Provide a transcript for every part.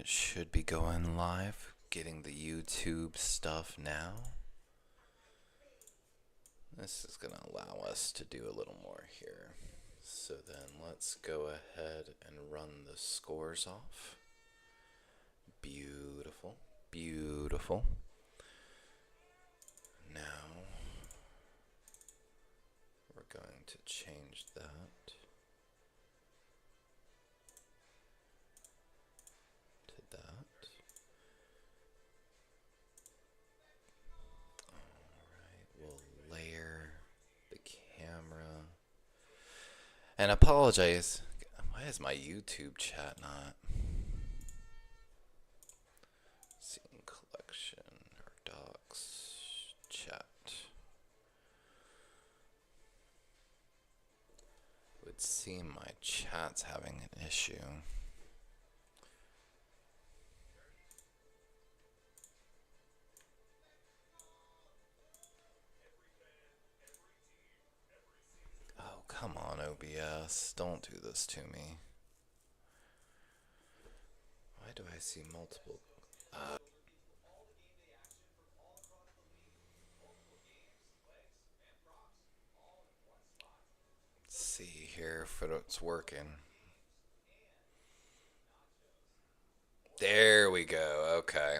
It should be going live. Getting the YouTube stuff now. This is going to allow us to do a little more here. So then let's go ahead and run the scores off. Beautiful, beautiful. Now we're going to change that. And apologize. Why is my YouTube chat not? Scene collection or docs chat. It would seem my chat's having an issue. Come on, OBS. Don't do this to me. Why do I see multiple? Let's see here if it's working. There we go. Okay.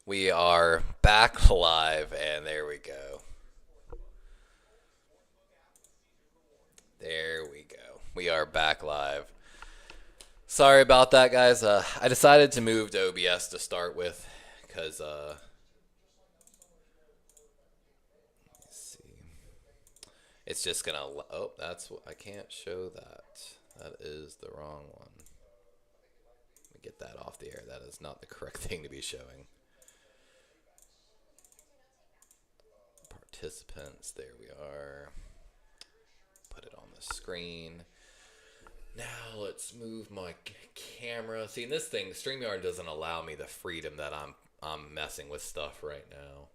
We are back live, and there we go. There we go. We are back live. Sorry about that, guys. I decided to move to OBS to start with because let's see. It's just gonna. Oh, that's what I can't show that. That is the wrong one. Let me get that off the air. That is not the correct thing to be showing. Participants. There we are. Put it on the screen. Now let's move my camera. See, in this thing, StreamYard doesn't allow me the freedom that I'm messing with stuff right now.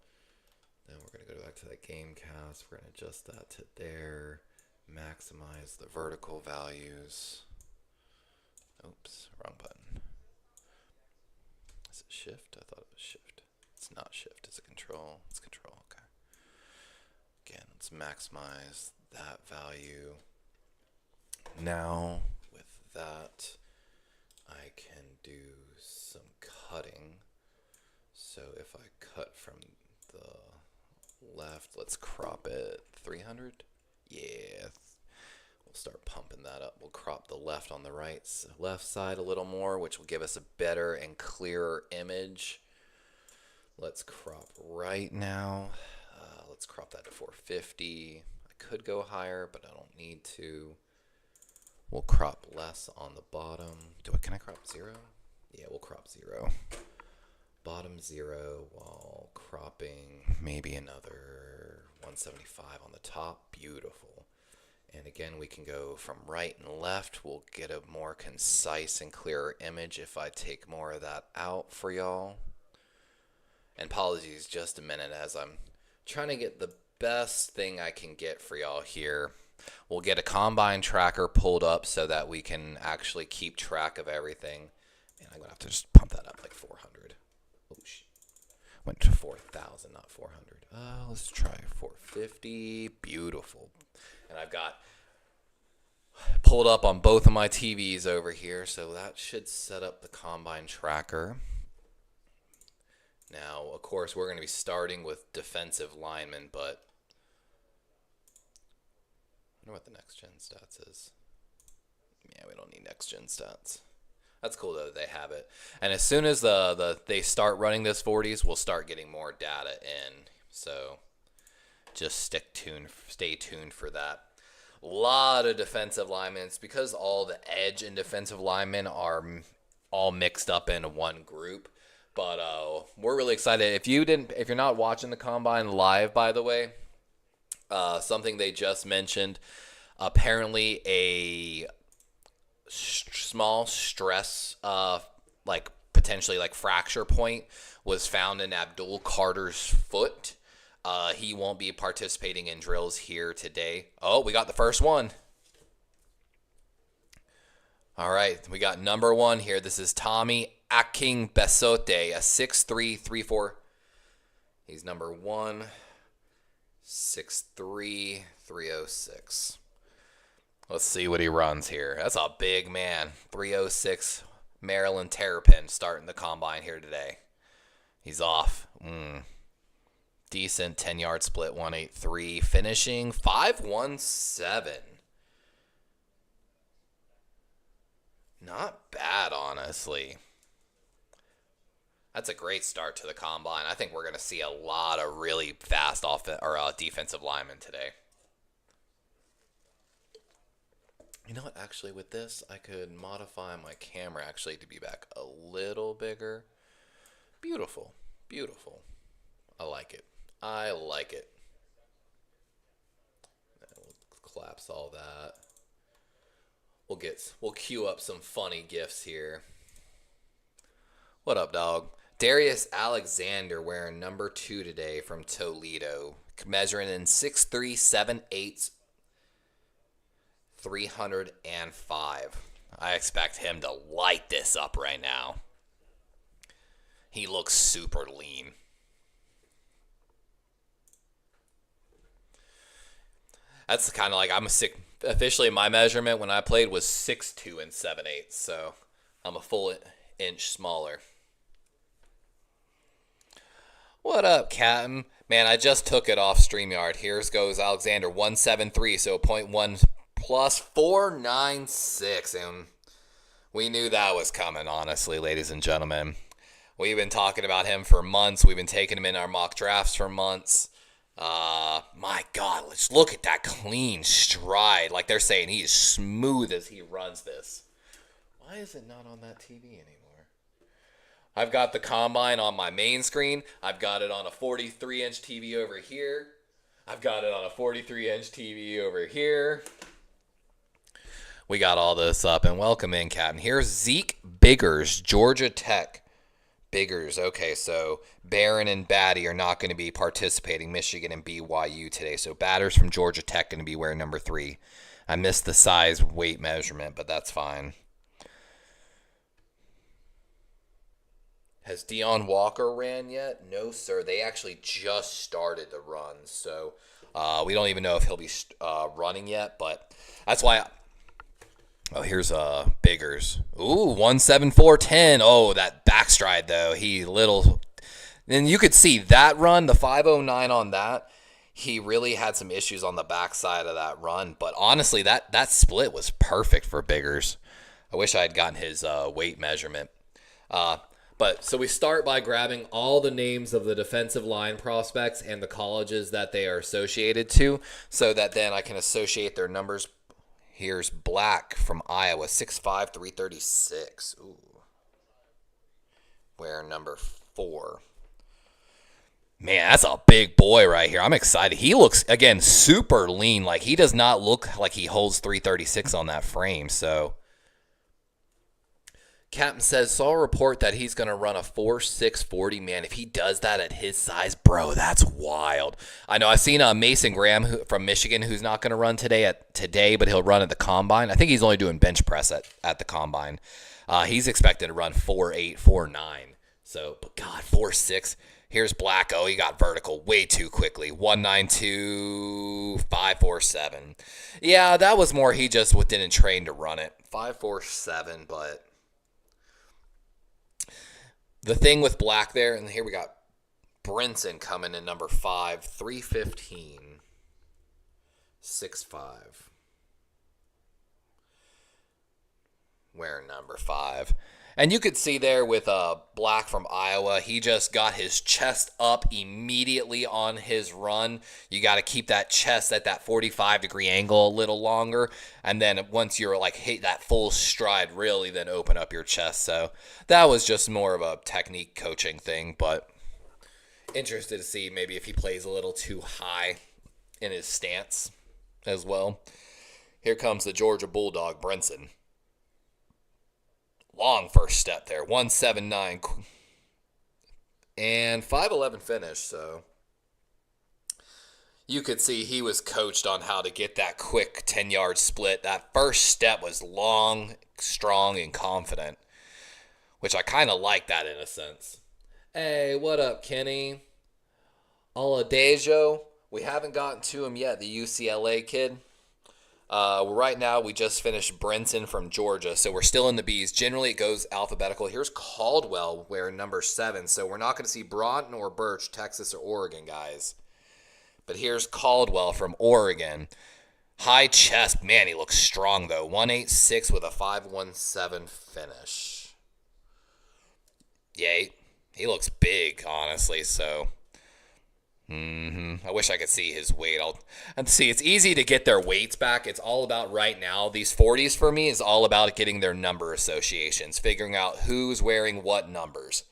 Then we're gonna go back to that Gamecast. We're gonna adjust that to there. Maximize the vertical values. Oops, wrong button. Is it shift? I thought it was shift. It's not shift. It's a control. It's control. Okay. Again, let's maximize that value. Now with that I can do some cutting. So if I cut from the left, let's crop it 300. Yeah, we'll start pumping that up. We'll crop the left on the left side a little more, which will give us a better and clearer image. Let's crop right now. Let's crop that to 450. Could go higher, but I don't need to. We'll crop less on the bottom. Can I crop 0? Yeah, we'll crop 0. Bottom 0 while cropping maybe another 175 on the top. Beautiful. And again, we can go from right and left. We'll get a more concise and clearer image if I take more of that out for y'all. And apologies just a minute as I'm trying to get the best thing I can get for y'all here. We'll get a combine tracker pulled up so that we can actually keep track of everything. And I'm gonna have to just pump that up like 400. Oh shit. Went to 4,000, not 400. Let's try 450. Beautiful. And I've got pulled up on both of my TVs over here, so that should set up the combine tracker. Now, of course, we're going to be starting with defensive linemen, but I wonder what the next gen stats is. Yeah, we don't need next gen stats. That's cool though that they have it. And as soon as they start running this 40s, we'll start getting more data in. So just stay tuned for that. A lot of defensive linemen. It's because all the edge and defensive linemen are all mixed up in one group. But we're really excited. If you're not watching the combine live, by the way, something they just mentioned, apparently a small stress, potentially fracture point, was found in Abdul Carter's foot. He won't be participating in drills here today. Oh, we got the first one. All right, we got number 1 here. This is Tommy Aking Besote, a 6'3", 3'4". He's number 1, 6'3", 306. Let's see what he runs here. That's a big man. 306 Maryland Terrapin starting the combine here today. He's off. Decent 10-yard split, 183. Finishing 517. Not bad, honestly. That's a great start to the combine. I think we're going to see a lot of really fast defensive linemen today. You know what? Actually, with this, I could modify my camera actually to be back a little bigger. Beautiful. Beautiful. I like it. I like it. We'll collapse all that. We'll queue up some funny gifs here. What up, dog? Darius Alexander wearing number 2 today from Toledo. Measuring in 6'3", 7'8", 305. I expect him to light this up right now. He looks super lean. That's kind of like officially my measurement when I played was 6'2" and 7'8", so I'm a full inch smaller. What up, Captain? Man, I just took it off StreamYard. Here's goes Alexander, 173, so 0.1 plus 496, and we knew that was coming, honestly, ladies and gentlemen. We've been talking about him for months. We've been taking him in our mock drafts for months. My God, let's look at that clean stride. Like they're saying, he is smooth as he runs this. Why is it not on that TV anymore? I've got the combine on my main screen. I've got it on a 43-inch TV over here. I've got it on a 43-inch TV over here. We got all this up, and welcome in, Captain. Here's Zeke Biggers, Georgia Tech. Biggers, okay, so Barron and Batty are not going to be participating, Michigan and BYU today. So Batters from Georgia Tech going to be wearing number 3. I missed the size weight measurement, but that's fine. Has Deion Walker ran yet? No, sir. They actually just started the run, so we don't even know if he'll be running yet, but that's why... Oh, here's Biggers. Ooh, 174.10. Oh, that backstride, though. And you could see that run, the 509 on that. He really had some issues on the backside of that run. But honestly, that split was perfect for Biggers. I wish I had gotten his weight measurement. But so we start by grabbing all the names of the defensive line prospects and the colleges that they are associated to, so that then I can associate their numbers. Here's Black from Iowa, 6'5", 336. Ooh. Wearing number 4. Man, that's a big boy right here. I'm excited. He looks, again, super lean. Like, he does not look like he holds 336 on that frame. So, Captain says, saw a report that he's going to run a 4.6 40. Man, if he does that at his size, bro, that's wild. I know I've seen Mason Graham from Michigan who's not going to run today, but he'll run at the combine. I think he's only doing bench press at the combine. He's expected to run 4.8, 4.9. So, but God, 4.6. Here's Black. Oh, he got vertical way too quickly. 1.92, 5.47. Yeah, that was more he just didn't train to run it. 5.47, but... The thing with Black there, and here we got Brinson coming in number 5, 315, 6'5". Wearing number 5. And you could see there with Black from Iowa, he just got his chest up immediately on his run. You got to keep that chest at that 45-degree angle a little longer. And then once you're like hit that full stride, really then open up your chest. So that was just more of a technique coaching thing. But interested to see maybe if he plays a little too high in his stance as well. Here comes the Georgia Bulldog, Brinson. Long first step there, 179 and 5'11 finish. So you could see he was coached on how to get that quick 10-yard split. That first step was long, strong, and confident. which I kind of like that in a sense. Hey, what up, Kenny? Oladejo. We haven't gotten to him yet, the UCLA kid. Right now, we just finished Brenton from Georgia, so we're still in the B's. Generally, it goes alphabetical. Here's Caldwell wearing number 7, so we're not going to see Broughton or Birch, Texas or Oregon, guys. But here's Caldwell from Oregon. High chest. Man, he looks strong, though. 186 with a 517 finish. Yeah, he looks big, honestly, so... I wish I could see his weight. And see, it's easy to get their weights back. It's all about right now. These 40s for me is all about getting their number associations, figuring out who's wearing what numbers.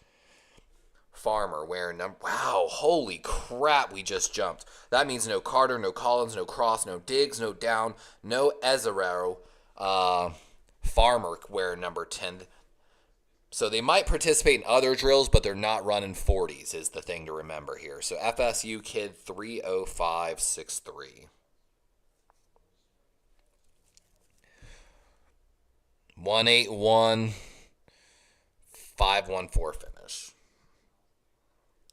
Farmer wearing number. Wow, holy crap, we just jumped. That means no Carter, no Collins, no Cross, no Diggs, no Down, no Ezeraro. Farmer wearing number 10. So they might participate in other drills, but they're not running 40s is the thing to remember here. So FSU kid 30563. 181 514 finish.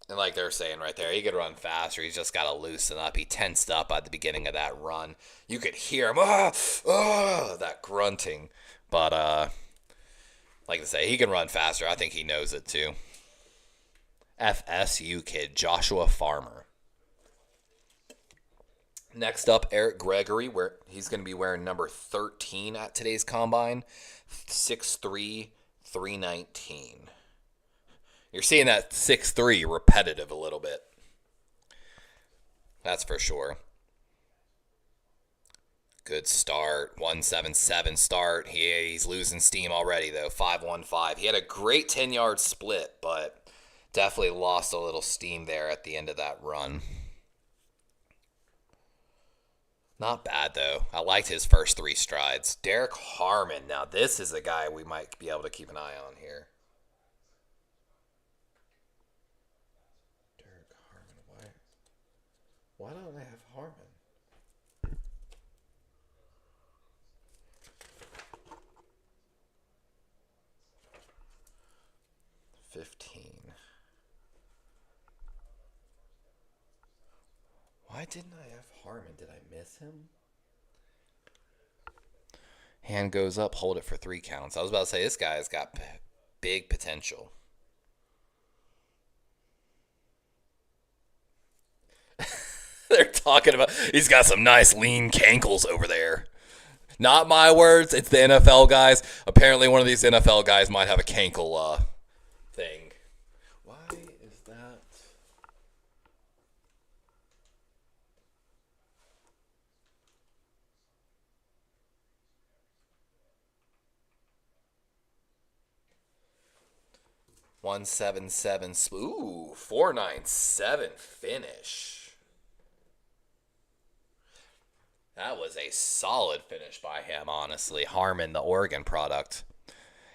And like they're saying right there, he could run faster. He's just got to loosen up. He tensed up at the beginning of that run. You could hear him, that grunting. But, like I say, he can run faster. I think he knows it too. FSU kid, Joshua Farmer. Next up, Eric Gregory, where he's going to be wearing number 13 at today's combine. 6'3", 319. You're seeing that 6'3" repetitive a little bit. That's for sure. Good start, 177 start. He's losing steam already, though, 515. He had a great 10-yard split, but definitely lost a little steam there at the end of that run. Not bad, though. I liked his first 3 strides. Derek Harmon. Now, this is a guy we might be able to keep an eye on here. Derek Harmon. Why don't I have Harmon? 15. Why didn't I have Harmon? Did I miss him? Hand goes up, hold it for 3 counts. I was about to say, this guy's got big potential. They're talking about, he's got some nice lean cankles over there. Not my words, it's the NFL guys. Apparently one of these NFL guys might have a cankle thing. Why is that? $177. Ooh, 497 finish. That was a solid finish by him, honestly. Harmon, the Oregon product.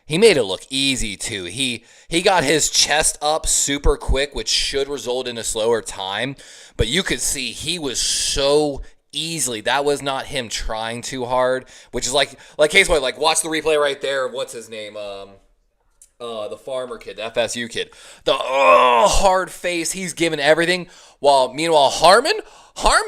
He made it look easy, too. He got his chest up super quick, which should result in a slower time. But you could see he was so easily. That was not him trying too hard, which is like case point, like watch the replay right there. What's his name? The farmer kid, the FSU kid. The hard face, he's giving everything. While meanwhile, Harmon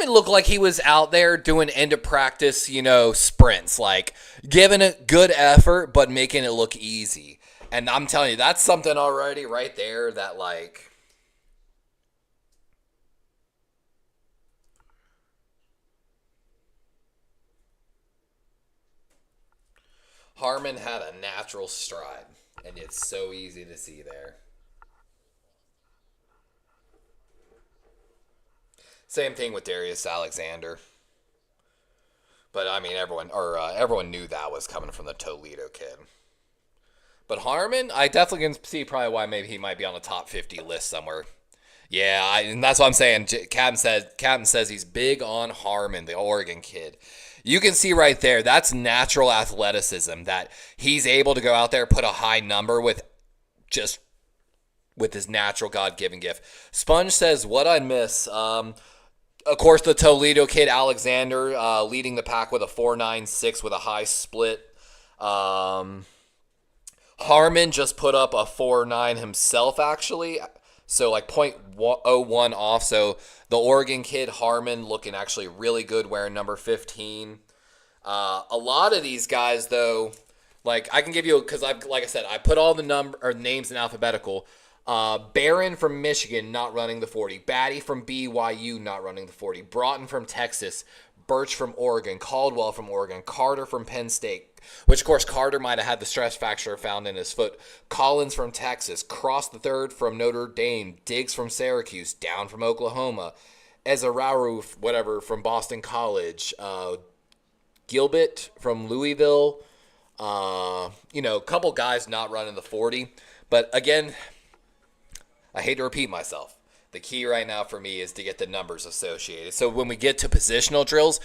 looked like he was out there doing end of practice, sprints, like giving it good effort, but making it look easy. And I'm telling you, that's something already right there that like. Harmon had a natural stride, and it's so easy to see there. Same thing with Darius Alexander. But, I mean, everyone knew that was coming from the Toledo kid. But Harmon, I definitely can see probably why maybe he might be on the top 50 list somewhere. Yeah, and that's what I'm saying. Captain says he's big on Harmon, the Oregon kid. You can see right there, that's natural athleticism, that he's able to go out there, put a high number with his natural God-given gift. Sponge says, what I miss, of course, the Toledo kid, Alexander, leading the pack with a 4.96 with a high split. Harmon just put up a 4.9 himself, actually. So, like, 0.01 off. So, the Oregon kid, Harmon, looking actually really good wearing number 15. A lot of these guys, though, like, I can give you, because like I said, I put all the names in alphabetical. Barron from Michigan, not running the 40. Batty from BYU, not running the 40. Broughton from Texas. Birch from Oregon. Caldwell from Oregon. Carter from Penn State. Which, of course, Carter might have had the stress fracture found in his foot. Collins from Texas. Cross the third from Notre Dame. Diggs from Syracuse. Down from Oklahoma. Ezararu, whatever, from Boston College. Gilbert from Louisville. A couple guys not running the 40. But, again, I hate to repeat myself. The key right now for me is to get the numbers associated. So when we get to positional drills,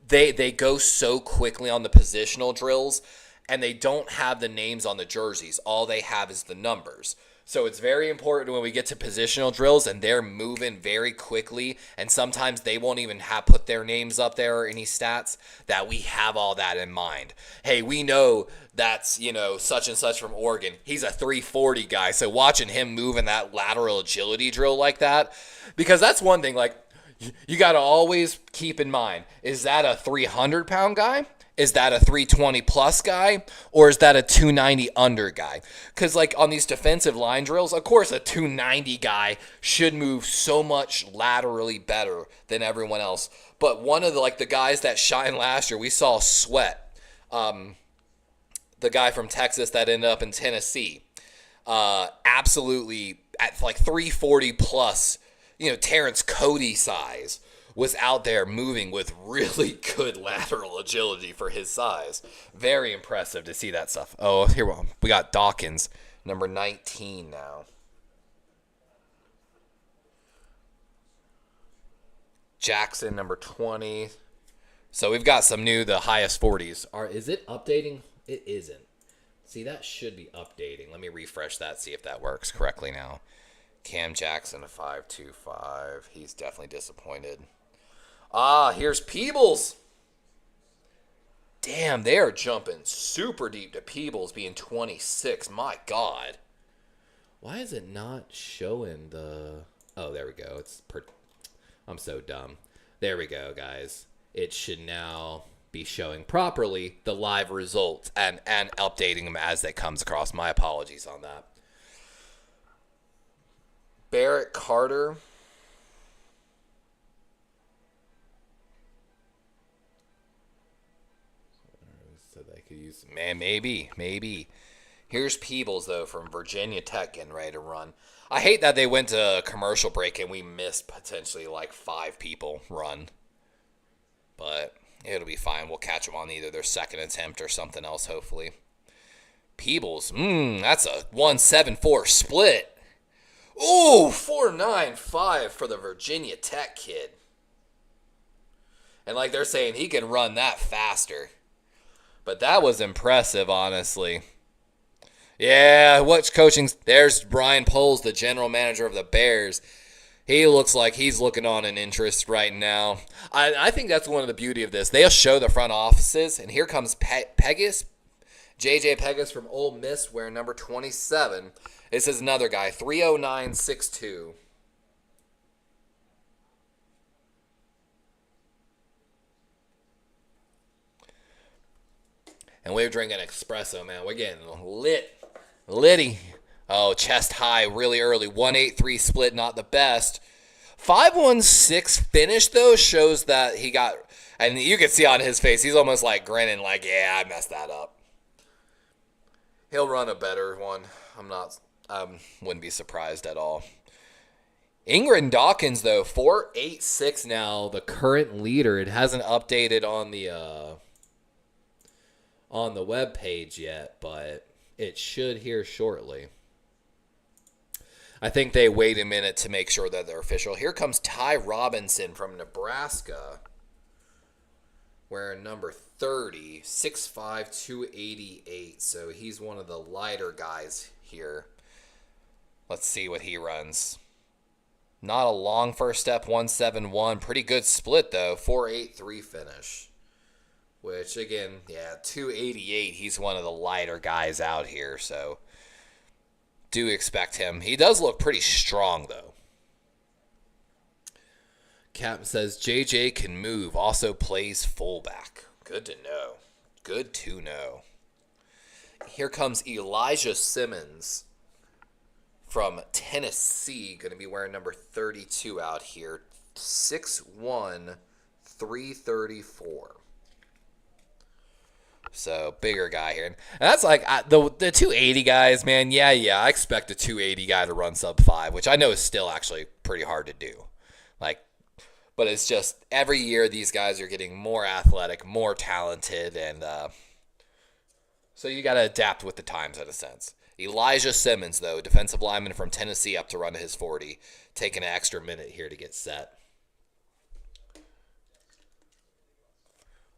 they go so quickly on the positional drills, and they don't have the names on the jerseys. All they have is the numbers. So it's very important when we get to positional drills and they're moving very quickly, and sometimes they won't even put their names up there or any stats, that we have all that in mind. Hey, we know that's, such and such from Oregon. He's a 340 guy, so watching him move in that lateral agility drill like that, because that's one thing, like, you got to always keep in mind, is that a 300-pound guy? Is that a 320 plus guy, or is that a 290 under guy? Because like on these defensive line drills, of course a 290 guy should move so much laterally better than everyone else. But one of the guys that shined last year, we saw Sweat, the guy from Texas that ended up in Tennessee, absolutely at like 340 plus, Terrence Cody size, was out there moving with really good lateral agility for his size. Very impressive to see that stuff. Oh, here we got Dawkins, number 19 now. Jackson, number 20. So we've got some new, the highest 40s. Is it updating? It isn't. See, that should be updating. Let me refresh that, see if that works correctly now. Cam Jackson, a 5.25. He's definitely disappointed. Here's Peebles. Damn, they are jumping super deep to Peebles being 26. My God. Why is it not showing the... Oh, there we go. I'm so dumb. There we go, guys. It should now be showing properly the live results and updating them as they comes across. My apologies on that. Barrett Carter. So they could use, maybe. Here's Peebles, though, from Virginia Tech getting ready to run. I hate that they went to a commercial break and we missed potentially like 5 people run. But it'll be fine. We'll catch them on either their second attempt or something else, hopefully. Peebles, that's a 1.74 split. Ooh, 4.95 for the Virginia Tech kid. And like they're saying, he can run that faster. But that was impressive, honestly. Yeah, what's coaching? There's Brian Poles, the general manager of the Bears. He looks like he's looking on an interest right now. I think that's one of the beauty of this. They'll show the front offices, and here comes Pegas, J.J. Pegas from Ole Miss, wearing number 27. This is another guy, 309.62. And we're drinking espresso, man. We're getting litty. Oh, chest high really early. 1.83 split, not the best. 5.16 finish, though, shows that he got... And you can see on his face, he's almost like grinning like, yeah, I messed that up. He'll run a better one. Wouldn't be surprised at all. Ingrid Dawkins, though, 4.86 now, the current leader. It hasn't updated on the web page yet, but it should here shortly. I think they wait a minute to make sure that they're official. Here comes Ty Robinson from Nebraska, wearing number 30, 6'5", 288. So he's one of the lighter guys here. Let's see what he runs. Not a long first step, 171. Pretty good split, though, 4.83 finish. Which, again, yeah, 288. He's one of the lighter guys out here, so do expect him. He does look pretty strong, though. Captain says JJ can move, also plays fullback. Good to know. Good to know. Here comes Elijah Simmons from Tennessee. Going to be wearing number 32 out here. 6'1", 334. So, bigger guy here. And that's like, the 280 guys, man, yeah, I expect a 280 guy to run sub 5, which I know is still actually pretty hard to do. Like, but it's just every year these guys are getting more athletic, more talented, and so you got to adapt with the times in a sense. Elijah Simmons, though, defensive lineman from Tennessee, up to run to his 40, taking an extra minute here to get set.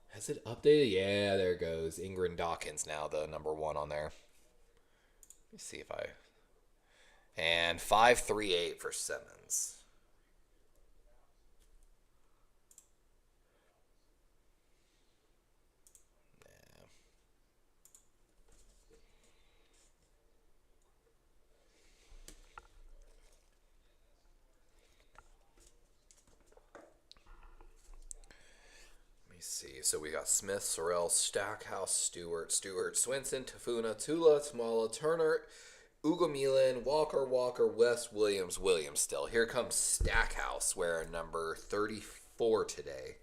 Has it updated? Yeah, there it goes. Ingrid Dawkins now the number 1 on there. Let me see if I... And 538 for Simmons. See, so we got Smith, Sorrell, Stackhouse, Stewart, Swinson, Tafuna, Tula, Tamala, Turner, Ugo Milan, Walker, West, Williams still. Here comes Stackhouse wearing number 34 today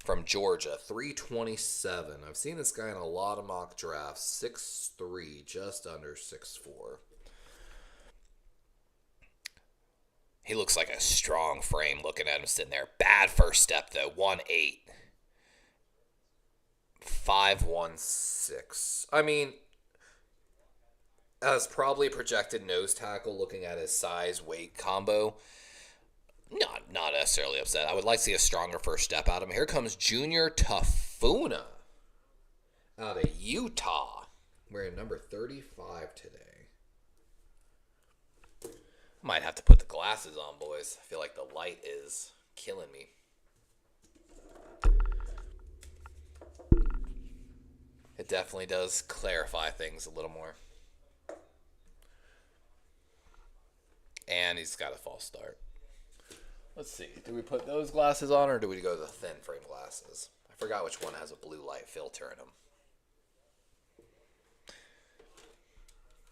from Georgia, 327. I've seen this guy in a lot of mock drafts, 6'3", just under 6'4". He looks like a strong frame looking at him sitting there. Bad first step, though, 1'8". 5'16". I mean, as probably projected nose tackle, looking at his size weight combo, not necessarily upset. I would like to see a stronger first step out of him. Here comes Junior Tafuna out of Utah, wearing number 35 today. Might have to put the glasses on, boys. I feel like the light is killing me. It definitely does clarify things a little more. And he's got a false start. Let's see. Do we put those glasses on or do we go to the thin frame glasses? I forgot which one has a blue light filter in them.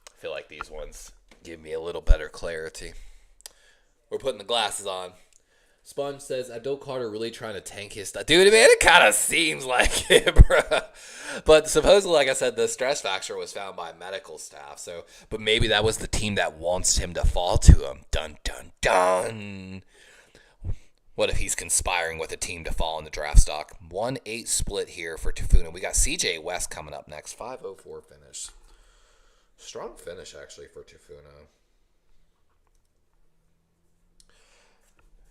I feel like these ones give me a little better clarity. We're putting the glasses on. Sponge says, Abdul Carter really trying to tank his stuff. Dude, man, it kind of seems like it, bro. But supposedly, like I said, the stress fracture was found by medical staff. So, but maybe that was the team that wants him to fall to him. Dun, dun, dun. What if he's conspiring with a team to fall in the draft stock? 1-8 split here for Tafuna. We got CJ West coming up next. 504 finish. Strong finish, actually, for Tafuna.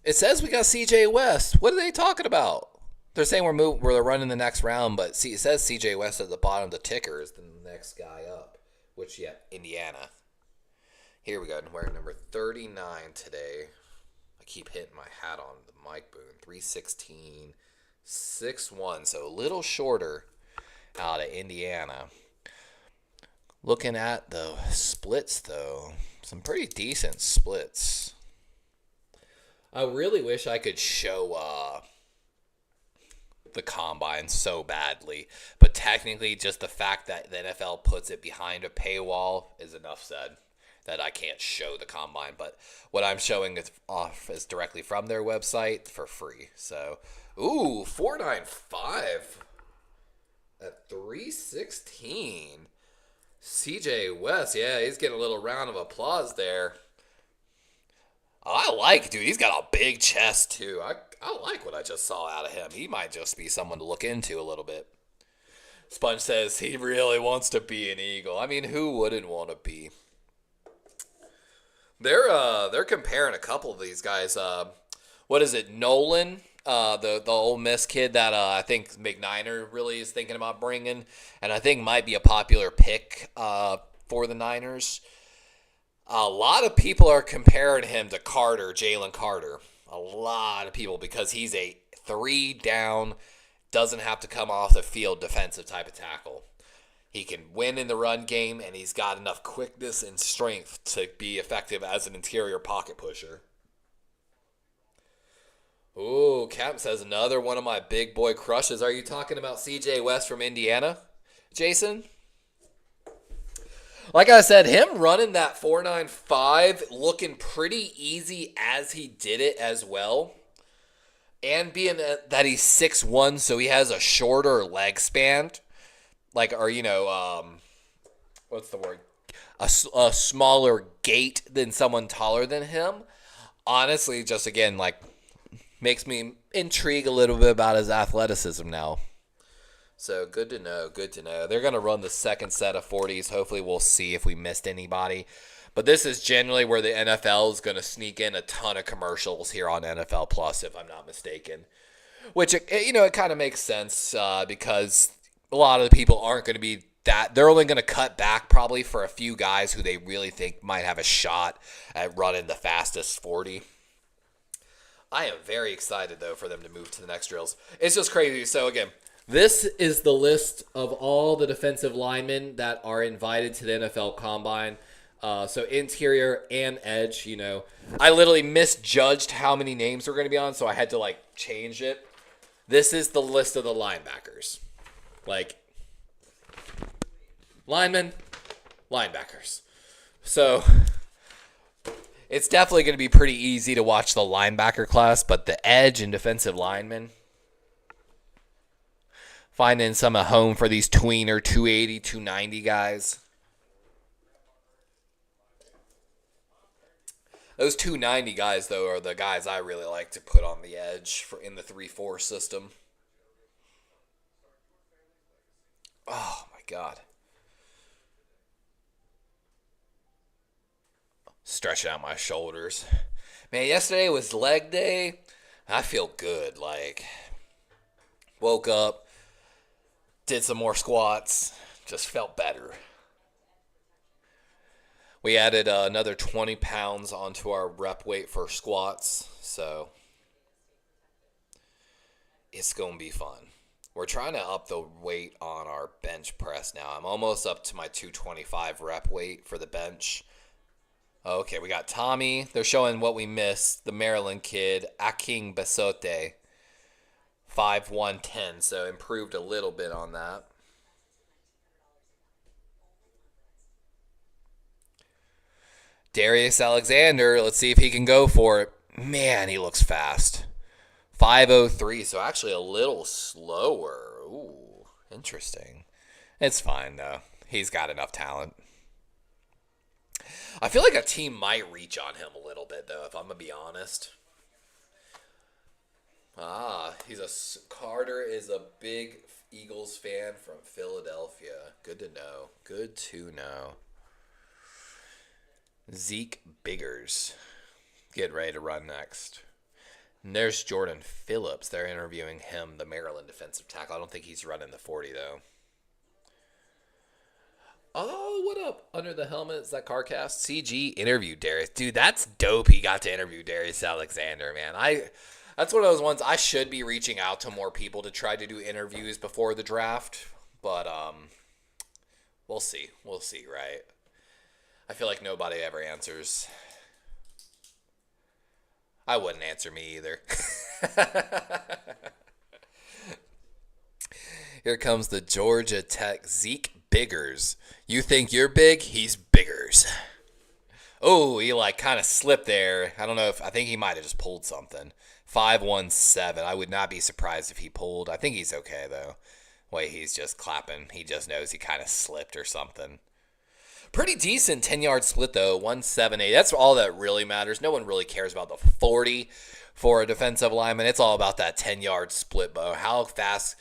It says we got CJ West. What are they talking about? They're saying we're running the next round, but it says CJ West at the bottom of the ticker is the next guy up, which, yeah, Indiana. Here we go. Wearing number 39 today. I keep hitting my hat on the mic boom. 316, 6'1", so a little shorter out of Indiana. Looking at the splits, though, some pretty decent splits. I really wish I could show the combine so badly, but technically just the fact that the NFL puts it behind a paywall is enough said that I can't show the combine. But what I'm showing is directly from their website for free. So, 495 at 316. CJ West, yeah, he's getting a little round of applause there. Dude, he's got a big chest, too. I like what I just saw out of him. He might just be someone to look into a little bit. Sponge says he really wants to be an Eagle. I mean, who wouldn't want to be? They're comparing a couple of these guys. What is it, Nolan? The Ole Miss kid that I think McNiner really is thinking about bringing, and I think might be a popular pick for the Niners. A lot of people are comparing him to Jalen Carter. A lot of people, because he's a 3-down doesn't have to come off the field defensive type of tackle. He can win in the run game, and he's got enough quickness and strength to be effective as an interior pocket pusher. Ooh, Cap says another one of my big boy crushes. Are you talking about CJ West from Indiana, Jason? Like I said, him running that 4.95 looking pretty easy as he did it as well. And being that he's 6'1", so he has a shorter leg span. Like, or, what's the word? A smaller gait than someone taller than him. Honestly, just again, like, makes me intrigue a little bit about his athleticism now. So, good to know, good to know. They're going to run the second set of 40s. Hopefully, we'll see if we missed anybody. But this is generally where the NFL is going to sneak in a ton of commercials here on NFL Plus, if I'm not mistaken. Which, it kind of makes sense because a lot of the people aren't going to be that. They're only going to cut back probably for a few guys who they really think might have a shot at running the fastest 40. I am very excited, though, for them to move to the next drills. It's just crazy. So, again, this is the list of all the defensive linemen that are invited to the NFL Combine. So interior and edge, I literally misjudged how many names were going to be on, so I had to, change it. This is the list of the linebackers. Linemen, linebackers. So it's definitely going to be pretty easy to watch the linebacker class, but the edge and defensive linemen, finding some a home for these tweener 280, 290 guys. Those 290 guys, though, are the guys I really like to put on the edge in the 3-4 system. Oh, my God. Stretching out my shoulders. Man, yesterday was leg day. I feel good. Woke up, did some more squats, just felt better. We added another 20 pounds onto our rep weight for squats, so it's going to be fun. We're trying to up the weight on our bench press now. I'm almost up to my 225 rep weight for the bench. Okay, we got Tommy. They're showing what we missed. The Maryland kid, Aking Basote, 5'1", so improved a little bit on that. Darius Alexander, let's see if he can go for it. Man, he looks fast. 5:03, so actually a little slower. Ooh, interesting. It's fine, though. He's got enough talent. I feel like a team might reach on him a little bit, though, if I'm going to be honest. Carter is a big Eagles fan from Philadelphia. Good to know. Good to know. Zeke Biggers. Get ready to run next. And there's Jordan Phillips. They're interviewing him, the Maryland defensive tackle. I don't think he's running the 40, though. Oh, what up? Under the helmet, is that CarCast? CG interviewed Darius. Dude, that's dope he got to interview Darius Alexander, man. That's one of those ones I should be reaching out to more people to try to do interviews before the draft. But, we'll see. We'll see, right? I feel like nobody ever answers. I wouldn't answer me either. Here comes the Georgia Tech Zeke Biggers. You think you're big? He's Biggers. Oh, he kind of slipped there. I think he might have just pulled something. 517. I would not be surprised if he pulled. I think he's okay, though. Wait, he's just clapping. He just knows he kind of slipped or something. Pretty decent 10-yard split, though, 178. That's all that really matters. No one really cares about the 40 for a defensive lineman. It's all about that 10-yard split, Bo. How fast...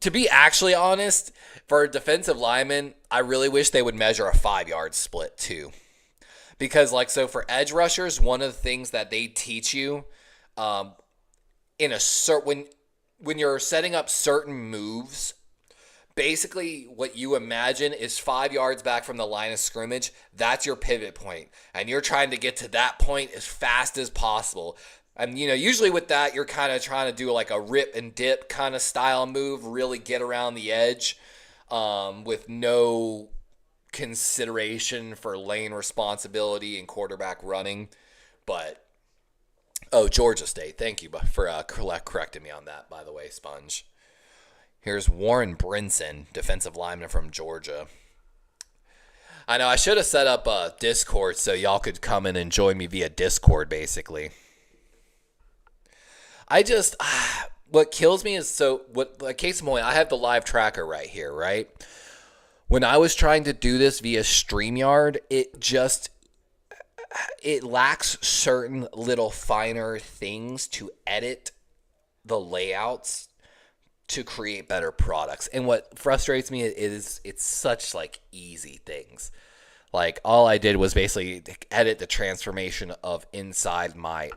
To be actually honest, for a defensive lineman, I really wish they would measure a 5-yard split, too. Because, so for edge rushers, one of the things that they teach you in a certain... When you're setting up certain moves... Basically, what you imagine is 5 yards back from the line of scrimmage. That's your pivot point. And you're trying to get to that point as fast as possible. And, usually with that, you're kind of trying to do like a rip and dip kind of style move, really get around the edge with no consideration for lane responsibility and quarterback running. But, Georgia State. Thank you for correcting me on that, by the way, Sponge. Here's Warren Brinson, defensive lineman from Georgia. I know I should have set up a Discord so y'all could come in and join me via Discord, basically. What kills me is, case in point, I have the live tracker right here, right? When I was trying to do this via StreamYard, it lacks certain little finer things to edit the layouts to create better products. And what frustrates me is it's such like easy things. Like all I did was basically edit the transformation of inside my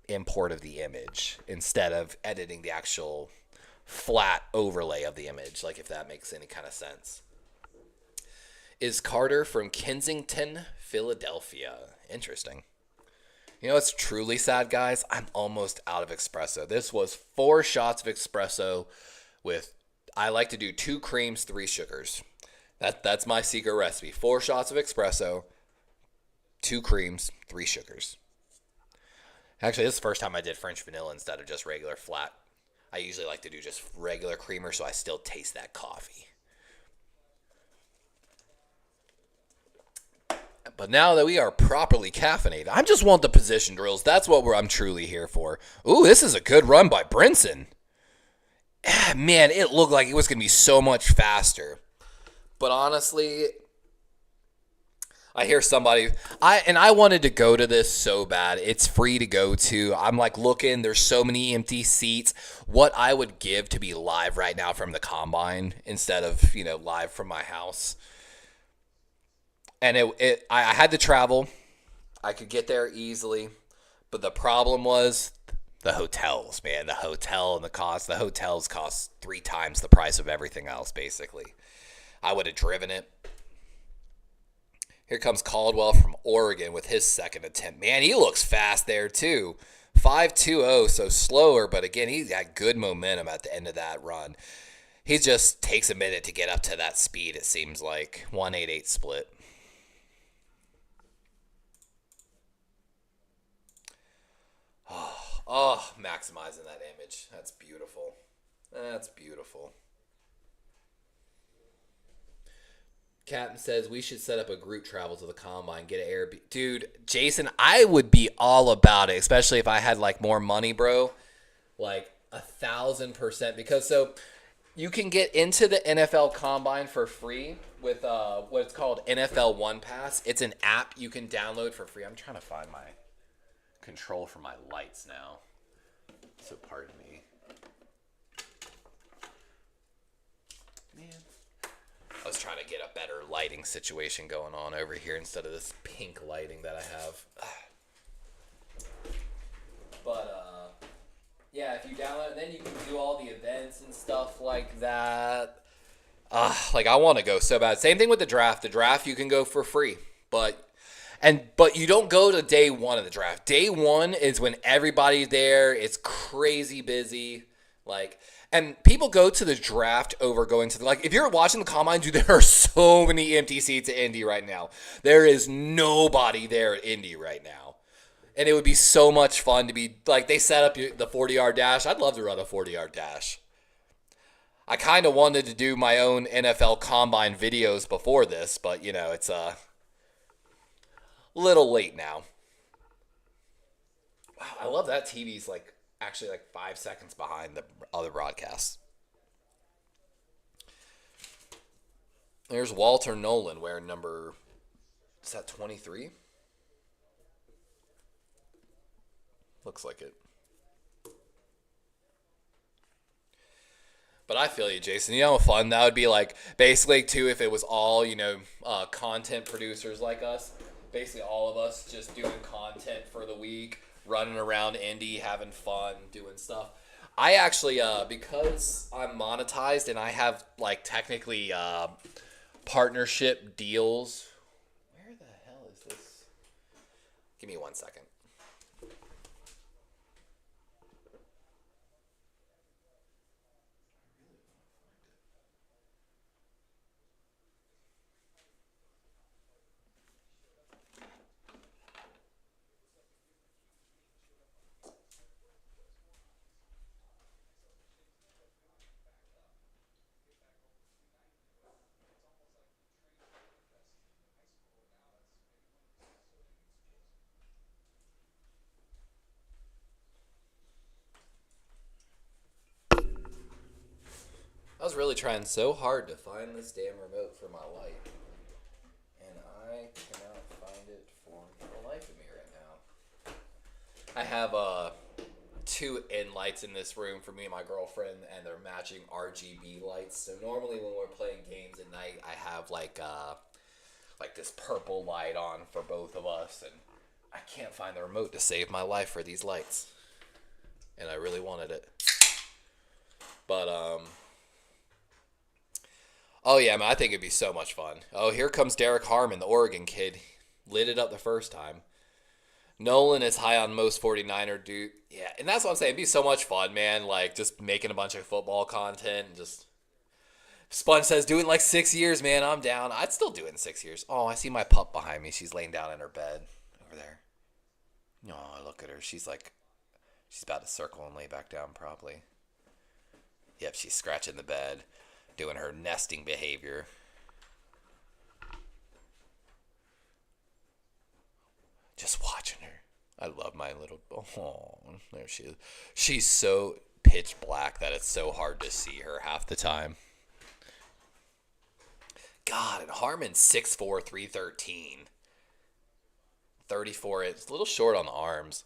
import of the image instead of editing the actual flat overlay of the image, like if that makes any kind of sense. Is Carter from Kensington, Philadelphia. Interesting. It's truly sad, guys. I'm almost out of espresso. This was 4 shots of espresso with, I like to do 2 creams, 3 sugars. That's my secret recipe. 4 shots of espresso, 2 creams, 3 sugars. Actually, this is the first time I did French vanilla instead of just regular flat. I usually like to do just regular creamer so I still taste that coffee. But now that we are properly caffeinated, I just want the position drills. That's what I'm truly here for. Ooh, this is a good run by Brinson. Man, it looked like it was going to be so much faster. But honestly, I hear somebody, I wanted to go to this so bad. It's free to go to. I'm like looking, there's so many empty seats. What I would give to be live right now from the combine instead of, live from my house. And I had to travel. I could get there easily. But the problem was the hotels, man. The hotel and the cost. The hotels cost 3 times the price of everything else, basically. I would have driven it. Here comes Caldwell from Oregon with his second attempt. Man, he looks fast there, too. 5.20, so slower. But again, he's got good momentum at the end of that run. He just takes a minute to get up to that speed, it seems like. 1.88 split. Oh, maximizing that image. That's beautiful. That's beautiful. Captain says we should set up a group travel to the combine, get an Airbnb. Dude, Jason, I would be all about it, especially if I had like more money, bro. Like 1,000%. Because so you can get into the NFL combine for free with what's called NFL One Pass. It's an app you can download for free. I'm trying to find my control for my lights now, so pardon me. Man, I was trying to get a better lighting situation going on over here instead of this pink lighting that I have. But yeah, if you download it, then you can do all the events and stuff like that. Like I want to go so bad. Same thing with the draft. The draft you can go for free, but you don't go to day 1 of the draft. Day 1 is when everybody's there. It's crazy busy. And people go to the draft over going to if you're watching the combine, dude, there are so many empty seats at Indy right now. There is nobody there at Indy right now. And it would be so much fun to be, they set up the 40-yard dash. I'd love to run a 40-yard dash. I kind of wanted to do my own NFL combine videos before this, but, it's little late now. Wow, I love that TV's actually 5 seconds behind the other broadcasts. There's Walter Nolan wearing number, is that 23? Looks like it. But I feel you, Jason. How fun that would be basically too if it was all, content producers like us. Basically all of us just doing content for the week, running around Indy, having fun, doing stuff. I actually, because I'm monetized and I have technically partnership deals. Where the hell is this? Give me 1 second. was really trying so hard to find this damn remote for my light, and I cannot find it for the life of me right now. I have two in lights in this room for me and my girlfriend, and they're matching RGB lights. So normally when we're playing games at night, I have like this purple light on for both of us, and I can't find the remote to save my life for these lights, and I really wanted it. But oh yeah, man, I think it'd be so much fun. Oh, here comes Derek Harmon, the Oregon kid, lit it up the first time. Nolan is high on most 49er dude. Yeah, and that's what I'm saying. It'd be so much fun, man. Like, just making a bunch of football content and just... Sponge says, do it in like 6 years, man. I'm down. I'd still do it in 6 years. Oh, I see my pup behind me. She's laying down in her bed over there. Oh, look at her. She's about to circle and lay back down probably. Yep, she's scratching the bed, doing her nesting behavior. Just watching her. I love my little... Oh, there she is. She's so pitch black that it's so hard to see her half the time. God, and Harmon's 6'4", 313. 34. It's a little short on the arms.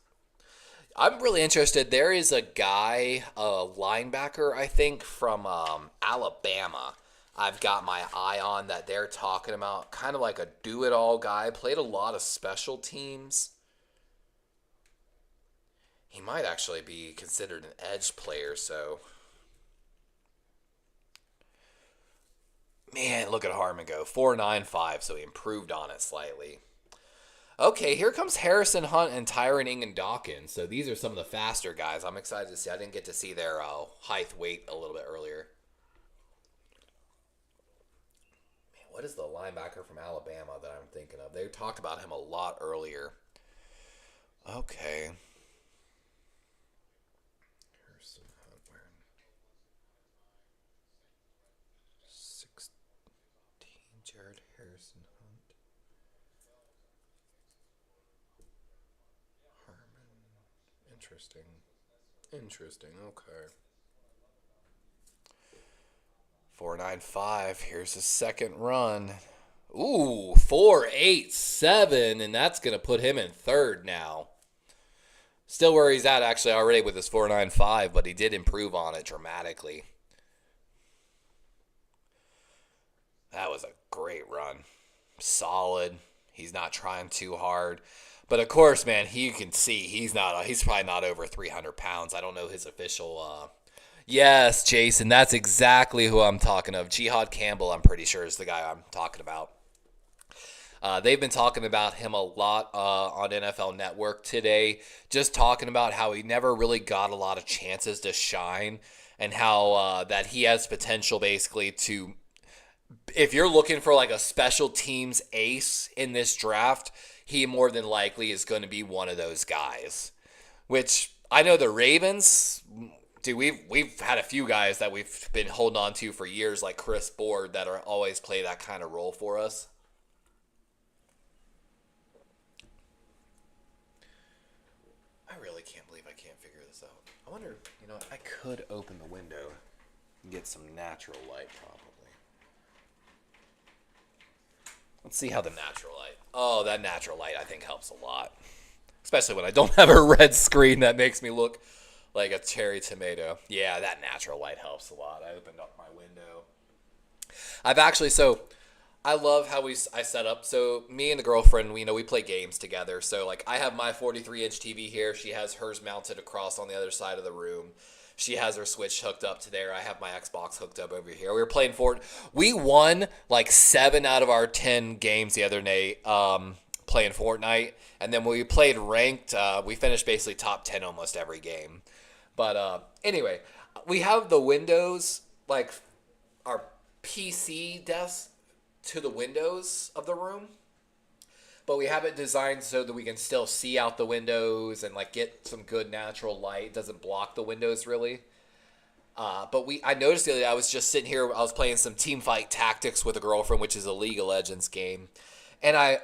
I'm really interested. There is a guy, a linebacker, I think, from Alabama. I've got my eye on that they're talking about. Kind of like a do-it-all guy. Played a lot of special teams. He might actually be considered an edge player, so... Man, look at Harmon go. 4.95, so he improved on it slightly. Okay, here comes Harrison Hunt and Tyron Ingan-Dawkins. So these are some of the faster guys. I'm excited to see. I didn't get to see their height, weight a little bit earlier. Man, what is the linebacker from Alabama that I'm thinking of? They talked about him a lot earlier. Okay. Harrison Hunt wearing 16. Jared Harrison Hunt. Harmon. Interesting. Okay. 4.95. Here's his second run. Ooh, 4.87, and that's going to put him in third now. Still where he's at actually already with his 4.95, but he did improve on it dramatically. That was a great run. Solid. He's not trying too hard. But of course, man, you can see he's probably not over 300 pounds. I don't know his official. Yes, Jason, that's exactly who I'm talking of. Jihad Campbell, I'm pretty sure, is the guy I'm talking about. They've been talking about him a lot on NFL Network today, just talking about how he never really got a lot of chances to shine and how that he has potential basically to, if you're looking for like a special teams ace in this draft, he more than likely is going to be one of those guys. Which I know the Ravens, dude, we've had a few guys that we've been holding on to for years, like Chris Board, that are always play that kind of role for us. I really can't believe I can't figure this out. I wonder, I could open the window and get some natural light probably. Let's see how the natural light. Oh, that natural light I think helps a lot. Especially when I don't have a red screen that makes me look like a cherry tomato. Yeah, that natural light helps a lot. I opened up my window. I love how I set up. So me and the girlfriend, we play games together. So like I have my 43-inch TV here. She has hers mounted across on the other side of the room. She has her Switch hooked up to there. I have my Xbox hooked up over here. We were playing Fortnite. We won like 7 out of our 10 games the other day playing Fortnite. And then when we played ranked, we finished basically top 10 almost every game. But anyway, we have the windows, like our PC desk to the windows of the room. But we have it designed so that we can still see out the windows and like get some good natural light. It doesn't block the windows really. But I noticed the other day, I was just sitting here. I was playing some Teamfight Tactics with a girlfriend, which is a League of Legends game. And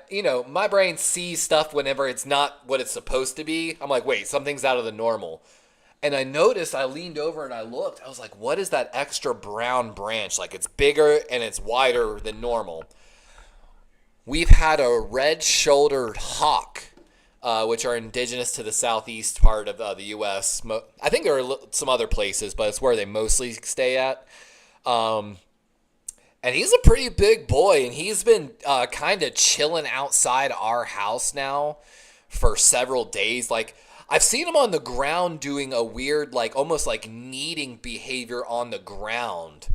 my brain sees stuff whenever it's not what it's supposed to be. I'm like, wait, something's out of the normal. And I noticed, I leaned over and I looked. I was like, what is that extra brown branch? Like, it's bigger and it's wider than normal. We've had a red-shouldered hawk, which are indigenous to the southeast part of the U.S. I think there are some other places, but it's where they mostly stay at. And he's a pretty big boy, and he's been kind of chilling outside our house now for several days. Like, I've seen him on the ground doing a weird, like, almost like kneading behavior on the ground.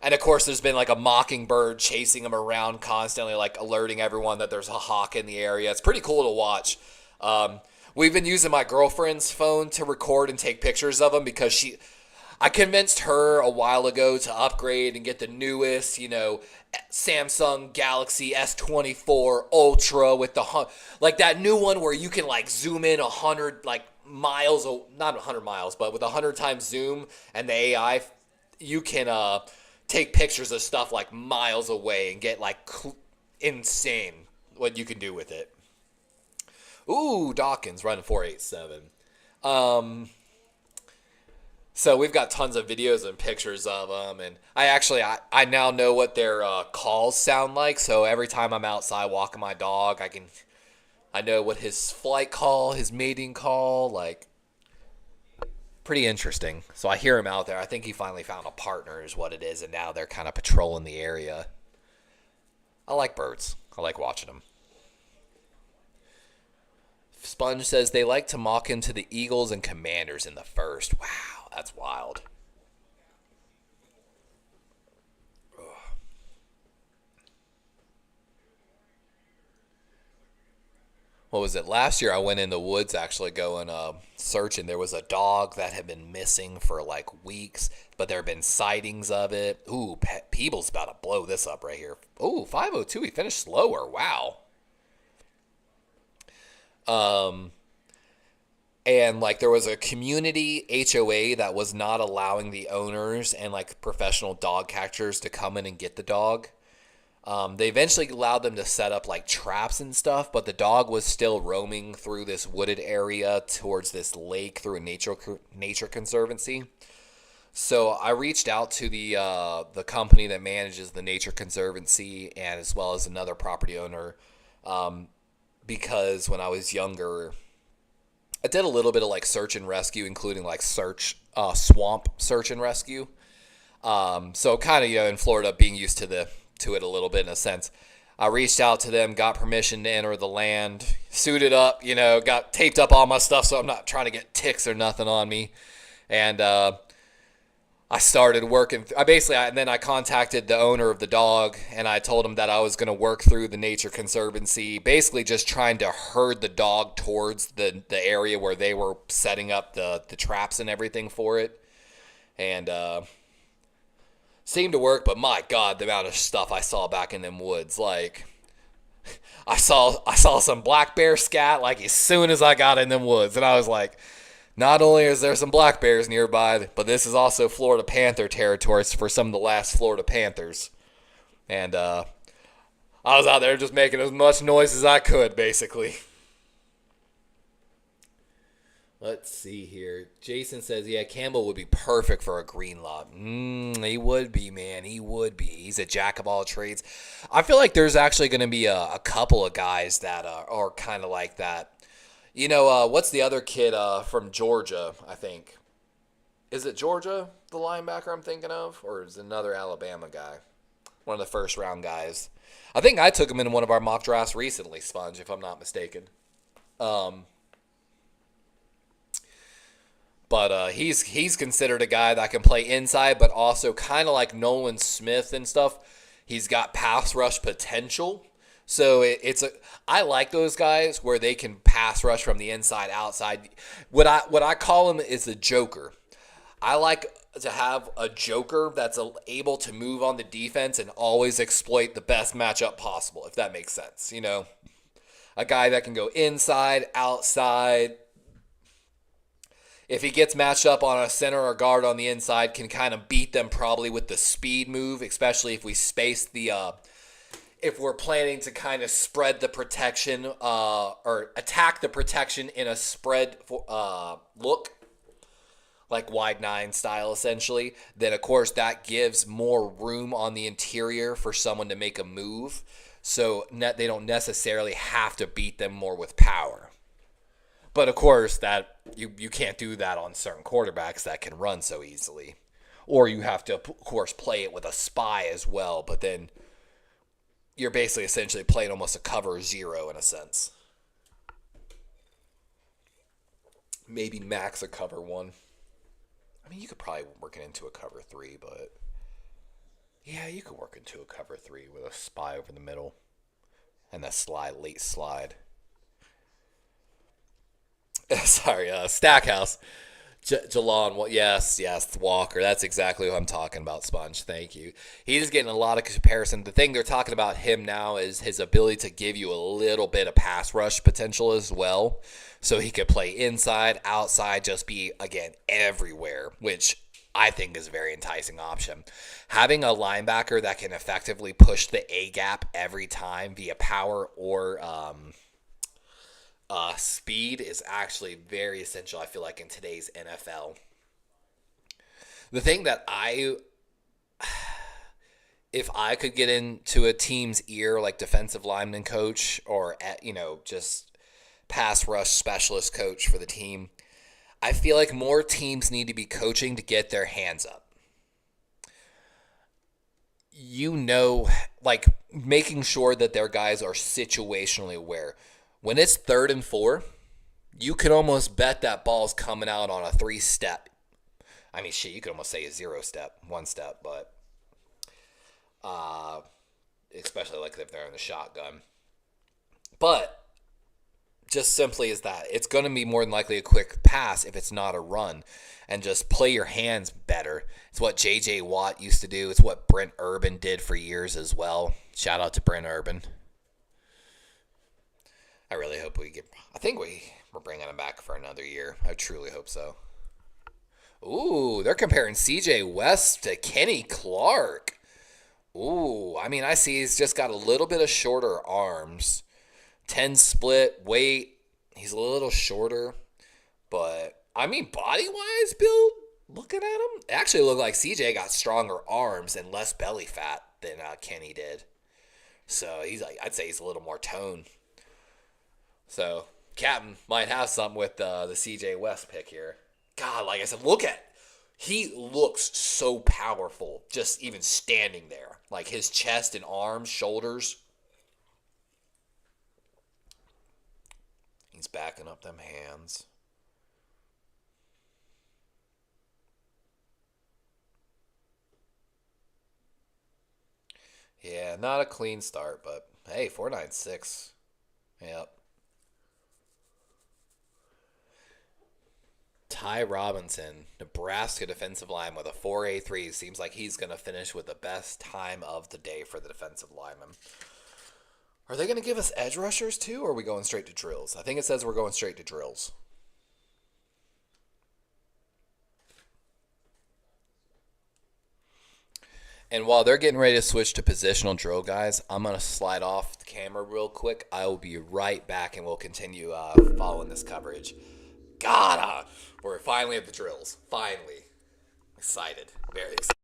And of course, there's been like a mockingbird chasing him around constantly, like alerting everyone that there's a hawk in the area. It's pretty cool to watch. We've been using my girlfriend's phone to record and take pictures of him because I convinced her a while ago to upgrade and get the newest, Samsung Galaxy S24 Ultra with like that new one where you can like zoom in 100 like miles, not 100 miles, but with 100 times zoom, and the AI, you can take pictures of stuff like miles away and get like insane what you can do with it. Ooh, Dawkins running 487. So we've got tons of videos and pictures of them, and I now know what their calls sound like. So every time I'm outside walking my dog, I know what his flight call, his mating call, like. Pretty interesting. So I hear him out there. I think he finally found a partner is what it is, and now they're kind of patrolling the area. I like birds. I like watching them. Sponge says they like to mock into the Eagles and Commanders in the first. Wow, that's wild. What was it? Last year I went in the woods actually going searching. There was a dog that had been missing for like weeks, but there have been sightings of it. Ooh, Peebles about to blow this up right here. Ooh, 502. He finished slower. Wow. And like there was a community HOA that was not allowing the owners and like professional dog catchers to come in and get the dog. They eventually allowed them to set up like traps and stuff, but the dog was still roaming through this wooded area towards this lake through a nature conservancy. So I reached out to the company that manages the nature conservancy, and as well as another property owner, because when I was younger, I did a little bit of like search and rescue, including like swamp search and rescue. So kind of in Florida, being used to it a little bit in a sense. I reached out to them, got permission to enter the land, suited up, got taped up all my stuff so I'm not trying to get ticks or nothing on me. And I started working. And then I contacted the owner of the dog, and I told him that I was going to work through the Nature Conservancy, basically just trying to herd the dog towards the area where they were setting up the traps and everything for it. And seemed to work, but my God, the amount of stuff I saw back in them woods. Like, I saw some black bear scat like as soon as I got in them woods, and I was like, not only is there some black bears nearby, but this is also Florida Panther territory for some of the last Florida Panthers. And I was out there just making as much noise as I could, basically. Let's see here. Jason says, yeah, Campbell would be perfect for a green lot. He would be, man. He would be. He's a jack of all trades. I feel like there's actually going to be a couple of guys that are kind of like that. What's the other kid from Georgia, I think? Is it Georgia, the linebacker I'm thinking of? Or is it another Alabama guy? One of the first round guys. I think I took him in one of our mock drafts recently, Sponge, if I'm not mistaken. But he's considered a guy that can play inside, but also kind of like Nolan Smith and stuff. He's got pass rush potential. So I like those guys where they can pass rush from the inside outside. What I call him is a joker. I like to have a joker that's able to move on the defense and always exploit the best matchup possible, if that makes sense. A guy that can go inside, outside. If he gets matched up on a center or guard on the inside, can kind of beat them probably with the speed move, especially if we space the if we're planning to kind of spread the protection or attack the protection in a spread look, like wide nine style essentially, then of course that gives more room on the interior for someone to make a move. So they don't necessarily have to beat them more with power. But of course that you can't do that on certain quarterbacks that can run so easily. Or you have to, of course, play it with a spy as well, but then you're basically essentially playing almost a cover zero in a sense. Maybe max a cover one. I mean, you could probably work it into a cover three, but yeah, you could work into a cover three with a spy over the middle and that late slide. Sorry, Stackhouse. Jalon, well, yes, Walker. That's exactly what I'm talking about, Sponge. Thank you. He's getting a lot of comparison. The thing they're talking about him now is his ability to give you a little bit of pass rush potential as well. So he could play inside, outside, just be, again, everywhere, which I think is a very enticing option. Having a linebacker that can effectively push the A gap every time via power or speed is actually very essential, I feel like, in today's NFL. The thing that if I could get into a team's ear, like defensive lineman coach or, just pass rush specialist coach for the team, I feel like more teams need to be coaching to get their hands up. Like making sure that their guys are situationally aware. When it's 3rd and 4, you can almost bet that ball's coming out on a 3-step. I mean, shit, you could almost say a 0-step, 1-step, but especially like if they're in the shotgun. But just simply is that it's going to be more than likely a quick pass if it's not a run, and just play your hands better. It's what J.J. Watt used to do. It's what Brent Urban did for years as well. Shout out to Brent Urban. I really hope I think we're bringing him back for another year. I truly hope so. Ooh, they're comparing C.J. West to Kenny Clark. Ooh, I mean, I see he's just got a little bit of shorter arms. 10 split, weight. He's a little shorter. But, I mean, body-wise, build, looking at him, it actually looked like CJ got stronger arms and less belly fat than Kenny did. So, I'd say he's a little more toned. So, Captain might have something with the CJ West pick here. God, like I said, he looks so powerful just even standing there. Like his chest and arms, shoulders. He's backing up them hands. Yeah, not a clean start, but hey, 496. Yep. Ty Robinson, Nebraska defensive line with a 4.83. Seems like he's going to finish with the best time of the day for the defensive lineman. Are they going to give us edge rushers too, or are we going straight to drills? I think it says we're going straight to drills. And while they're getting ready to switch to positional drill, guys, I'm going to slide off the camera real quick. I will be right back, and we'll continue following this coverage. God, we're finally at the drills. Finally. Excited. Very excited.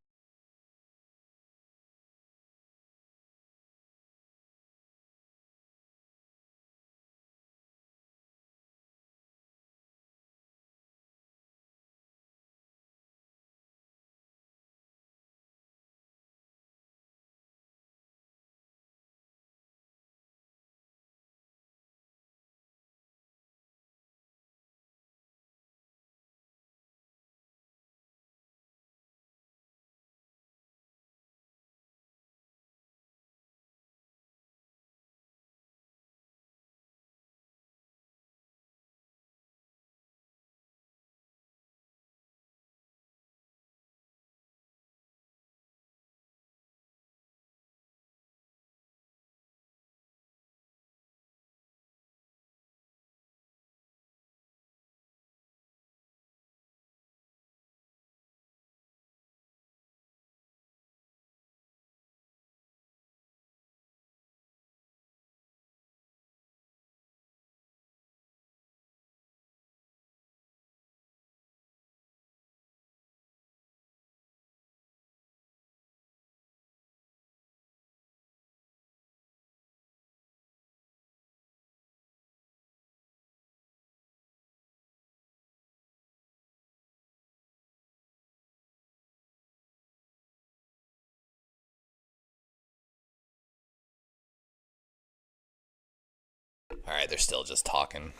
All right, they're still just talking.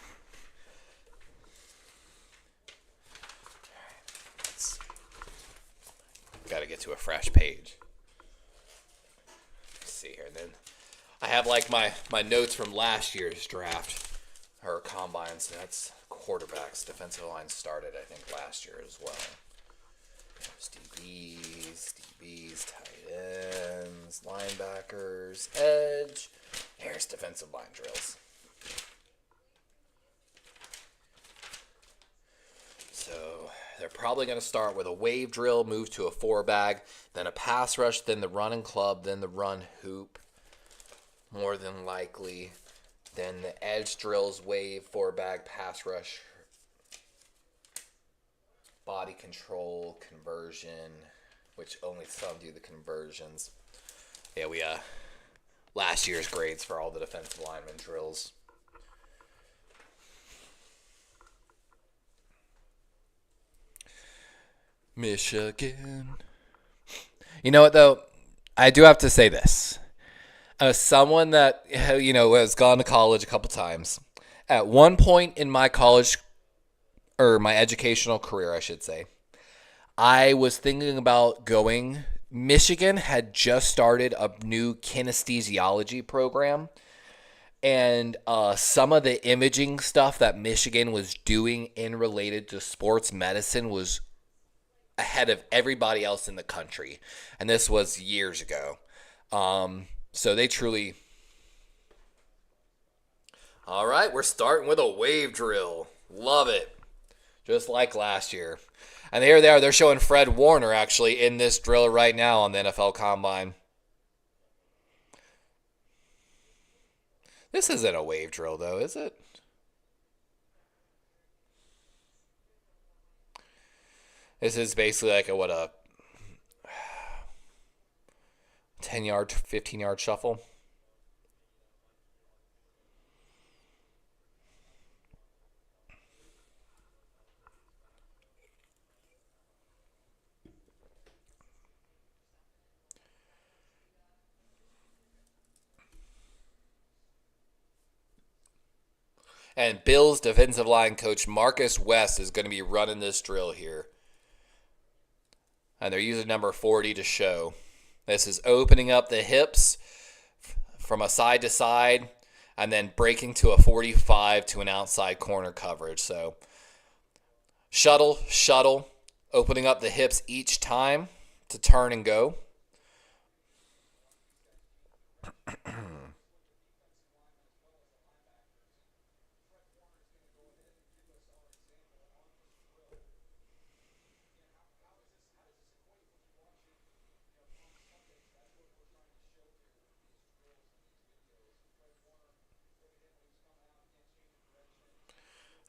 Got to get to a fresh page. Let's see here. Then I have like my notes from last year's draft or combines. That's quarterbacks. Defensive line started, I think, last year as well. DBs, tight ends, linebackers, edge. Here's defensive line drills. So they're probably going to start with a wave drill, move to a 4-bag, then a pass rush, then the run and club, then the run hoop, more than likely. Then the edge drills, wave, 4-bag, pass rush, body control, conversion, which only some do the conversions. Yeah, we last year's grades for all the defensive lineman drills. Michigan. You know what, though? I do have to say this. As someone that, has gone to college a couple times, at one point in my college, or my educational career, I should say, I was thinking about going. Michigan had just started a new kinesthesiology program. And some of the imaging stuff that Michigan was doing in related to sports medicine was ahead of everybody else in the country. And this was years ago. So they truly... All right, we're starting with a wave drill. Love it. Just like last year. And here they are. They're showing Fred Warner, actually, in this drill right now on the NFL Combine. This isn't a wave drill, though, is it? This is basically like a 10-yard, 15-yard shuffle. And Bills defensive line coach Marcus West is going to be running this drill here. And they're using number 40 to show. This is opening up the hips from a side to side and then breaking to a 45 to an outside corner coverage. So shuttle, opening up the hips each time to turn and go.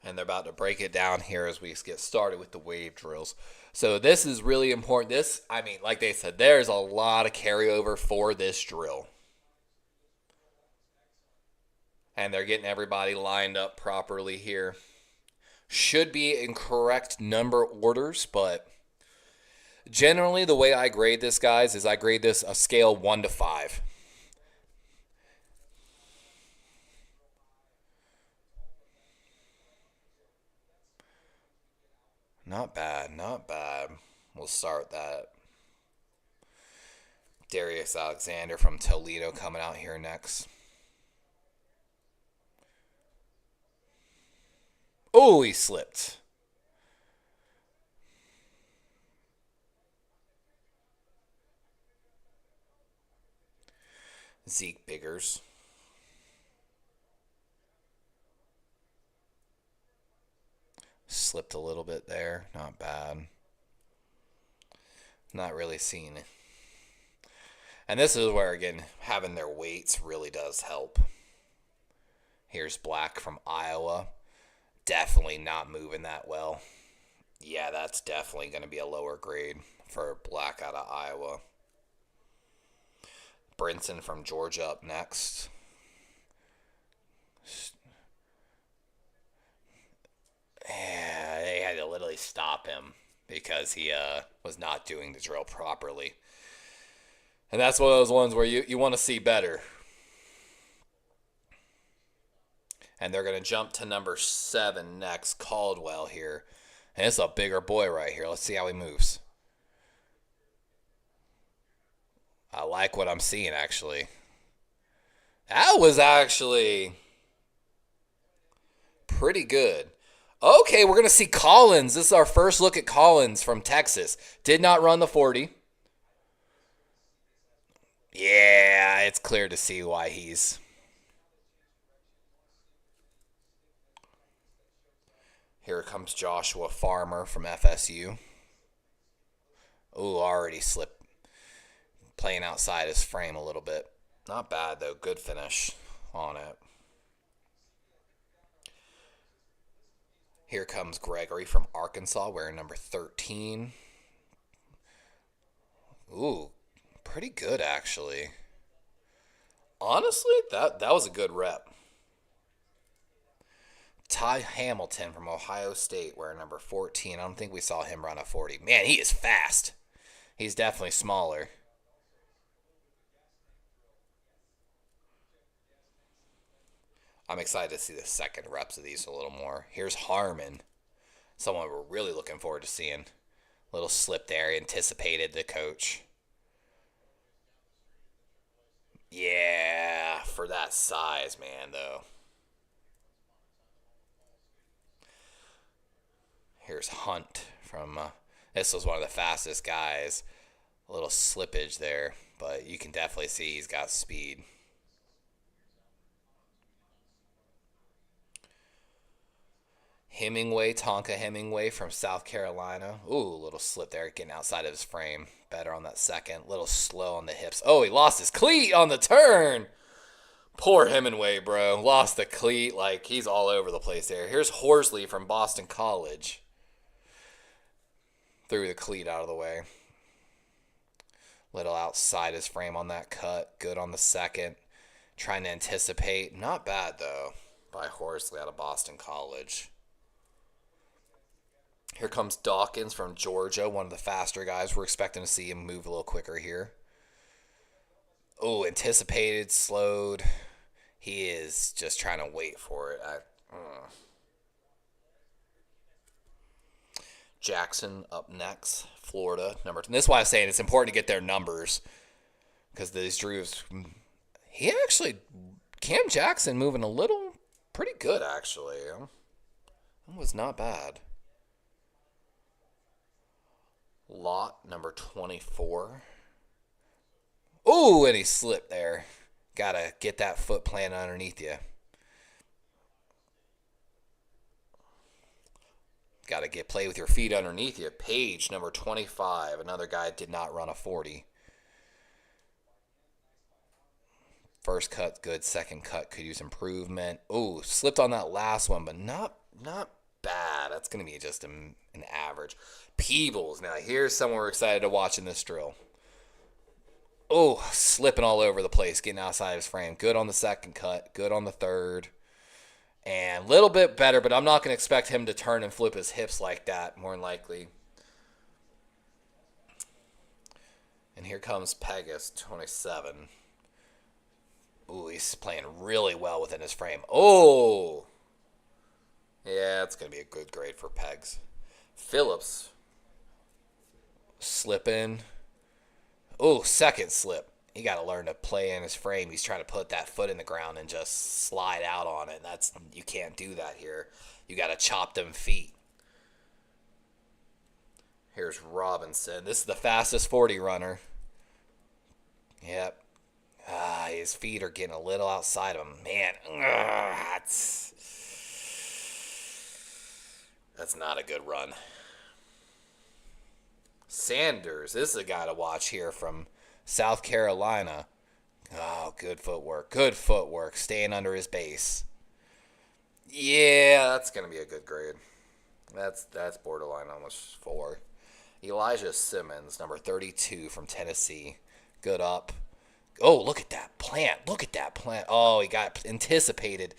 And they're about to break it down here as we get started with the wave drills. So this is really important. Like they said, there's a lot of carryover for this drill. And they're getting everybody lined up properly here. Should be in correct number orders, but generally the way I grade this, guys, is I grade this a scale 1 to 5. Not bad, not bad. We'll start that. Darius Alexander from Toledo coming out here next. Oh, he slipped. Zeke Biggers. Slipped a little bit there. Not bad. Not really seeing it. And this is where, again, having their weights really does help. Here's Black from Iowa. Definitely not moving that well. Yeah, that's definitely going to be a lower grade for Black out of Iowa. Brinson from Georgia up next. Yeah, they had to literally stop him because he was not doing the drill properly. And that's one of those ones where you want to see better. And they're going to jump to number 7 next, Caldwell here. And it's a bigger boy right here. Let's see how he moves. I like what I'm seeing, actually. That was actually pretty good. Okay, we're going to see Collins. This is our first look at Collins from Texas. Did not run the 40. Yeah, it's clear to see why he's... Here comes Joshua Farmer from FSU. Ooh, already slipped. Playing outside his frame a little bit. Not bad, though. Good finish on it. Here comes Gregory from Arkansas wearing number 13. Ooh, pretty good, actually. Honestly, that was a good rep. Ty Hamilton from Ohio State wearing number 14. I don't think we saw him run a 40. Man, he is fast. He's definitely smaller. I'm excited to see the second reps of these a little more. Here's Harmon. Someone we're really looking forward to seeing. Little slip there. Anticipated the coach. Yeah, for that size, man, though. Here's Hunt from, this was one of the fastest guys. A little slippage there, but you can definitely see he's got speed. Tonka Hemingway from South Carolina. Ooh, a little slip there, getting outside of his frame. Better on that second. Little slow on the hips. Oh, he lost his cleat on the turn. Poor Hemingway, bro. Lost the cleat. Like, he's all over the place there. Here's Horsley from Boston College. Threw the cleat out of the way. Little outside his frame on that cut. Good on the second. Trying to anticipate. Not bad, though, by Horsley out of Boston College. Here comes Dawkins from Georgia, one of the faster guys. We're expecting to see him move a little quicker here. Oh, anticipated, slowed. He is just trying to wait for it. Jackson up next, Florida. Number 10. This is why I'm saying it's important to get their numbers. Because these Drews, Cam Jackson moving a little, pretty good, actually. That was not bad. Lot, number 24. Ooh, and he slipped there. Got to get that foot planted underneath you. Got to play with your feet underneath you. Page, number 25. Another guy did not run a 40. First cut, good. Second cut, could use improvement. Ooh, slipped on that last one, but not bad. That's going to be just an average. Peebles. Now, here's someone we're excited to watch in this drill. Oh, slipping all over the place, getting outside of his frame. Good on the second cut, good on the third. And a little bit better, but I'm not going to expect him to turn and flip his hips like that, more than likely. And here comes Pegas, 27. Ooh, he's playing really well within his frame. Oh! Yeah, it's going to be a good grade for Pegs. Phillips. Slipping. Oh, second slip. He got to learn to play in his frame. He's trying to put that foot in the ground and just slide out on it. You can't do that here. You got to chop them feet. Here's Robinson. This is the fastest 40 runner. Yep. His feet are getting a little outside of him. Man, that's not a good run. Sanders. This is a guy to watch here from South Carolina. Oh, good footwork. Good footwork. Staying under his base. Yeah, that's going to be a good grade. That's borderline almost 4. Elijah Simmons, number 32 from Tennessee. Good up. Oh, look at that plant. Look at that plant. Oh, he got anticipated.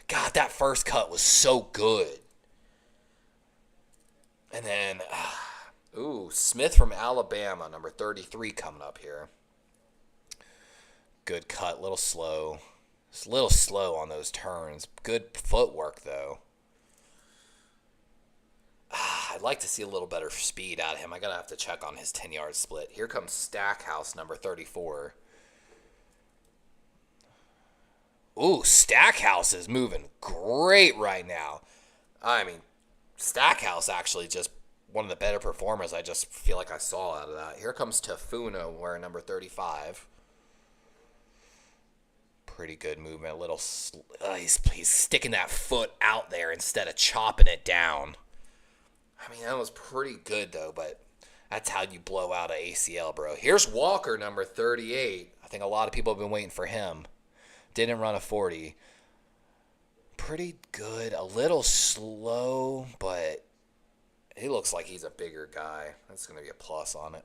God, that first cut was so good. And then, Smith from Alabama, number 33 coming up here. Good cut, little slow. It's a little slow on those turns. Good footwork, though. I'd like to see a little better speed out of him. I gotta have to check on his 10-yard split. Here comes Stackhouse, number 34. Ooh, Stackhouse is moving great right now. I mean, Stackhouse actually just one of the better performers I just feel like I saw out of that. Here comes Tafuno wearing number 35. Pretty good movement. A little, he's sticking that foot out there instead of chopping it down. I mean, that was pretty good though, but that's how you blow out an ACL, bro. Here's Walker, number 38. I think a lot of people have been waiting for him. Didn't run a 40. Pretty good. A little slow, but he looks like he's a bigger guy. That's going to be a plus on it.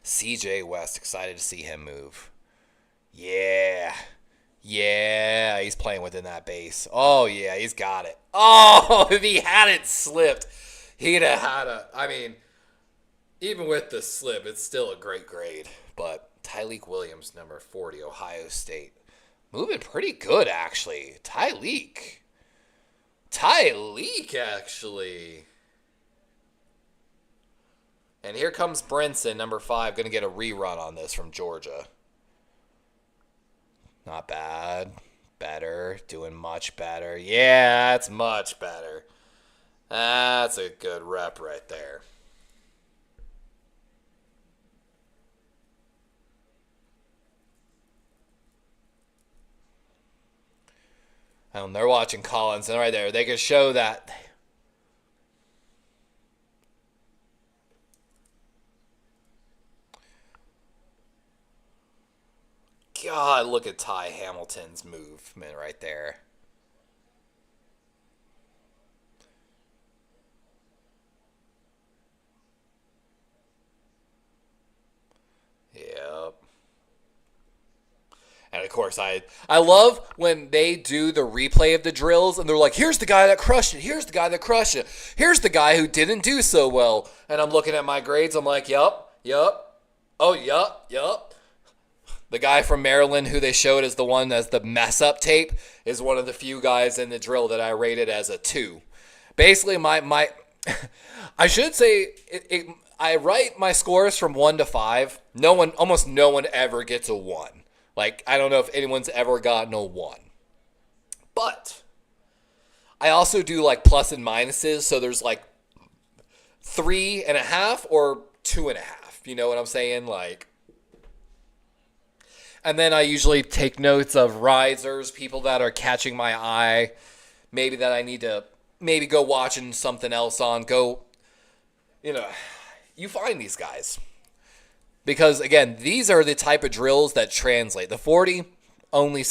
CJ West, excited to see him move. Yeah. Yeah, he's playing within that base. Oh, yeah, he's got it. Oh, if he hadn't slipped, he'd have had a... I mean, even with the slip, it's still a great grade. But Tyleik Williams, number 40, Ohio State. Moving pretty good, actually. Tyleik, actually. And here comes Brinson, number 5, going to get a rerun on this from Georgia. Not bad. Better. Doing much better. Yeah, that's much better. That's a good rep right there. And they're watching Collins, and right there, they can show that. God, look at Ty Hamilton's movement right there. Yep. And of course, I love when they do the replay of the drills and they're like, here's the guy that crushed it. Here's the guy that crushed it. Here's the guy who didn't do so well. And I'm looking at my grades. I'm like, yup. Oh, yup. The guy from Maryland who they showed as the one as the mess up tape is one of the few guys in the drill that I rated as a 2. Basically, my I should say I write my scores from 1 to 5. Almost no one ever gets a 1. Like, I don't know if anyone's ever gotten a 1. But I also do like plus and minuses. So there's like 3.5 or 2.5. You know what I'm saying? Like, and then I usually take notes of risers, people that are catching my eye, maybe that I need to maybe go watching something else on. You find these guys. Because, again, these are the type of drills that translate. The 40 only...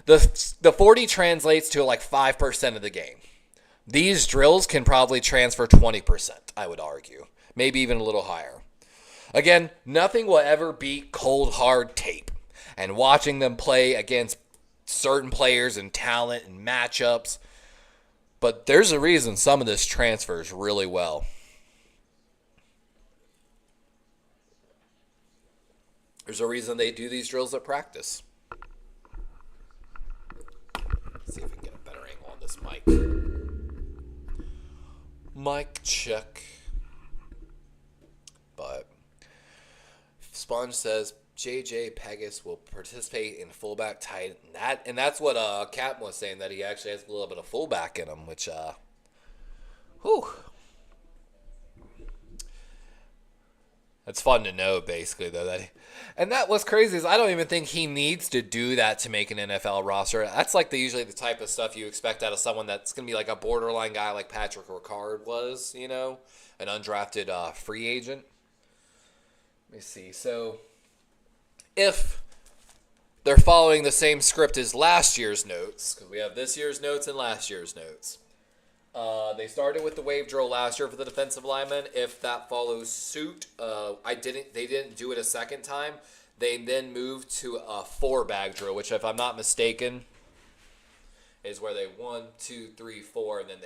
The 40 translates to like 5% of the game. These drills can probably transfer 20%, I would argue. Maybe even a little higher. Again, nothing will ever beat cold, hard tape. And watching them play against certain players and talent and matchups. But there's a reason some of this transfers really well. There's a reason they do these drills at practice. Let's see if we can get a better angle on this mic. Mic check. But Sponge says JJ Pegas will participate in fullback tight. And that's what Captain was saying, that he actually has a little bit of fullback in him, which It's fun to know, basically, though. And that what's crazy is I don't even think he needs to do that to make an NFL roster. That's like usually the type of stuff you expect out of someone that's going to be like a borderline guy like Patrick Ricard was, an undrafted free agent. Let me see. So, if they're following the same script as last year's notes, because we have this year's notes and last year's notes. They started with the wave drill last year for the defensive linemen. If that follows suit, they didn't do it a second time. They then moved to a 4-bag drill, which, if I'm not mistaken, is where they 1, 2, 3, 4, and then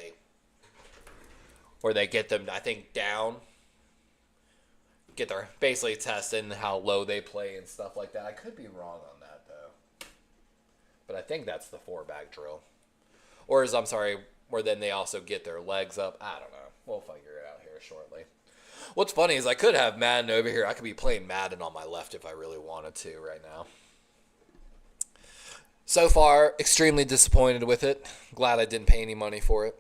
they get them, I think, down. Get their basically testing how low they play and stuff like that. I could be wrong on that though. But I think that's the 4-bag drill. Or is, I'm sorry, where then they also get their legs up. I don't know. We'll figure it out here shortly. What's funny is I could have Madden over here. I could be playing Madden on my left if I really wanted to right now. So far, extremely disappointed with it. Glad I didn't pay any money for it.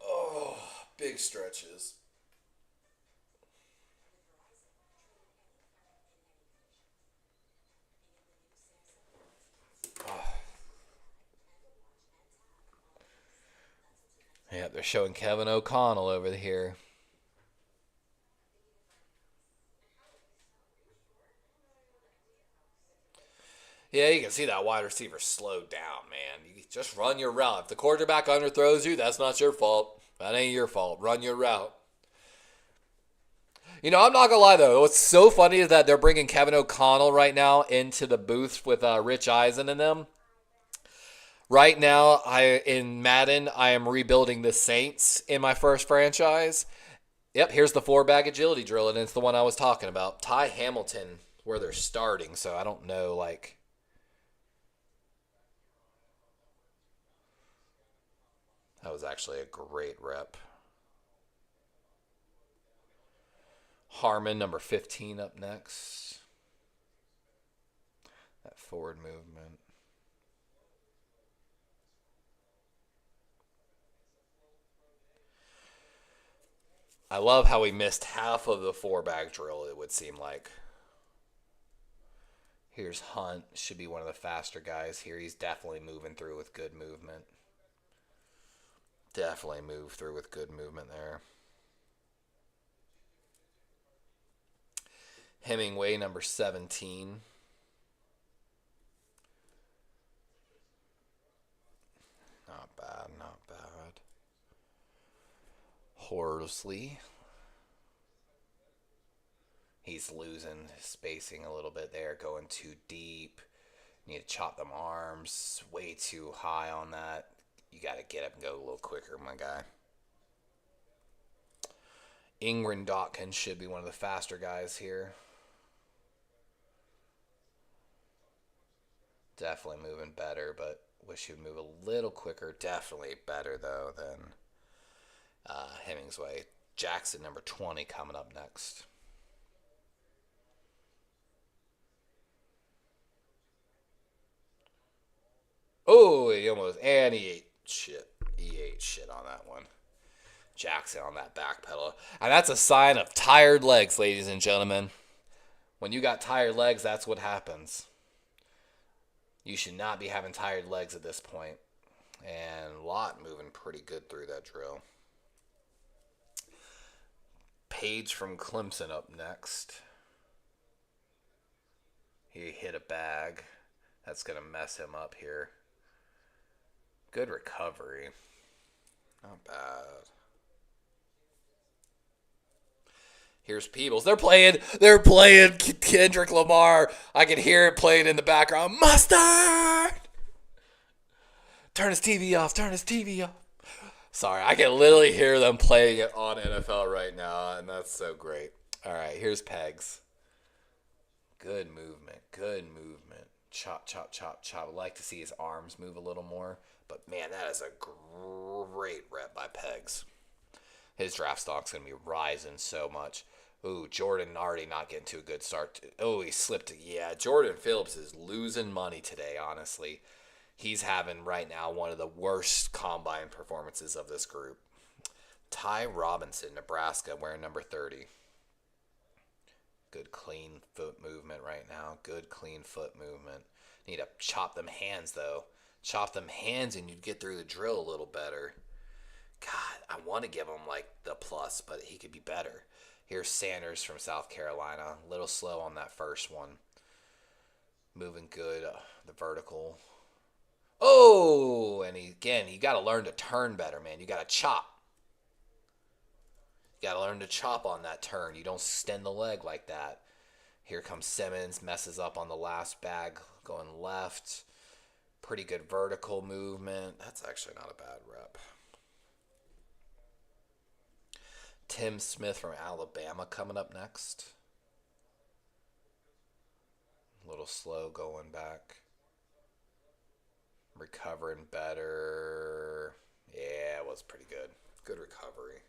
Oh, big stretches. Yeah, they're showing Kevin O'Connell over here. Yeah, you can see that wide receiver slowed down, man. You just run your route. If the quarterback underthrows you, that's not your fault. That ain't your fault. Run your route. You know, I'm not gonna lie though. What's so funny is that they're bringing Kevin O'Connell right now into the booth with Rich Eisen and them. Right now, in Madden, I am rebuilding the Saints in my first franchise. Yep, here's the 4-bag agility drill, and it's the one I was talking about. Ty Hamilton, where they're starting, so I don't know, like. That was actually a great rep. Harmon, number 15, up next. That forward movement. I love how he missed half of the 4-bag drill, it would seem like. Here's Hunt. Should be one of the faster guys here. He's definitely moving through with good movement. Definitely move through with good movement there. Hemingway, number 17. Not bad, not bad. Horsley. He's losing spacing a little bit there, going too deep. Need to chop them arms. Way too high on that. You got to get up and go a little quicker, my guy. Ingrid Dawkins should be one of the faster guys here. Definitely moving better, but wish he would move a little quicker. Definitely better, though, than Hemingway. Jackson, number 20, coming up next. Oh, he almost, and he ate shit. He ate shit on that one. Jackson on that back pedal. And that's a sign of tired legs, ladies and gentlemen. When you got tired legs, that's what happens. You should not be having tired legs at this point. And Lott moving pretty good through that drill. Page from Clemson up next. He hit a bag. That's going to mess him up here. Good recovery. Not bad. Here's Peebles. They're playing Kendrick Lamar. I can hear it playing in the background. Mustard! Turn his TV off. Turn his TV off. Sorry, I can literally hear them playing it on NFL right now, and that's so great. All right, here's Pegs. Good movement. Good movement. Chop, chop, chop, chop. I'd like to see his arms move a little more. But, man, that is a great rep by Pegs. His draft stock's going to be rising so much. Ooh, Jordan already not getting to a good start. Oh, he slipped. Yeah, Jordan Phillips is losing money today, honestly. He's having right now one of the worst combine performances of this group. Ty Robinson, Nebraska, wearing number 30. Good clean foot movement right now. Good clean foot movement. Need to chop them hands, though. Chop them hands and you'd get through the drill a little better. God, I want to give him like the plus, but he could be better. Here's Sanders from South Carolina. A little slow on that first one. Moving good. The vertical. Oh, and you got to learn to turn better, man. You got to chop. You got to learn to chop on that turn. You don't extend the leg like that. Here comes Simmons. Messes up on the last bag. Going left. Pretty good vertical movement. That's actually not a bad rep. Tim Smith from Alabama coming up next. A little slow going back. Recovering better. Yeah, it was pretty good. Good recovery.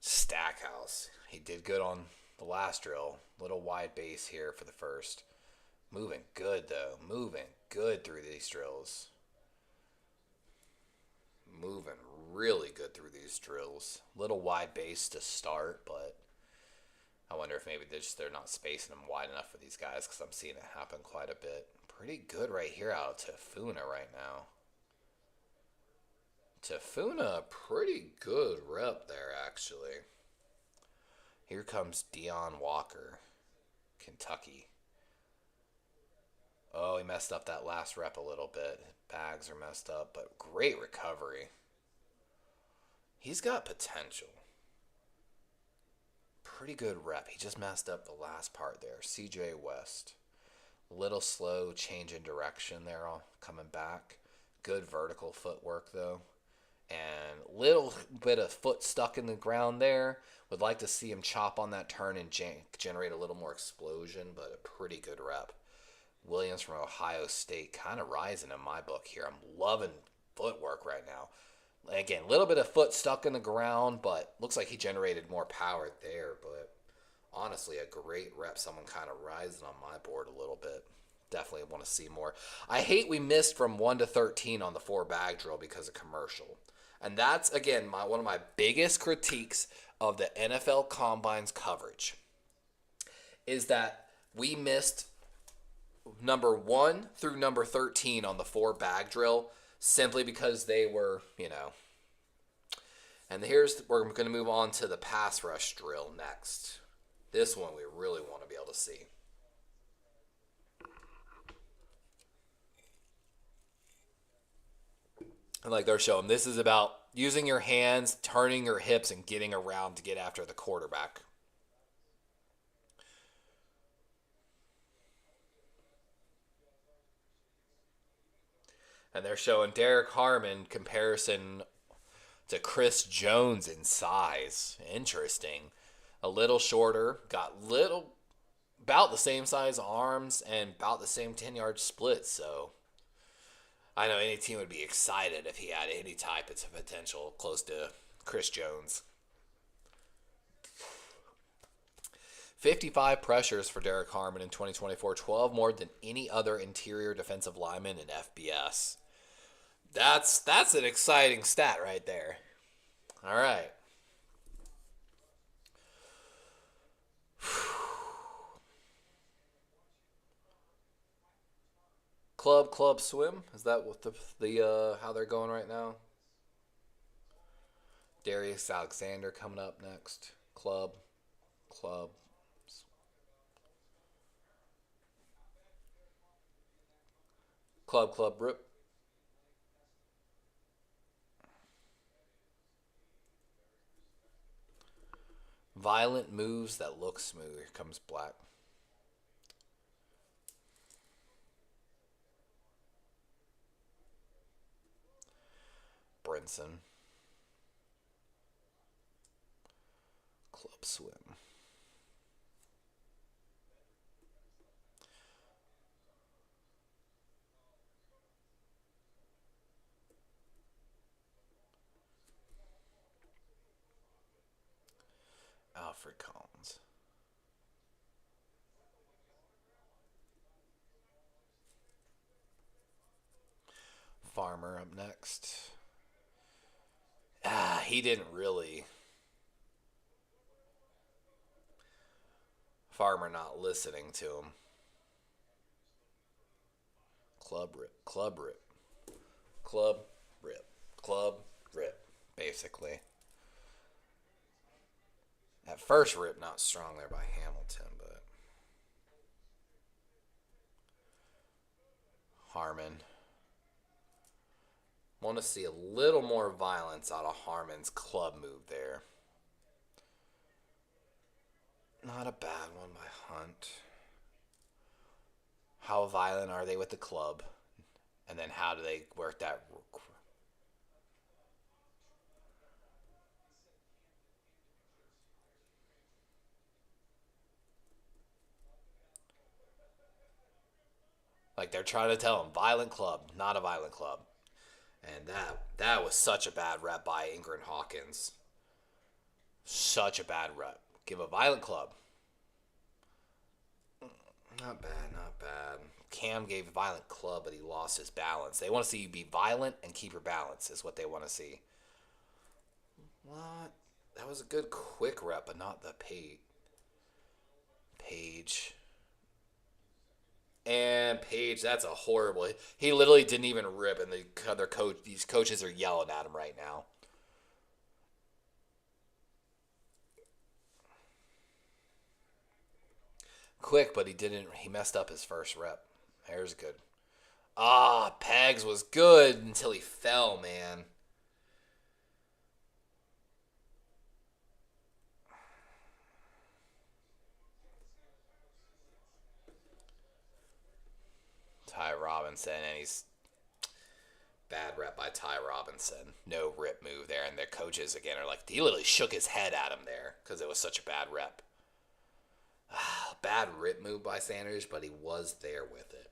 Stackhouse. He did good on the last drill. Little wide base here for the first. Moving good, though. Moving good through these drills. Moving really good through these drills. Little wide base to start, but I wonder if maybe they're not spacing them wide enough for these guys because I'm seeing it happen quite a bit. Pretty good right here out to Funa right now. Tafuna, pretty good rep there, actually. Here comes Dion Walker, Kentucky. Oh, he messed up that last rep a little bit. Bags are messed up, but great recovery. He's got potential. Pretty good rep. He just messed up the last part there. CJ West. Little slow change in direction there, coming back. Good vertical footwork, though. And little bit of foot stuck in the ground there. Would like to see him chop on that turn and generate a little more explosion, but a pretty good rep. Williams from Ohio State kind of rising in my book here. I'm loving footwork right now. Again, a little bit of foot stuck in the ground, but looks like he generated more power there. But honestly, a great rep. Someone kind of rising on my board a little bit. Definitely want to see more. I hate we missed from 1 to 13 on the 4 bag drill because of commercial. And that's, again, one of my biggest critiques of the NFL Combine's coverage is that we missed number 1 through number 13 on the 4 bag drill simply because they were, And we're going to move on to the pass rush drill next. This one we really want to be able to see. And like they're showing, this is about using your hands, turning your hips, and getting around to get after the quarterback. And they're showing Derek Harmon comparison to Chris Jones in size. Interesting. A little shorter, got about the same size arms, and about the same 10-yard split, so I know any team would be excited if he had any type of potential close to Chris Jones. 55 pressures for Derek Harmon in 2024, 12 more than any other interior defensive lineman in FBS. That's an exciting stat right there. All right. Club swim? Is that what the how they're going right now? Darius Alexander coming up next. Club. Rip. Violent moves that look smooth. Here comes Black. Brinson. Club swim. Alfred Collins. Farmer up next. He didn't really. Farmer not listening to him. Club rip, basically. At first rip not strong there by Hamilton, but Harmon. Want to see a little more violence out of Harmon's club move there. Not a bad one by Hunt. How violent are they with the club? And then how do they work that? Like they're trying to tell him, violent club, not a violent club. And that was such a bad rep by Ingrid Hawkins. Such a bad rep. Give a violent club. Not bad, not bad. Cam gave a violent club, but he lost his balance. They want to see you be violent and keep your balance, is what they want to see. What? That was a good quick rep, but not the Page. And Page, that's a horrible. He literally didn't even rip, and the other coach, these coaches are yelling at him right now. Quick, but he didn't. He messed up his first rep. There's good. Pegs was good until he fell, man. Ty Robinson, and he's bad rep by Ty Robinson. No rip move there, and their coaches again are like, he literally shook his head at him there because it was such a bad rep. Bad rip move by Sanders, but he was there with it.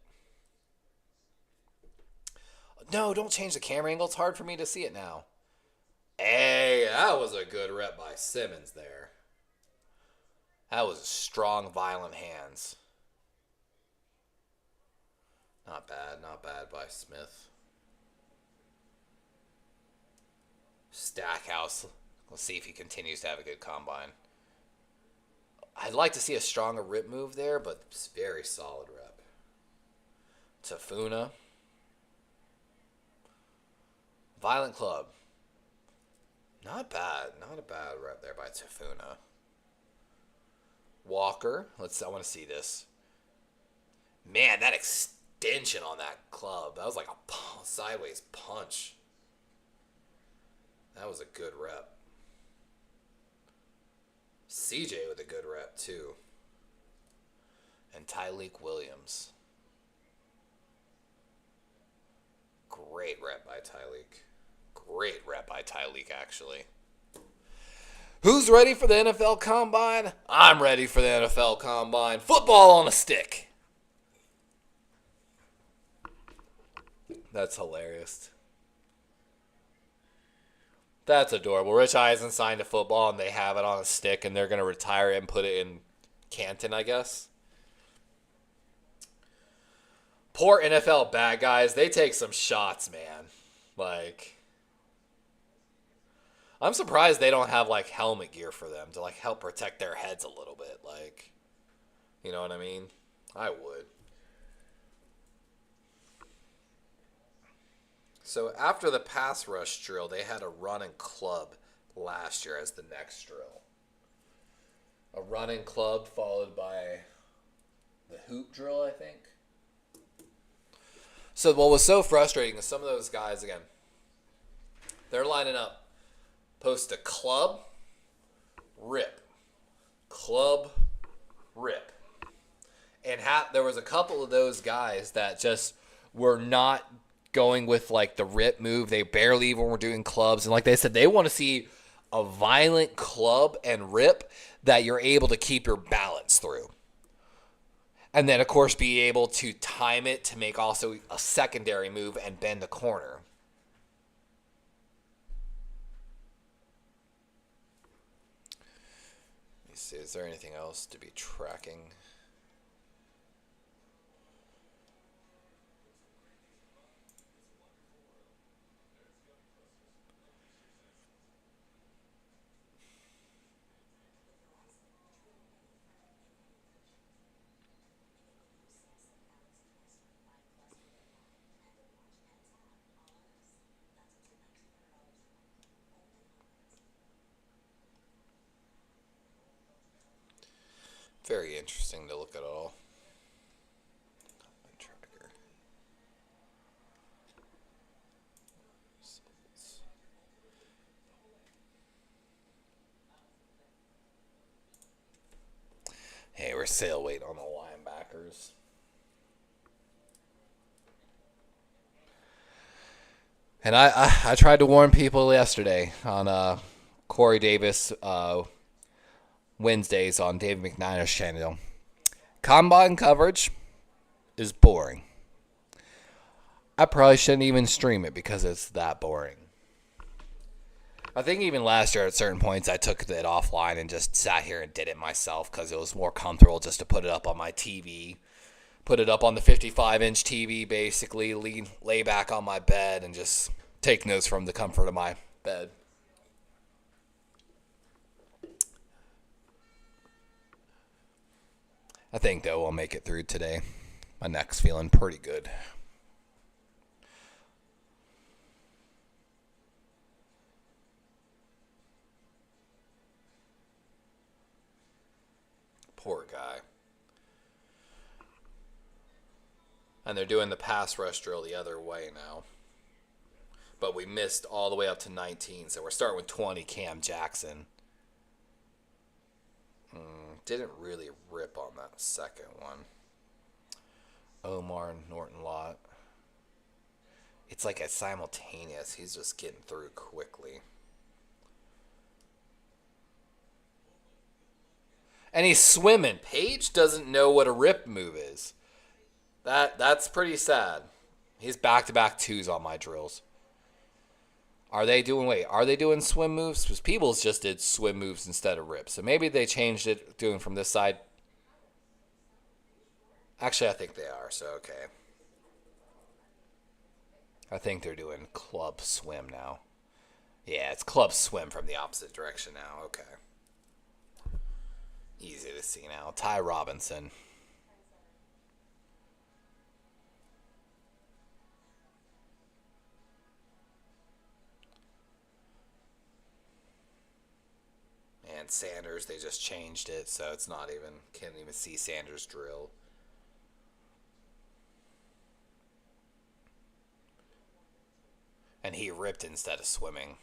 No, don't change the camera angle. It's hard for me to see it now. Hey, that was a good rep by Simmons there. That was strong, violent hands. Not bad by Smith. Stackhouse. Let's see if he continues to have a good combine. I'd like to see a stronger rip move there, but it's very solid rep. Tafuna. Violent Club. Not bad. Not a bad rep there by Tafuna. Walker. I want to see this. Man, that extension on that club. That was like a sideways punch. That was a good rep. CJ with a good rep, too. And Tyleek Williams. Great rep by Tyleek. Great rep by Tyleek, actually. Who's ready for the NFL Combine? I'm ready for the NFL Combine. Football on a stick. That's hilarious. That's adorable. Rich Eisen signed a football, and they have it on a stick, and they're going to retire it and put it in Canton, I guess. Poor NFL bad guys. They take some shots, man. Like, I'm surprised they don't have, like, helmet gear for them to, like, help protect their heads a little bit. Like, you know what I mean? I would. So after the pass rush drill, they had a running club last year as the next drill. A running club followed by the hoop drill, I think. So what was so frustrating is some of those guys, again, they're lining up, post a club, rip. Club, rip. And there was a couple of those guys that just were not going with like the rip move. They barely even were doing clubs. And like they said, they want to see a violent club and rip that you're able to keep your balance through. And then, of course, be able to time it to make also a secondary move and bend the corner. Let me see. Is there anything else to be tracking? Very interesting to look at all. Tracker. Hey, we're still waiting on the linebackers. And I tried to warn people yesterday on Corey Davis Wednesdays on Dave McNiner's channel. Combine coverage is boring. I probably shouldn't even stream it because it's that boring. I think even last year at certain points I took it offline and just sat here and did it myself because it was more comfortable just to put it up on my TV. Put it up on the 55-inch TV, basically, lay back on my bed and just take notes from the comfort of my bed. I think, though, we'll make it through today. My neck's feeling pretty good. Poor guy. And they're doing the pass rush drill the other way now. But we missed all the way up to 19, so we're starting with 20, Cam Jackson. Didn't really rip on that second one. Omar Norton Lott. It's like a simultaneous. He's just getting through quickly. And he's swimming. Page doesn't know what a rip move is. That's pretty sad. He's back-to-back twos on my drills. Are they doing swim moves? Because Peebles just did swim moves instead of rips. So maybe they changed it, doing from this side. Actually, I think they are, so okay. I think they're doing club swim now. Yeah, it's club swim from the opposite direction now. Okay. Easy to see now. Ty Robinson. And Sanders, they just changed it, so it's not even, can't even see Sanders drill. And he ripped instead of swimming.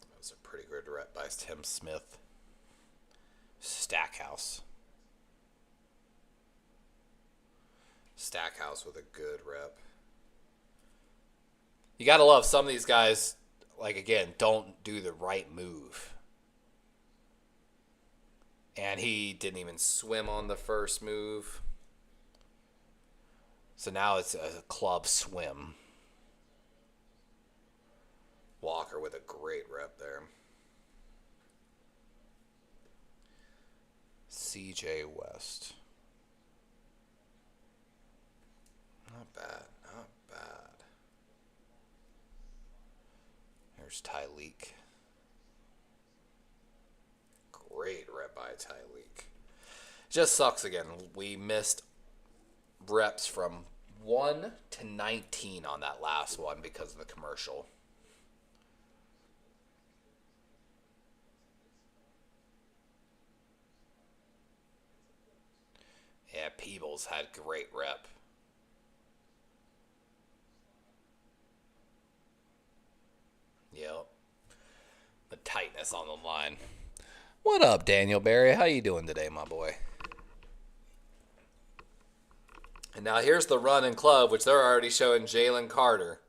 That was a pretty good rep by Tim Smith. Stackhouse. Stackhouse with a good rep. You gotta love some of these guys, like, again, don't do the right move. And he didn't even swim on the first move. So now it's a club swim. Walker with a great rep there. CJ West. Not bad, not bad. Here's Tyleek. Great rep by Tyleek. Just sucks again. We missed reps from 1 to 19 on that last one because of the commercial. Yeah, Peebles had great rep. Yep. The tightness on the line. What up, Daniel Barry? How you doing today, my boy? And now here's the run and club, which they're already showing Jalen Carter.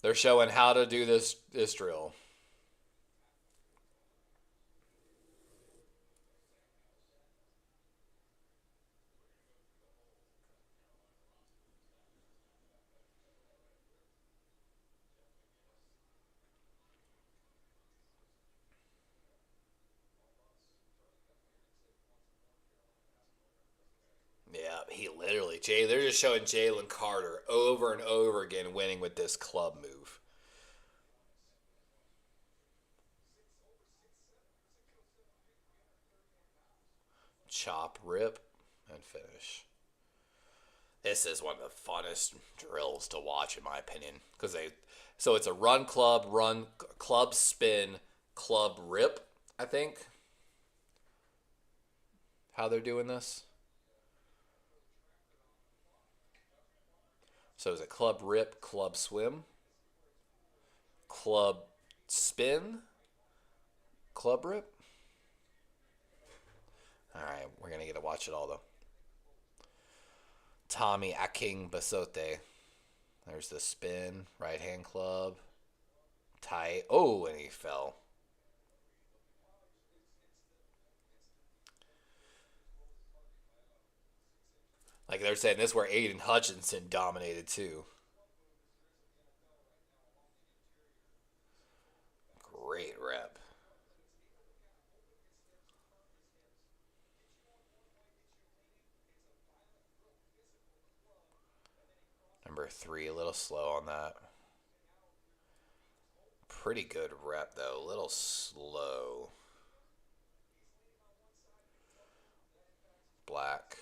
They're showing how to do this drill. Yeah, he literally, they're just showing Jalen Carter over and over again winning with this club move. Chop, rip, and finish. This is one of the funnest drills to watch, in my opinion, so it's a run, club, spin, club, rip. I think how they're doing this. So is it club, rip, club, swim, club, spin, club, rip? All right, we're gonna get to watch it all though. Tommy Aking Basote. There's the spin, right hand club, tight. Oh, and he fell. Like they're saying this is where Aiden Hutchinson dominated too. Great rep. Number 3, a little slow on that. Pretty good rep though, a little slow. Black.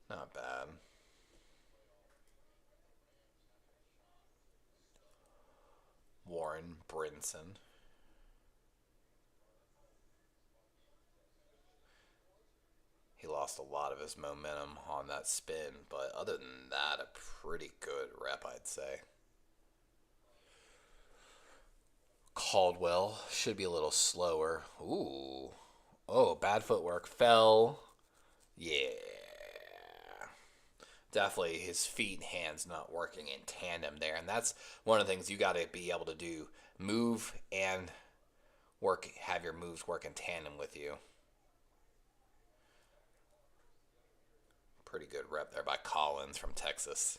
Not bad. Warren Brinson. He lost a lot of his momentum on that spin, but other than that, a pretty good rep, I'd say. Caldwell should be a little slower. Ooh. Oh, bad footwork. Fell. Yeah. Definitely his feet and hands not working in tandem there. And that's one of the things you got to be able to do. Move and have your moves work in tandem with you. Pretty good rep there by Collins from Texas.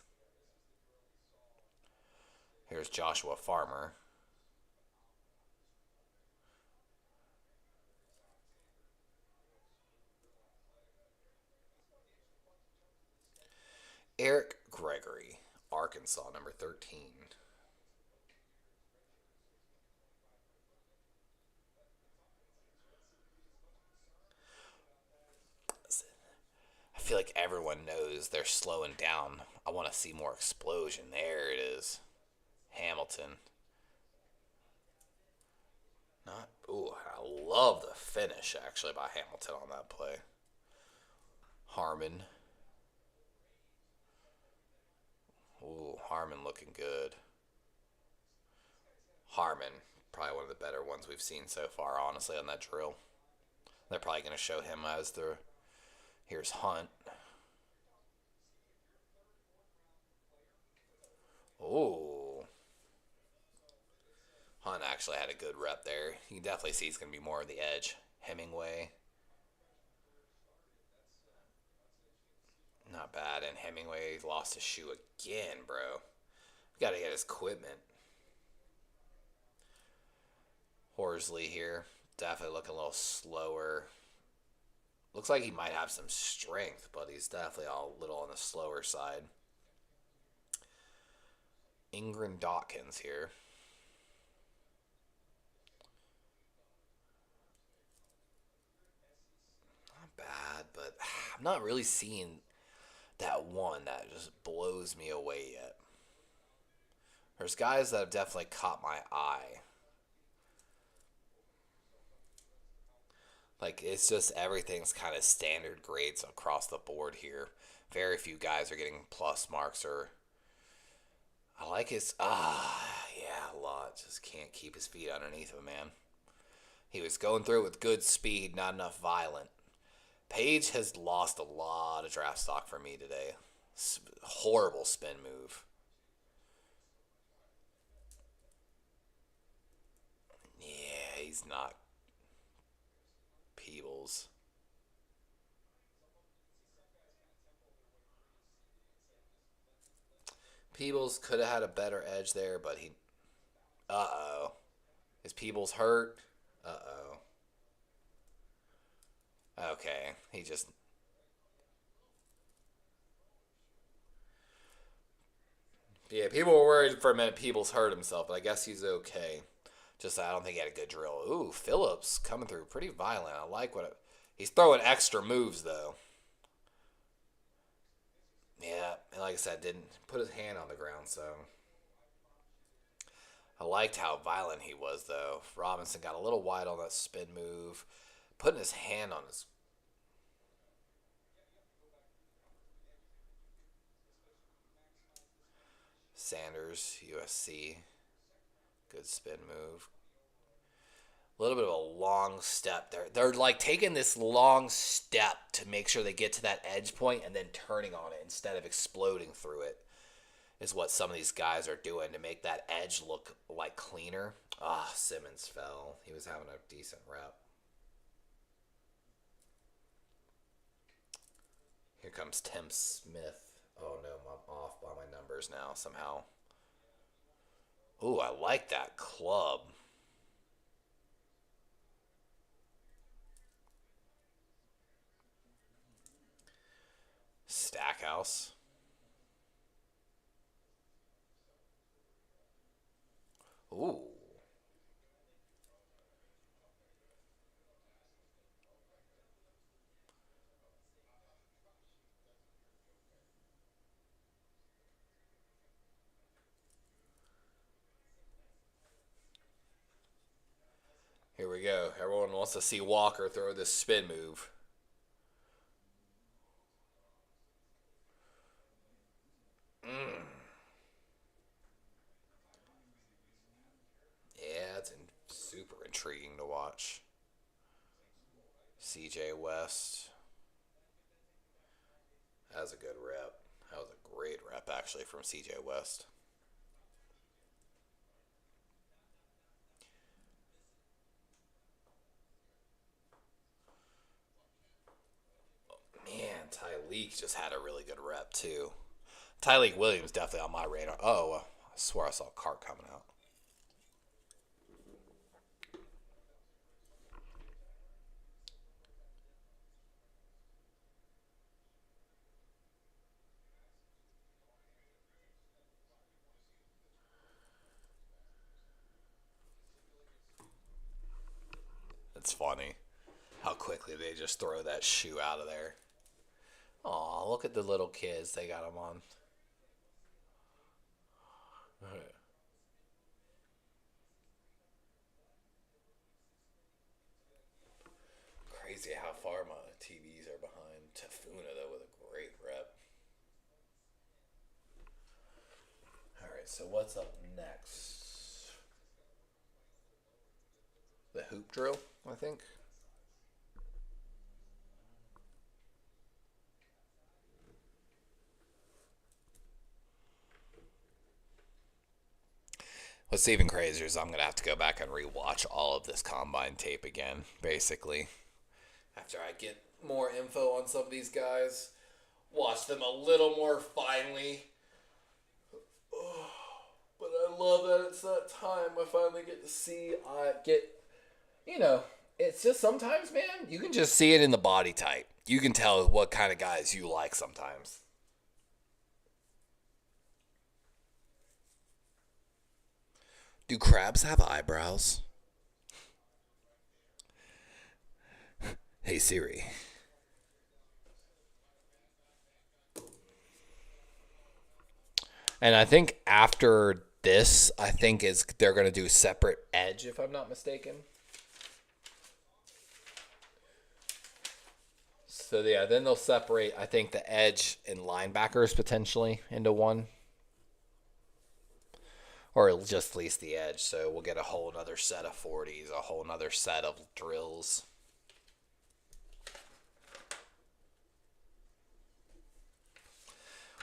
Here's Joshua Farmer. Eric Gregory, Arkansas, number 13. I feel like everyone knows they're slowing down. I want to see more explosion. There it is. Hamilton. Not. Ooh, I love the finish actually by Hamilton on that play. Harmon. Ooh, Harmon looking good. Harmon, probably one of the better ones we've seen so far, honestly, on that drill. They're probably going to show him as the. Here's Hunt. Ooh. Hunt actually had a good rep there. You can definitely see he's going to be more of the edge. Hemingway. Not bad. And Hemingway lost his shoe again, bro. Got to get his equipment. Horsley here. Definitely looking a little slower. Looks like he might have some strength, but he's definitely a little on the slower side. Ingrid Dawkins here. Not bad, but I'm not really seeing that one that just blows me away yet. There's guys that have definitely caught my eye. Like, it's just everything's kind of standard grades across the board here. Very few guys are getting plus marks or. I like his. Yeah, a lot. Just can't keep his feet underneath him, man. He was going through it with good speed, not enough violent. Page has lost a lot of draft stock for me today. Horrible spin move. Yeah, he's not Peebles. Peebles could have had a better edge there, but he. Uh oh. Is Peebles hurt? Uh oh. Okay, he just. Yeah, people were worried for a minute Peebles hurt himself, but I guess he's okay. Just I don't think he had a good drill. Ooh, Phillips coming through pretty violent. I like what he's throwing extra moves though. Yeah, and like I said, didn't put his hand on the ground, so I liked how violent he was though. Robinson got a little wide on that spin move, putting his hand on his. Sanders, USC, good spin move. A little bit of a long step there. They're like taking this long step to make sure they get to that edge point and then turning on it instead of exploding through it. Is what some of these guys are doing to make that edge look like cleaner. Simmons fell. He was having a decent rep. Here comes Tim Smith. Oh no, I'm off by my numbers now somehow. Ooh, I like that club. Stackhouse. Ooh. Here we go. Everyone wants to see Walker throw this spin move. Yeah, it's super intriguing to watch. CJ West. That was a good rep. That was a great rep, actually, from CJ West. Man, Tyleek just had a really good rep, too. Tyleek Williams definitely on my radar. Oh, I swear I saw a cart coming out. It's funny how quickly they just throw that shoe out of there. Aw, look at the little kids. They got them on. Crazy how far my TVs are behind. Tafuna, though, with a great rep. Alright, so what's up next? The hoop drill, I think. What's even crazier is I'm going to have to go back and rewatch all of this combine tape again, basically. After I get more info on some of these guys, watch them a little more finely. Oh, but I love that it's that time I finally get to see. It's just sometimes, man, you can just see it in the body type. You can tell what kind of guys you like sometimes. Do crabs have eyebrows? Hey Siri. And I think after this, I think is they're gonna do separate edge, if I'm not mistaken. So yeah, then they'll separate. I think the edge and linebackers potentially into one, or just at least the edge. So we'll get a whole another set of 40s, a whole another set of drills.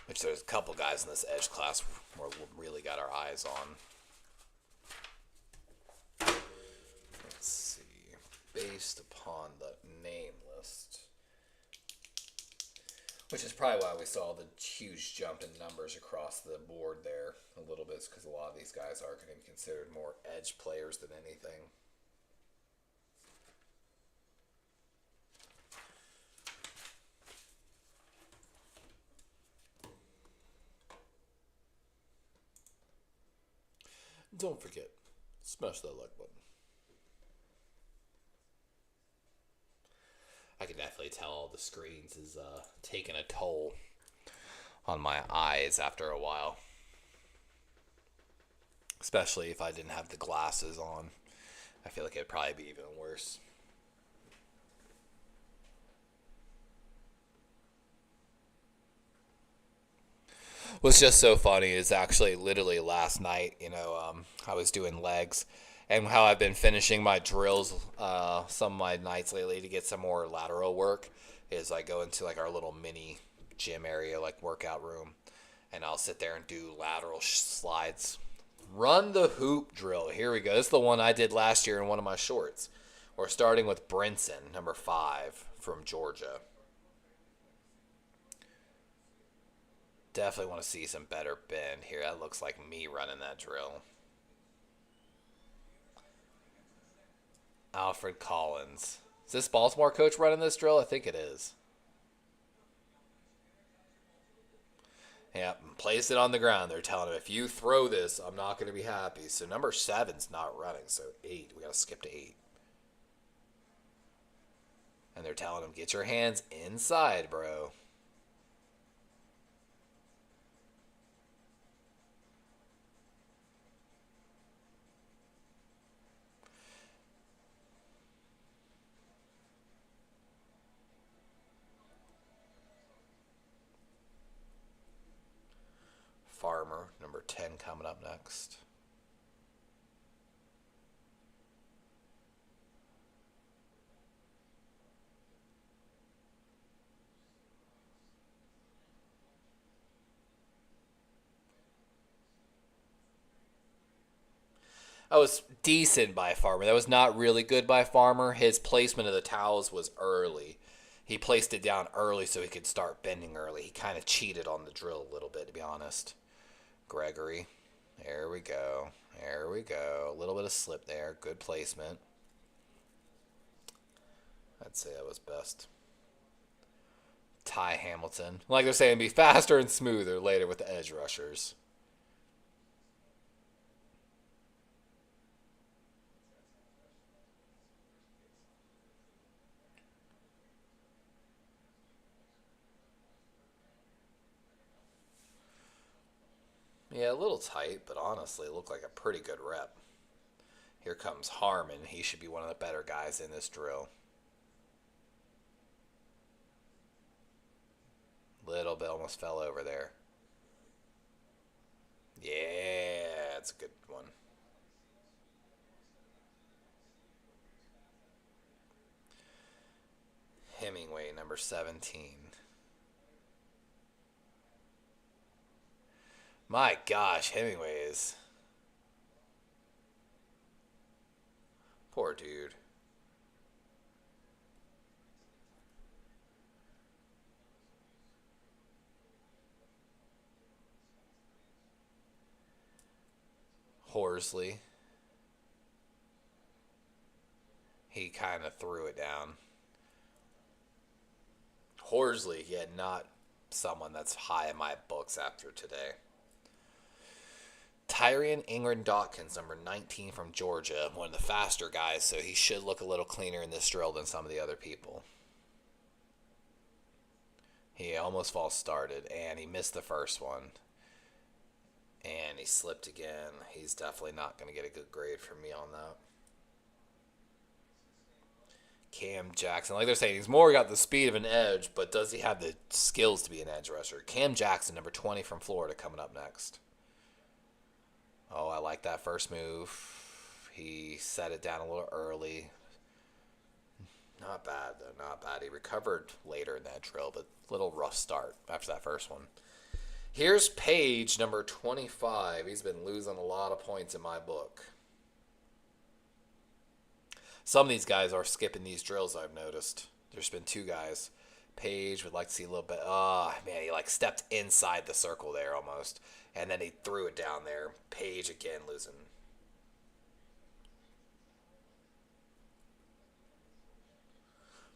Which there's a couple guys in this edge class where we really got our eyes on. Let's see. Based upon the name list. Which is probably why we saw the huge jump in numbers across the board there a little bit, because a lot of these guys are going to be considered more edge players than anything. Don't forget, smash that like button. I can definitely tell the screens is taking a toll on my eyes after a while. Especially if I didn't have the glasses on. I feel like it'd probably be even worse. What's just so funny is actually literally last night, I was doing legs and how I've been finishing my drills some of my nights lately to get some more lateral work is I go into like our little mini gym area, like workout room, and I'll sit there and do lateral slides. Run the hoop drill. Here we go. This is the one I did last year in one of my shorts. We're starting with Brinson, number 5 from Georgia. definitely want to see some better bend here. That looks like me running that drill. Alfred Collins. Is this Baltimore coach running this drill? I think it is. Yep, placed it on the ground. They're telling him, if you throw this, I'm not going to be happy. So number 7's not running, so 8. We got to skip to 8. And they're telling him, get your hands inside, bro. Farmer, number 10, coming up next. That was decent by Farmer. That was not really good by Farmer. His placement of the towels was early. He placed it down early so he could start bending early. He kind of cheated on the drill a little bit, to be honest. Gregory. There we go. There we go. A little bit of slip there. Good placement. I'd say that was best. Ty Hamilton. Like they're saying, be faster and smoother later with the edge rushers. Yeah, a little tight, but honestly, it looked like a pretty good rep. Here comes Harmon. He should be one of the better guys in this drill. Little bit almost fell over there. Yeah, that's a good one. Hemingway, number 17. My gosh, Hemingway is... Poor dude. Horsley. He kind of threw it down. Horsley, yeah, not someone that's high in my books after today. Tyrion Ingram Dawkins, number 19 from Georgia, one of the faster guys, so he should look a little cleaner in this drill than some of the other people. He almost false started, and he missed the first one. And he slipped again. He's definitely not going to get a good grade from me on that. Cam Jackson, like they're saying, he's more got the speed of an edge, but does he have the skills to be an edge rusher? Cam Jackson, number 20 from Florida, coming up next. Oh, I like that first move. He set it down a little early. Not bad, though. Not bad. He recovered later in that drill, but little rough start after that first one. Here's Page, number 25. He's been losing a lot of points in my book. Some of these guys are skipping these drills, I've noticed. There's been 2 guys. Page would like to see a little bit. Oh, man, he like stepped inside the circle there almost. And then he threw it down there. Page again losing.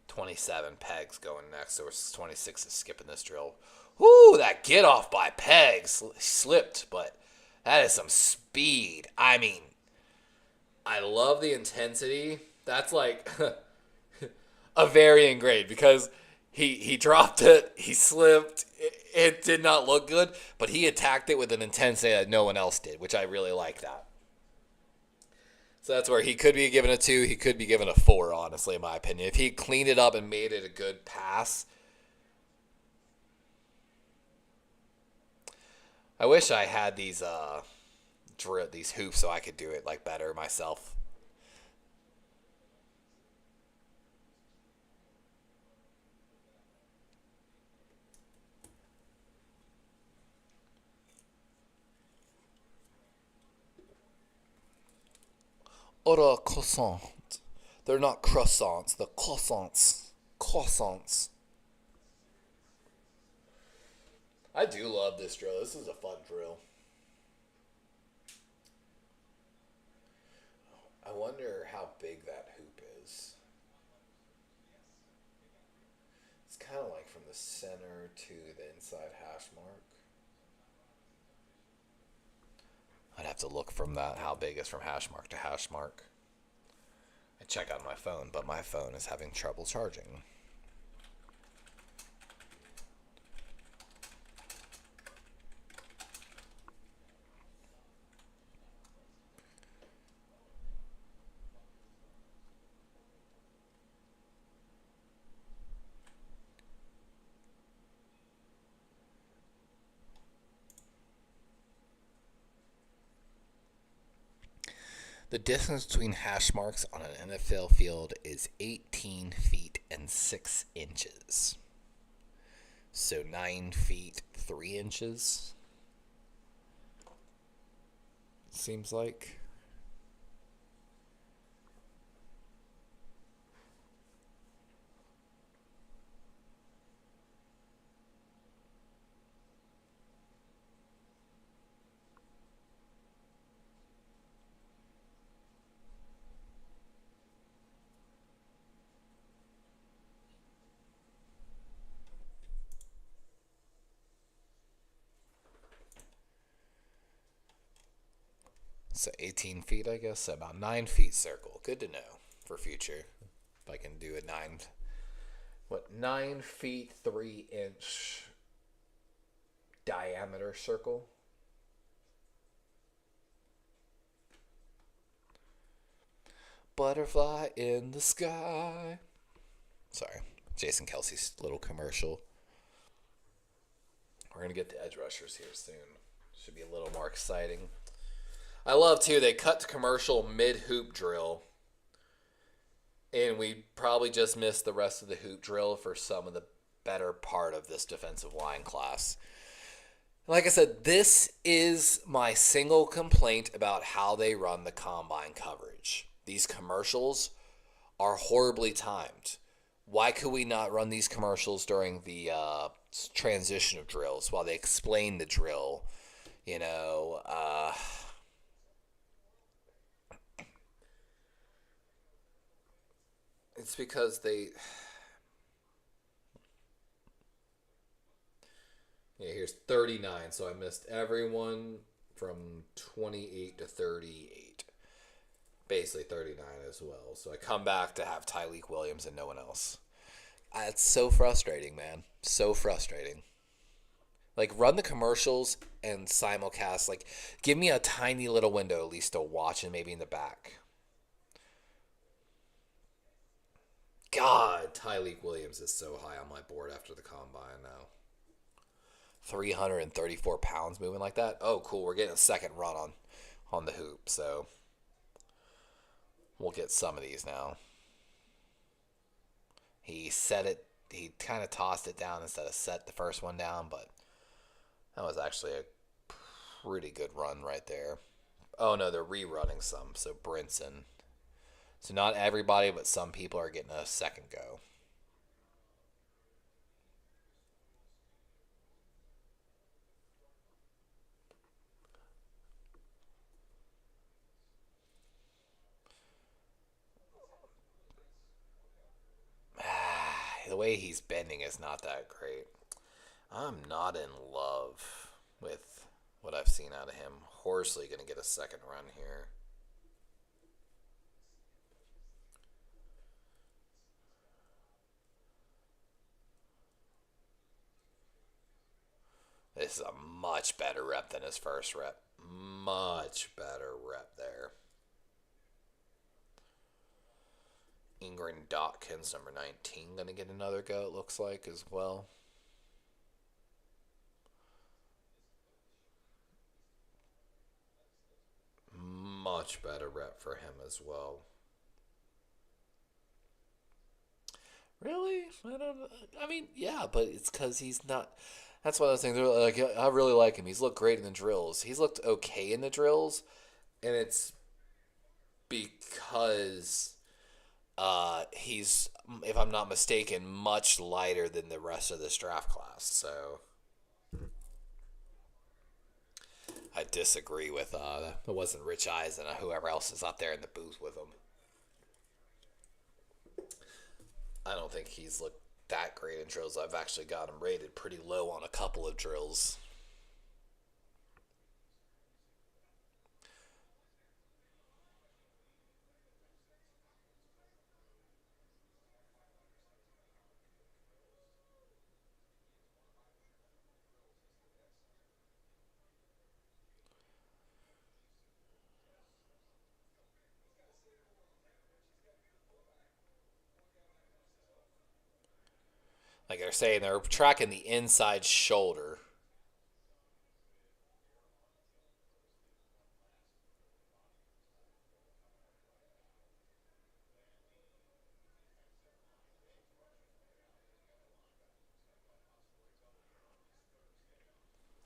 $27, Pegs going next. So 26 is skipping this drill. Whoo, that get off by Pegs slipped, but that is some speed. I mean, I love the intensity. That's like a varying grade because he dropped it, he slipped, it did not look good, but he attacked it with an intensity that no one else did, which I really like that. So that's where he could be given a 2, he could be given a 4, honestly, in my opinion. If he cleaned it up and made it a good pass. I wish I had these hoops so I could do it like better myself. Or a croissant. They're not croissants, they're croissants. Croissants. I do love this drill. This is a fun drill. I wonder how big that hoop is. It's kind of like from the center to the inside hash mark. I'd have to look from that, how big is from hash mark to hash mark. I check on my phone, but my phone is having trouble charging. The distance between hash marks on an NFL field is 18 feet and 6 inches. So 9 feet, 3 inches. Seems like. So 18 feet, I guess. So about 9 feet circle. Good to know for future. If I can do a 9 feet, 3 inch diameter circle. Butterfly in the sky. Sorry. Jason Kelsey's little commercial. We're going to get to edge rushers here soon. Should be a little more exciting. I love, too, they cut to commercial mid-hoop drill. And we probably just missed the rest of the hoop drill for some of the better part of this defensive line class. Like I said, this is my single complaint about how they run the combine coverage. These commercials are horribly timed. Why could we not run these commercials during the transition of drills while they explain the drill? You know, it's because they... Yeah, here's 39, so I missed everyone from 28 to 38. Basically 39 as well. So I come back to have Tyleik Williams and no one else. It's so frustrating, man. So frustrating. Like, run the commercials and simulcast. Like, give me a tiny little window at least to watch and maybe in the back. God, Tyleik Williams is so high on my board after the combine now. 334 pounds moving like that. Oh, cool. We're getting a second run on the hoop, so we'll get some of these now. He set it. He kind of tossed it down instead of set the first one down, but that was actually a pretty good run right there. Oh, no, they're rerunning some, so Brinson. So not everybody, but some people are getting a second go. The way he's bending is not that great. I'm not in love with what I've seen out of him. Horsley going to get a second run here. This is a much better rep than his first rep. Much better rep there. Ingrid Dawkins, number 19, going to get another go, it looks like, as well. Much better rep for him as well. Really? I mean, yeah, but it's because he's not... That's one of those things. Like, I really like him. He's looked great in the drills. He's looked okay in the drills, and it's because he's, if I'm not mistaken, much lighter than the rest of this draft class. So I disagree with it wasn't Rich Eisen or whoever else is out there in the booth with him. I don't think he's looked that great in drills. I've actually got him rated pretty low on a couple of drills. Like they're saying, they're tracking the inside shoulder.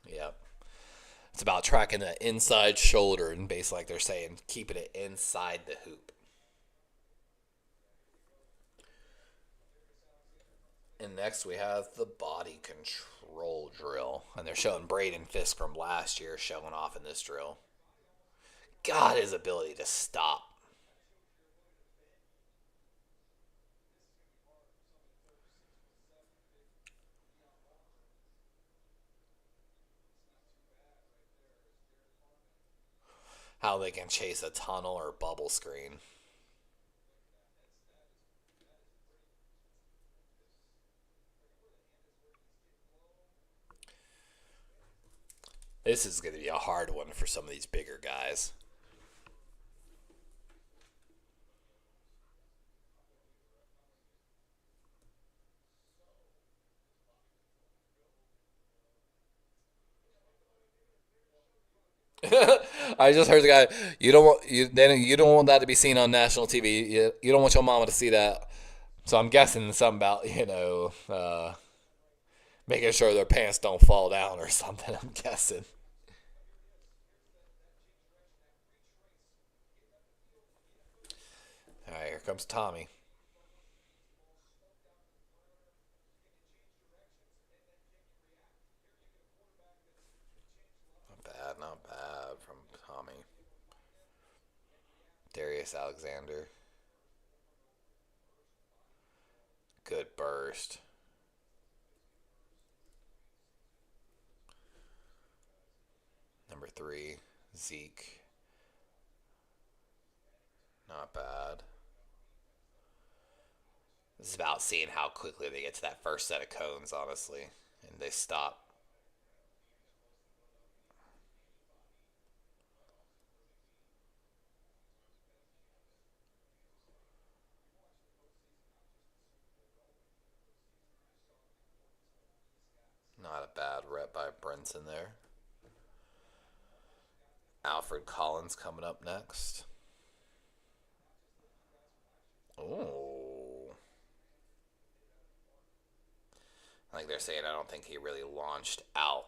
Yep. It's about tracking the inside shoulder and basically, like they're saying, keeping it inside the hoop. And next we have the body control drill. And they're showing Braden Fisk from last year showing off in this drill. God, his ability to stop. How they can chase a tunnel or bubble screen. This is going to be a hard one for some of these bigger guys. I just heard the guy. You don't want that to be seen on national TV. You don't want your mama to see that. So I'm guessing something about making sure their pants don't fall down or something. I'm guessing. All right, here comes Tommy. Not bad, not bad from Tommy. Darius Alexander. Good burst. Number 3, Zeke. Not bad. This is about seeing how quickly they get to that first set of cones, honestly. And they stop. Not a bad rep by Brinson there. Alfred Collins coming up next. Oh. Like they're saying, I don't think he really launched out.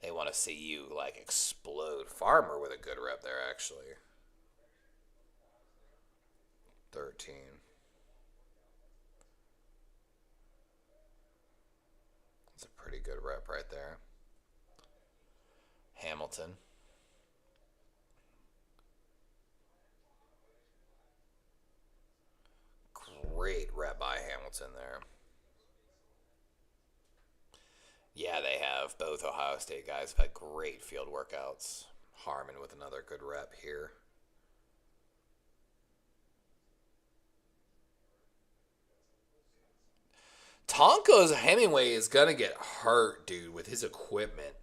They want to see you like explode. Farmer with a good rep there, actually. 13. That's a pretty good rep right there. Hamilton. Great rep by Hamilton there. Yeah, they have. Both Ohio State guys have had great field workouts. Harmon with another good rep here. Tonko's Hemingway is going to get hurt, dude, with his equipment.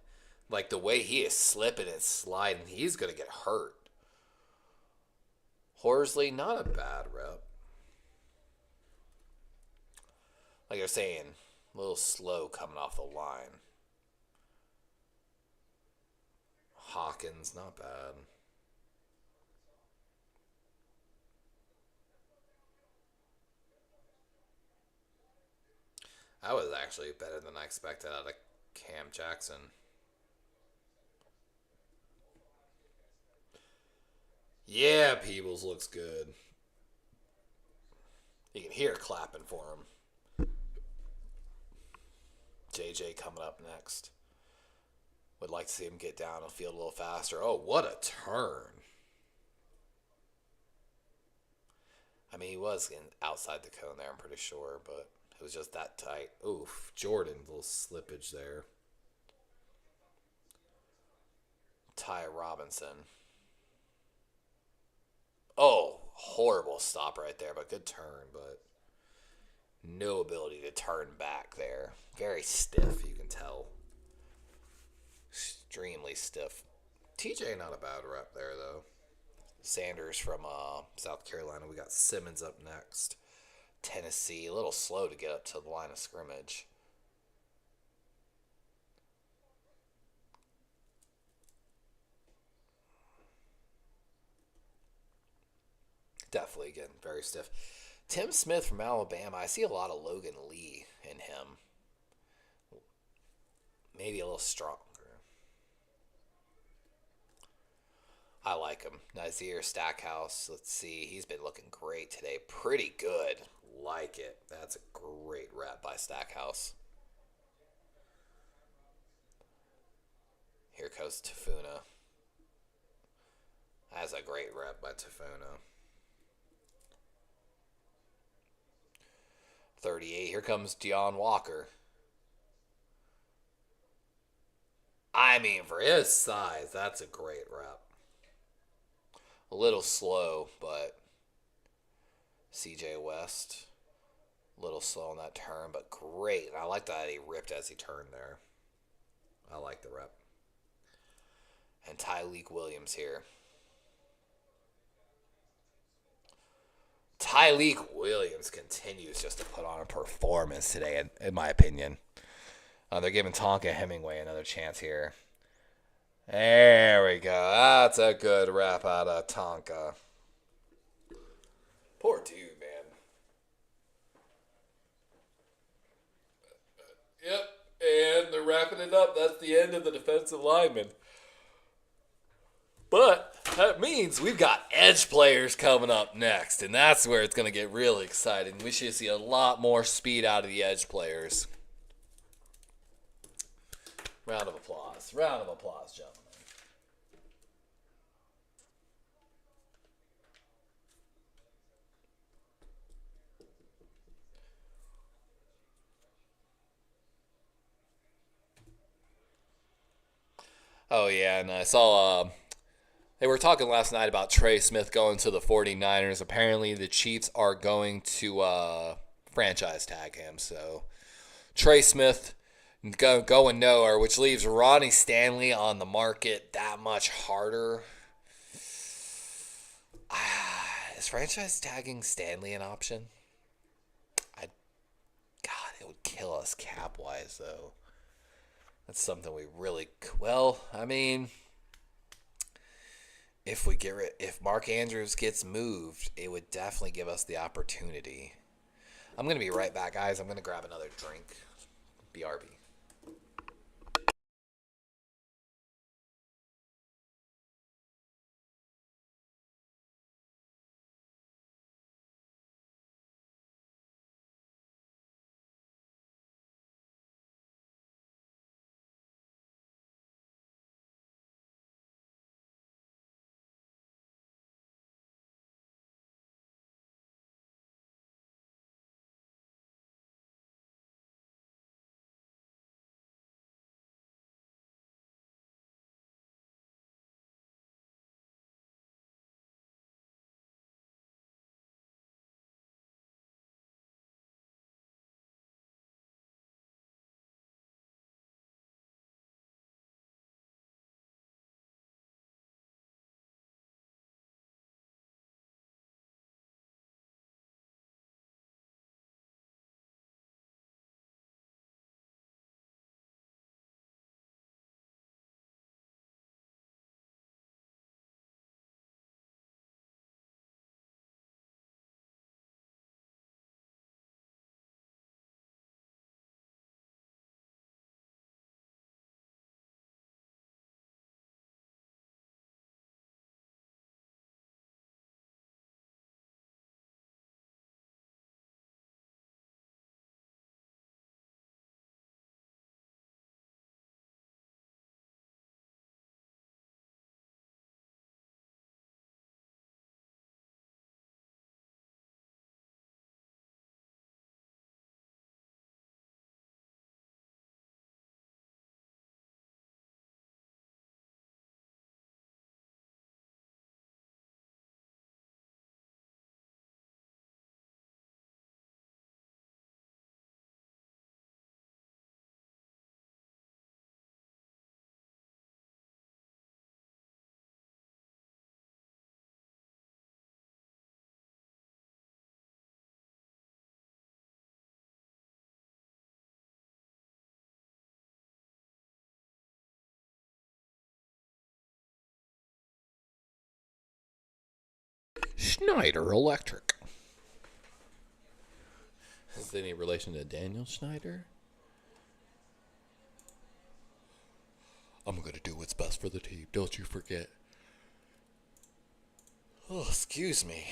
Like the way he is slipping and sliding, he's going to get hurt. Horsley, not a bad rep. Like they're saying, a little slow coming off the line. Hawkins, not bad. That was actually better than I expected out of Cam Jackson. Yeah, Peebles looks good. You can hear clapping for him. JJ coming up next. Would like to see him get down the field a little faster. Oh, what a turn. I mean, he was outside the cone there, I'm pretty sure, but it was just that tight. Oof, Jordan, little slippage there. Ty Robinson. Oh, horrible stop right there, but good turn, but no ability to turn back there. Very stiff, you can tell. Extremely stiff. TJ not a bad rep there, though. Sanders from South Carolina. We got Simmons up next. Tennessee, a little slow to get up to the line of scrimmage. Definitely, again, very stiff. Tim Smith from Alabama. I see a lot of Logan Lee in him. Maybe a little stronger. I like him. Nazir Stackhouse. Let's see. He's been looking great today. Pretty good. Like it. That's a great rep by Stackhouse. Here goes Tafuna. That's a great rep by Tafuna. 38. Here comes Deion Walker. I mean, for his size, that's a great rep. A little slow, but CJ West, a little slow on that turn, but great. I like that he ripped as he turned there. I like the rep. And Tyleik Williams here. Tyleik Williams continues just to put on a performance today, in my opinion. They're giving Tonka Hemingway another chance here. There we go. That's a good rep out of Tonka. Poor dude, man. Yep, and they're wrapping it up. That's the end of the defensive lineman. But that means we've got edge players coming up next, and that's where it's going to get really exciting. We should see a lot more speed out of the edge players. Round of applause. Round of applause, gentlemen. Oh, yeah, and I saw they were talking last night about Trey Smith going to the 49ers. Apparently, the Chiefs are going to franchise tag him. So, Trey Smith going nowhere, which leaves Ronnie Stanley on the market that much harder. Is franchise tagging Stanley an option? God, it would kill us cap-wise, though. That's something we really... Well, I mean... If Mark Andrews gets moved, it would definitely give us the opportunity. I'm going to be right back, guys. I'm going to grab another drink. BRB. Schneider Electric. Is there any relation to Daniel Schneider? I'm going to do what's best for the team. Don't you forget. Oh, excuse me.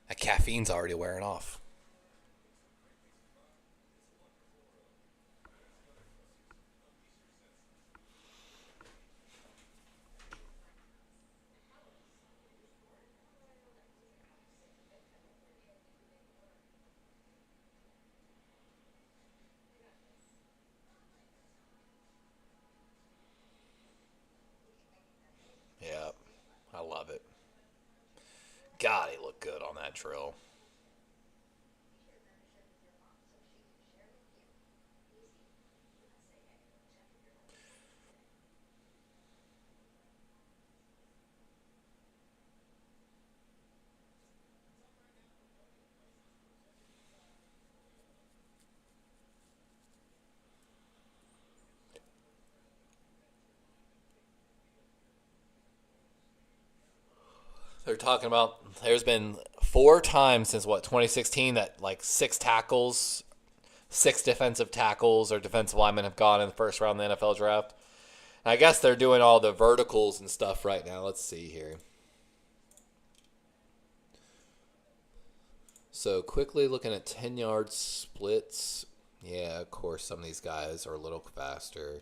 That caffeine's already wearing off. Yeah, I love it. God, he looked good on that drill. They're talking about there's been 4 times since 2016 that like 6 tackles, 6 defensive tackles or defensive linemen have gone in the first round of the NFL draft. And I guess they're doing all the verticals and stuff right now. Let's see here. So quickly looking at 10-yard splits. Yeah, of course some of these guys are a little faster.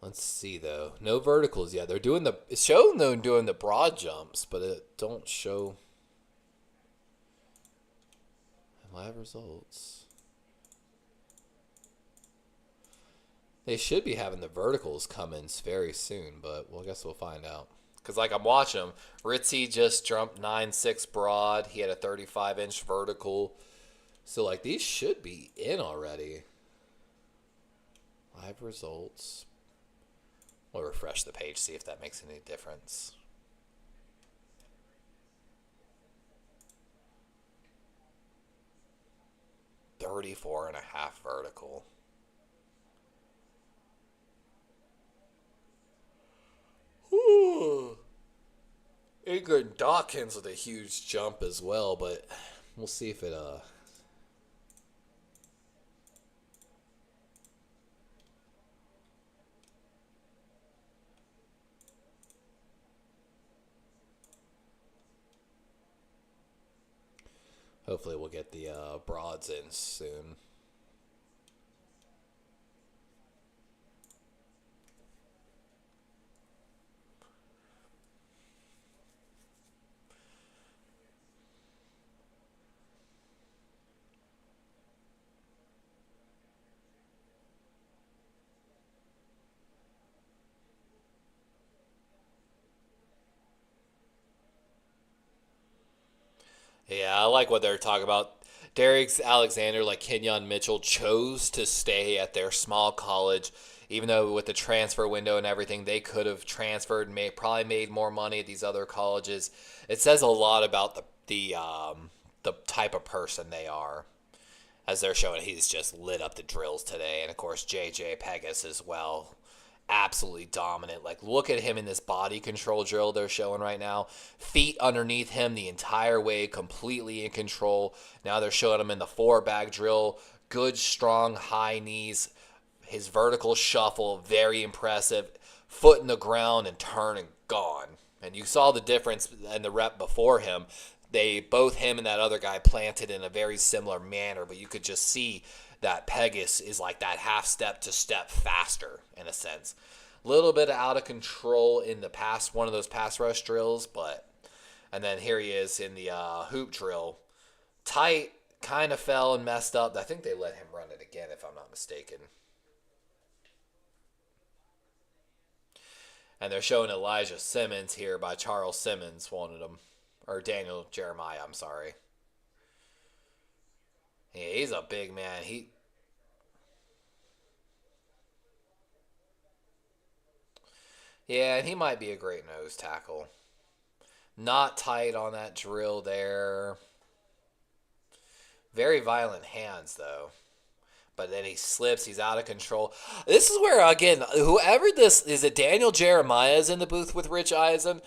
Let's see though. No verticals yet. They're doing it's showing them doing the broad jumps, but it don't show live results. They should be having the verticals come in very soon, but I guess we'll find out. Because like I'm watching them, Ritzy just jumped 9.6 broad. He had a 35-inch vertical. So like these should be in already. Live results. We'll refresh the page, see if that makes any difference. .34.5 vertical. Ooh. Ingrid Dawkins with a huge jump as well, but we'll see if it hopefully we'll get the broads in soon. Yeah, I like what they're talking about. Derek Alexander, like Kenyon Mitchell, chose to stay at their small college, even though with the transfer window and everything, they could have transferred, probably made more money at these other colleges. It says a lot about the type of person they are, as they're showing. He's just lit up the drills today, and of course JJ Pegas as well. Absolutely dominant. Like, look at him in this body control drill they're showing right now. Feet underneath him the entire way, completely in control. Now they're showing him in the 4-bag drill. Good, strong, high knees. His vertical shuffle, very impressive. Foot in the ground and turn and gone. And you saw the difference in the rep before him. Both him and that other guy planted in a very similar manner, but you could just see that Pegas is like that half step to step faster in a sense. A little bit out of control in the one of those pass rush drills, and then here he is in the hoop drill. Tight, kind of fell and messed up. I think they let him run it again if I'm not mistaken. And they're showing Elijah Simmons here by Charles Simmons, wanted him. Or Daniel Jeremiah, I'm sorry. Yeah, he's a big man. Yeah, and he might be a great nose tackle. Not tight on that drill there. Very violent hands, though. But then he slips. He's out of control. This is where, again, whoever this is, it Daniel Jeremiah is in the booth with Rich Eisen.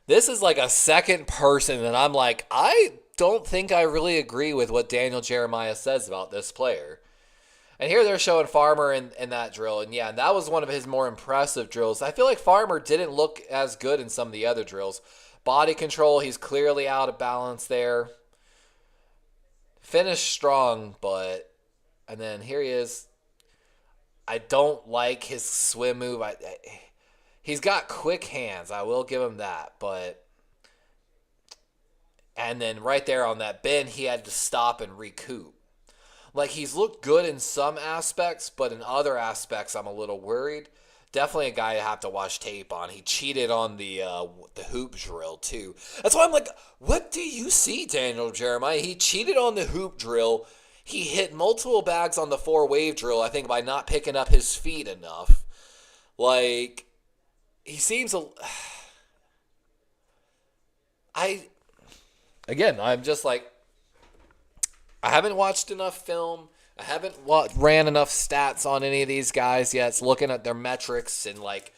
This is like a second person that I'm like, I don't think I really agree with what Daniel Jeremiah says about this player. And here they're showing Farmer in that drill. And yeah, that was one of his more impressive drills. I feel like Farmer didn't look as good in some of the other drills. Body control, he's clearly out of balance there. Finished strong, but... And then here he is. I don't like his swim move. He's got quick hands. I will give him that. But... And then right there on that bend, he had to stop and recoup. Like, he's looked good in some aspects, but in other aspects, I'm a little worried. Definitely a guy I have to watch tape on. He cheated on the hoop drill, too. That's why I'm like, what do you see, Daniel Jeremiah? He cheated on the hoop drill. He hit multiple bags on the 4-wave drill, I think, by not picking up his feet enough. Like, he seems Again, I'm just like, I haven't watched enough film. I haven't ran enough stats on any of these guys yet. It's looking at their metrics and, like,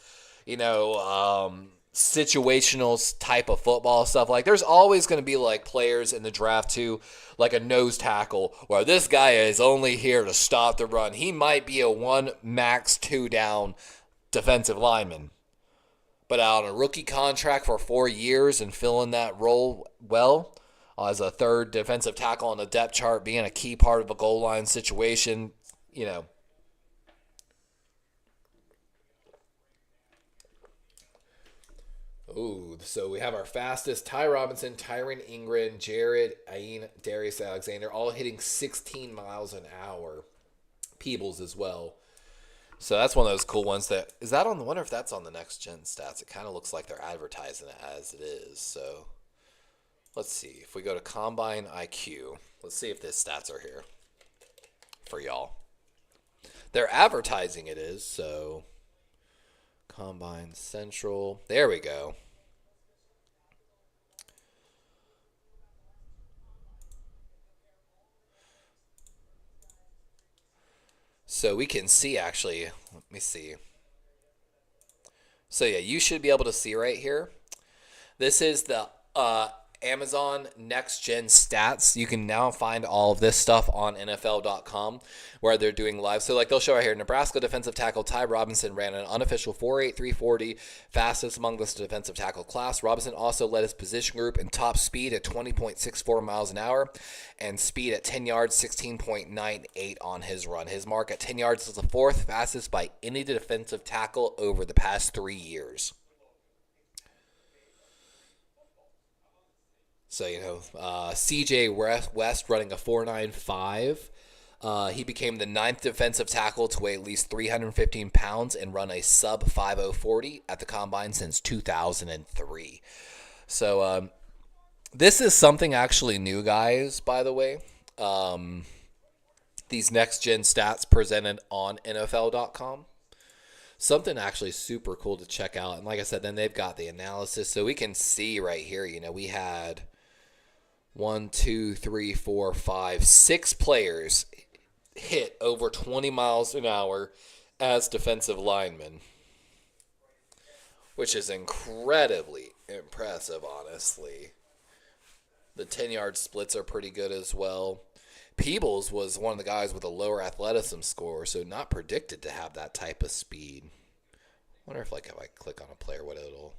situational type of football stuff. Like, there's always going to be, like, players in the draft, too, like a nose tackle, where this guy is only here to stop the run. He might be a 1, max 2 down defensive lineman. But on a rookie contract for 4 years and filling that role well, as a third defensive tackle on the depth chart, being a key part of a goal line situation, Ooh, so we have our fastest: Ty Robinson, Tyron Ingram, Jared Ayin, Darius Alexander, all hitting 16 miles an hour. Peebles as well. So that's one of those cool ones that is that on the wonder if that's on the next gen stats. It kind of looks like they're advertising it as it is. So let's see. If we go to Combine IQ, let's see if the stats are here for y'all. They're advertising it is, so Combine Central. There we go. So we can see actually, let me see. So yeah, you should be able to see right here. This is the Amazon Next Gen Stats. You can now find all of this stuff on NFL.com where they're doing live. So like they'll show right here, Nebraska defensive tackle Ty Robinson ran an unofficial 4.8 340, fastest among this defensive tackle class. Robinson also led his position group in top speed at 20.64 miles an hour and speed at 10 yards, 16.98 on his run. His mark at 10 yards is the 4th fastest by any defensive tackle over the past 3 years. So, CJ West running a 4.95. He became the 9th defensive tackle to weigh at least 315 pounds and run a sub 5.040 at the combine since 2003. So, this is something actually new, guys, by the way. These next-gen stats presented on NFL.com. Something actually super cool to check out. And like I said, then they've got the analysis. So we can see right here, we had 1, 2, 3, 4, 5, 6 players hit over 20 miles an hour as defensive linemen, which is incredibly impressive, honestly. The 10-yard splits are pretty good as well. Peebles was one of the guys with a lower athleticism score, so not predicted to have that type of speed. I wonder if if I click on a player, what it'll...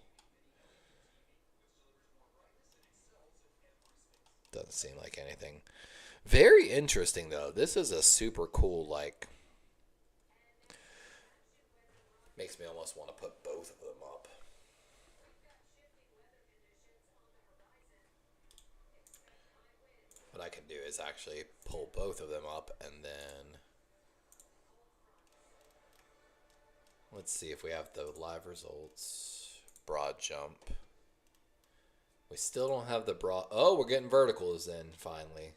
Doesn't seem like anything. Very interesting, though. This is a super cool, makes me almost want to put both of them up. What I can do is actually pull both of them up and then... Let's see if we have the live results. Broad jump. We still don't have the broad... Oh, we're getting verticals in, finally.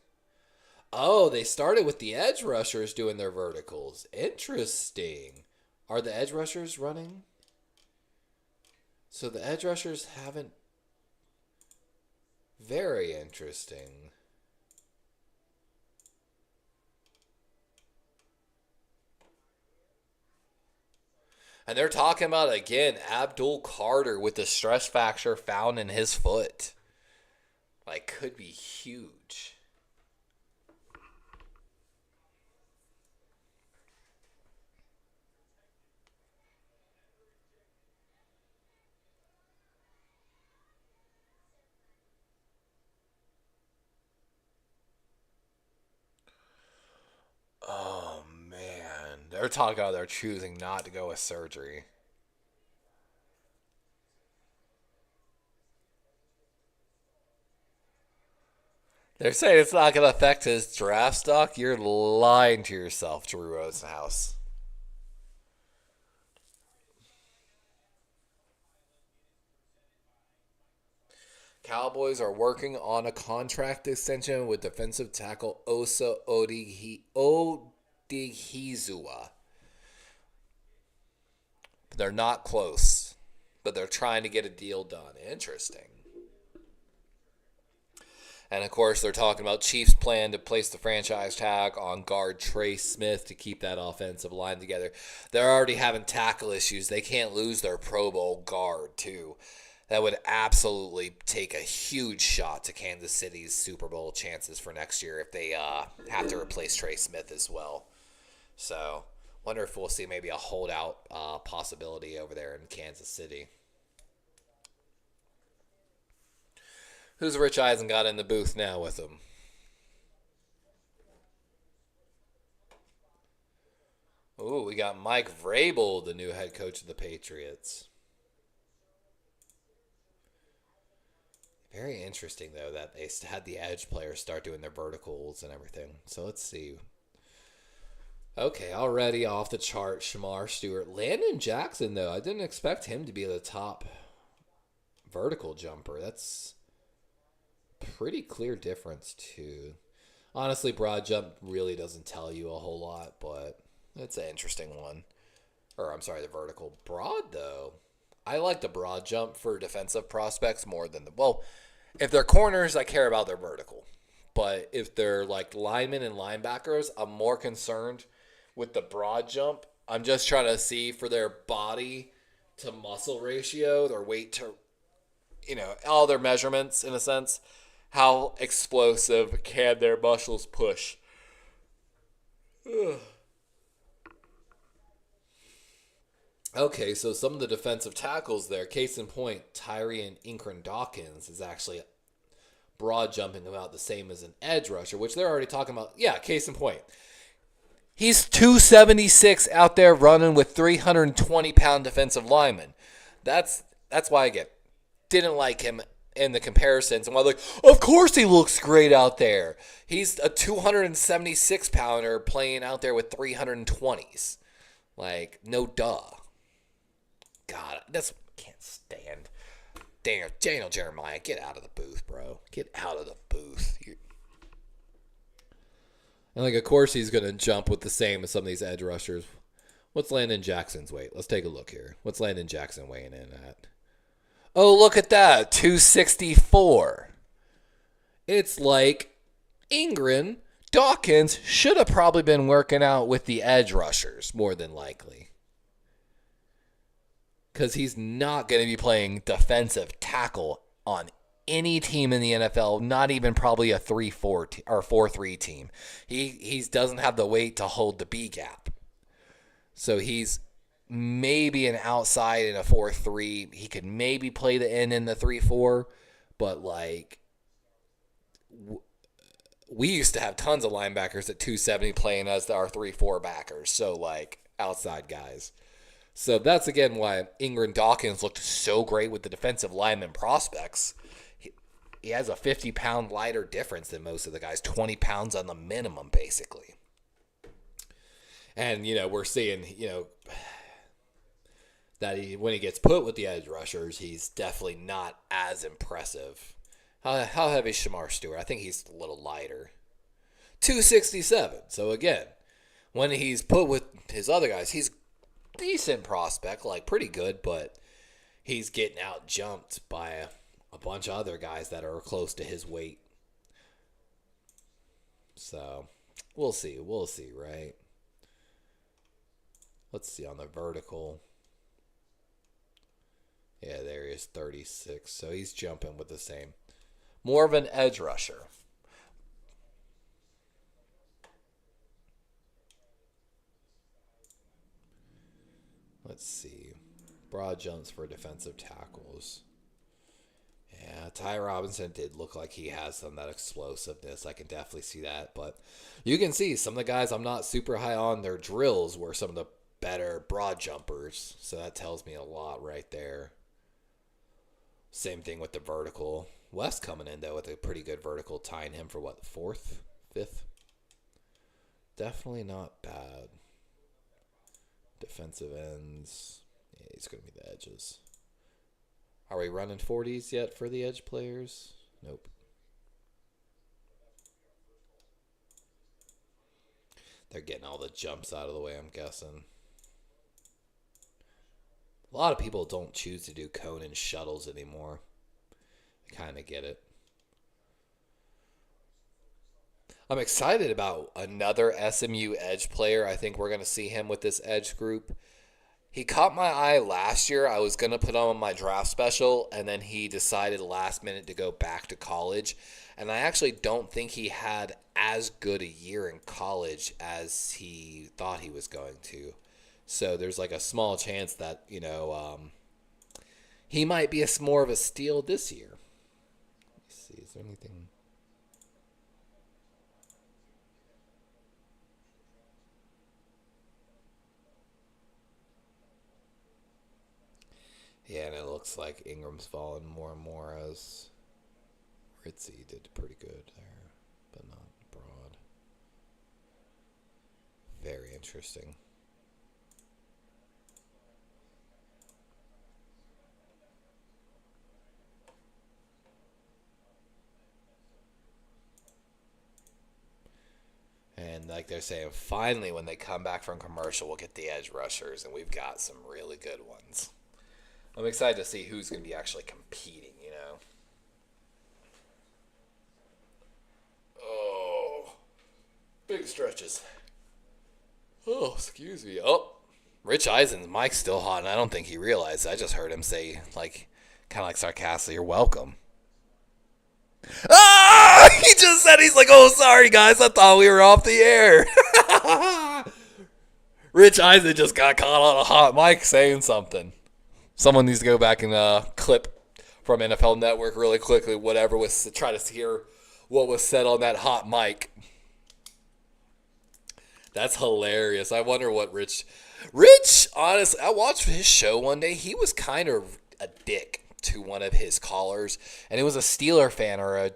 Oh, they started with the edge rushers doing their verticals. Interesting. Are the edge rushers running? So the edge rushers haven't... Very interesting. And they're talking about, again, Abdul Carter with the stress fracture found in his foot. Like, could be huge. Oh, man. They're talking about they're choosing not to go with surgery. They're saying it's not going to affect his draft stock. You're lying to yourself, Drew Rosenhaus. Cowboys are working on a contract extension with defensive tackle Osa Odighizuwa. They're not close, but they're trying to get a deal done. Interesting. And of course, they're talking about Chiefs' plan to place the franchise tag on guard Trey Smith to keep that offensive line together. They're already having tackle issues. They can't lose their Pro Bowl guard, too. That would absolutely take a huge shot to Kansas City's Super Bowl chances for next year if they have to replace Trey Smith as well. So, wonder if we'll see maybe a holdout possibility over there in Kansas City. Who's Rich Eisen got in the booth now with him? Ooh, we got Mike Vrabel, the new head coach of the Patriots. Very interesting, though, that they had the edge players start doing their verticals and everything. So let's see. Okay, already off the chart, Shamar Stewart. Landon Jackson, though, I didn't expect him to be the top vertical jumper. That's pretty clear difference, too. Honestly, broad jump really doesn't tell you a whole lot, but it's an interesting one. Or, I'm sorry, the vertical. Broad, though. I like the broad jump for defensive prospects more than the... Well, if they're corners, I care about their vertical. But if they're like linemen and linebackers, I'm more concerned with the broad jump. I'm just trying to see for their body to muscle ratio, their weight to, all their measurements in a sense. How explosive can their muscles push? Ugh. Okay, so some of the defensive tackles there, case in point, Tyrion Ingram-Dawkins is actually broad jumping about the same as an edge rusher, which they're already talking about. Yeah, case in point. He's 276 out there running with 320-pound defensive linemen. That's why, again, didn't like him in the comparisons. And why, like, of course he looks great out there. He's a 276-pounder playing out there with 320s. Like, no duh. God, that's can't stand. Daniel Jeremiah, get out of the booth, bro. Get out of the booth. And, like, of course he's going to jump with the same as some of these edge rushers. What's Landon Jackson's weight? Let's take a look here. What's Landon Jackson weighing in at? Oh, look at that. 264. It's like Ingram Dawkins should have probably been working out with the edge rushers, more than likely. Because he's not going to be playing defensive tackle on any team in the NFL, not even probably a 3-4 or 4-3 team. He doesn't have the weight to hold the B gap. So he's maybe an outside in a 4-3. He could maybe play the end in the 3-4, but like we used to have tons of linebackers at 270 playing as our 3-4 backers. So like outside guys. So that's, again, why Ingram-Dawkins looked so great with the defensive lineman prospects. He has a 50-pound lighter difference than most of the guys, 20 pounds on the minimum, basically. And, we're seeing, that when he gets put with the edge rushers, he's definitely not as impressive. How heavy is Shamar Stewart? I think he's a little lighter. 267. So, again, when he's put with his other guys, he's decent prospect, like pretty good, but he's getting out jumped by a bunch of other guys that are close to his weight. So we'll see, right? Let's see on the vertical. Yeah, there he is, 36. So he's jumping with the same. More of an edge rusher. Let's see. Broad jumps for defensive tackles. Yeah, Ty Robinson did look like he has some of that explosiveness. I can definitely see that. But you can see some of the guys I'm not super high on, their drills were some of the better broad jumpers. So that tells me a lot right there. Same thing with the vertical. West coming in, though, with a pretty good vertical, tying him for what, fourth? Fifth? Definitely not bad. Defensive ends. Yeah, he's going to be the edges. Are we running 40s yet for the edge players? Nope. They're getting all the jumps out of the way, I'm guessing. A lot of people don't choose to do cone and shuttles anymore. I kind of get it. I'm excited about another SMU edge player. I think we're going to see him with this edge group. He caught my eye last year. I was going to put him on my draft special, and then he decided last minute to go back to college. And I actually don't think he had as good a year in college as he thought he was going to. So there's like a small chance that, he might be more of a steal this year. Let's see, is there anything? Yeah, and it looks like Ingram's fallen more and more as Ritzy did pretty good there, but not broad. Very interesting. And like they're saying, finally when they come back from commercial, we'll get the edge rushers, and we've got some really good ones. I'm excited to see who's going to be actually competing, Oh, big stretches. Oh, excuse me. Oh, Rich Eisen's mic's still hot, and I don't think he realized. I just heard him say, kind of like sarcastically, "You're welcome." Ah! He just said, he's like, "Oh, sorry, guys. I thought we were off the air." Rich Eisen just got caught on a hot mic saying something. Someone needs to go back and clip from NFL Network really quickly, whatever was, to try to hear what was said on that hot mic. That's hilarious. I wonder what Rich, honestly, I watched his show one day. He was kind of a dick to one of his callers, and it was a Steeler fan or a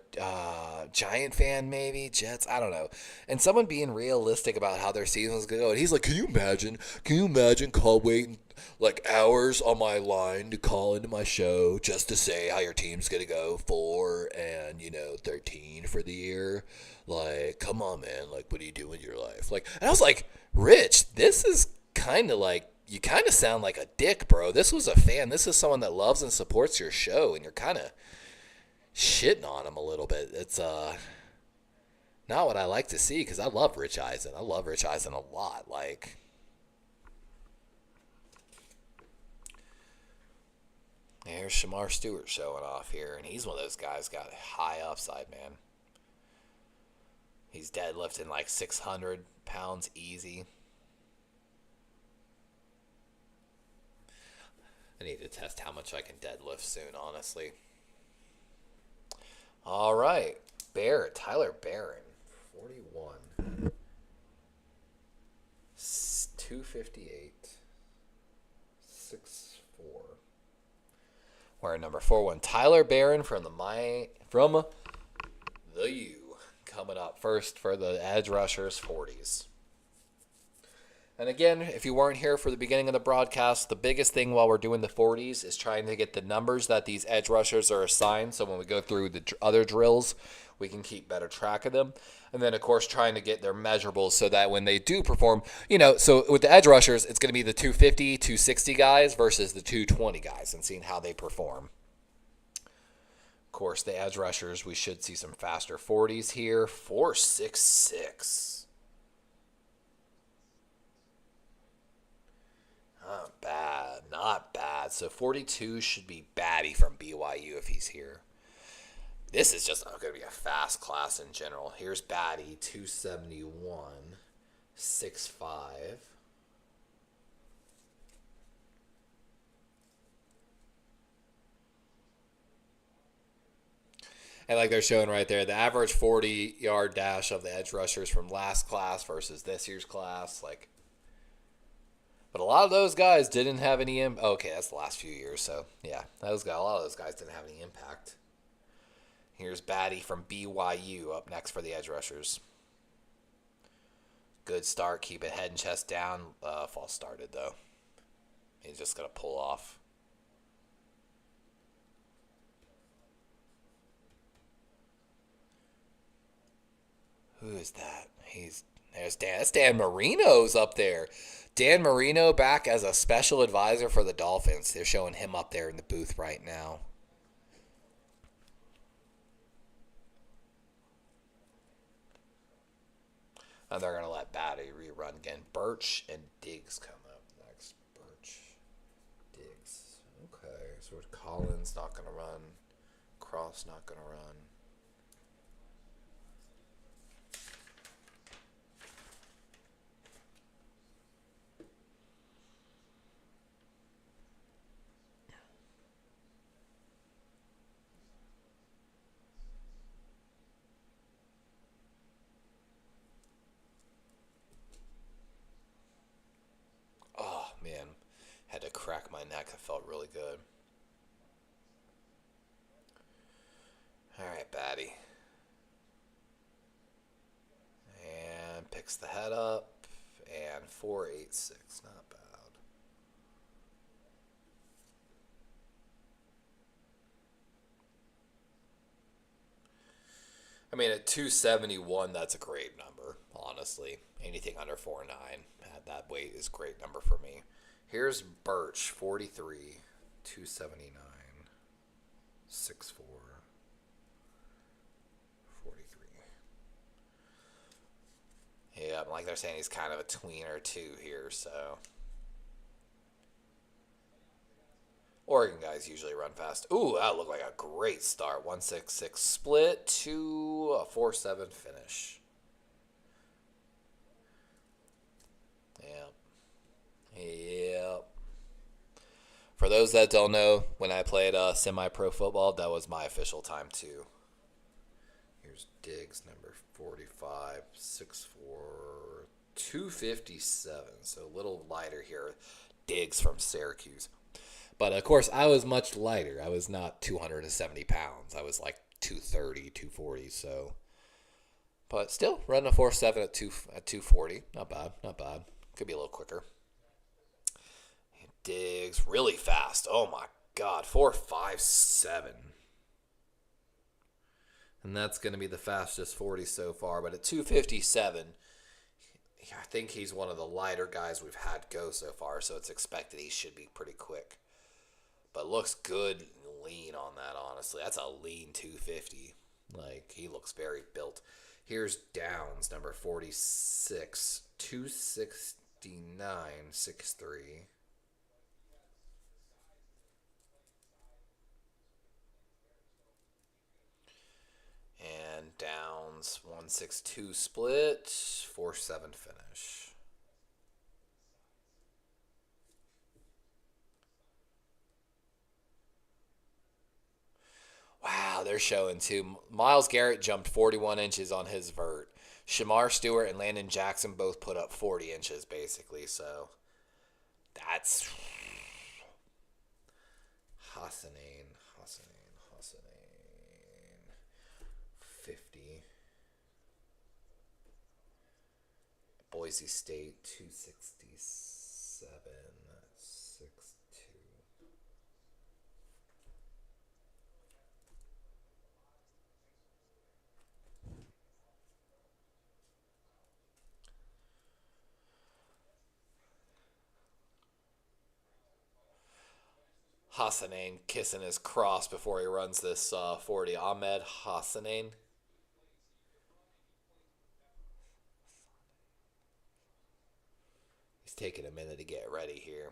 Giant fan, maybe Jets, I don't know. And someone being realistic about how their season was going to go, and he's like, "Can you imagine call waiting like hours on my line to call into my show just to say how your team's going to go 4-13 for the year? Like, come on, man. Like, what do you do in your life?" Like, and I was like, "Rich, this is kind of like, you kind of sound like a dick, bro. This was a fan. This is someone that loves and supports your show, and you're kind of shitting on him a little bit." It's not what I like to see, because I love Rich Eisen. I love Rich Eisen a lot. Like, there's Shamar Stewart showing off here, and he's one of those guys got high upside, man. He's deadlifting like 600 pounds easy. I need to test how much I can deadlift soon, honestly. All right. Tyler Barron, 41. 258. 6'4". We're at number 41. Tyler Barron from the U. Coming up first for the edge rushers 40s. And again, if you weren't here for the beginning of the broadcast, the biggest thing while we're doing the 40s is trying to get the numbers that these edge rushers are assigned. So when we go through the other drills, we can keep better track of them. And then, of course, trying to get their measurables so that when they do perform, so with the edge rushers, it's going to be the 250, 260 guys versus the 220 guys and seeing how they perform. Of course, the edge rushers, we should see some faster 40s here. 4.66. Not bad. Not bad. So 42 should be Batty from BYU if he's here. This is just going to be a fast class in general. Here's Batty, 271, 6'5". And like they're showing right there, the average 40-yard dash of the edge rushers from last class versus this year's class. But a lot of those guys didn't have any okay, that's the last few years. So, yeah, a lot of those guys didn't have any impact. Here's Batty from BYU up next for the edge rushers. Good start. Keep it head and chest down. False started, though. He's just going to pull off. Who is that? There's Dan. That's Dan Marino's up there. Dan Marino back as a special advisor for the Dolphins. They're showing him up there in the booth right now. And they're going to let Batty rerun again. Birch and Diggs come up next. Birch, Diggs. Okay, so Collins not going to run. Cross not going to run. Oh, man. Had to crack my neck. It felt really good. All right, Batty. And picks the head up. And 4.86. Not bad. I mean, at 271, that's a great number, honestly. Anything under 4.9 at that weight is a great number for me. Here's Birch, 43, 279, 6'4", 43. Yeah, like they're saying, he's kind of a tweener too here, so. Oregon guys usually run fast. Ooh, that looked like a great start. 1.66 split to a 4.7 finish. Yep. For those that don't know, when I played semi-pro football, that was my official time too. Here's Diggs, number 45, 6'4", 257. So a little lighter here. Diggs from Syracuse. But, of course, I was much lighter. I was not 270 pounds. I was like 230, 240, so. But still, running a 4.7 at 240. Not bad. Could be a little quicker. Diggs, really fast. Oh, my God. 4.57. And that's going to be the fastest 40 so far. But at 257, I think he's one of the lighter guys we've had go so far, so it's expected he should be pretty quick. But looks good and lean on that, honestly. That's a lean 250. Like, he looks very built. Here's Downs, number 46, 269, 6'3". And Downs, 1.62 split, 4.7 finish. Wow, they're showing too. Myles Garrett jumped 41 inches on his vert. Shamar Stewart and Landon Jackson both put up 40 inches, basically. So that's Hassanein, 50. Boise State, 267, 6'2". Hassanein kissing his cross before he runs this 40. Ahmed Hassanein. He's taking a minute to get ready here.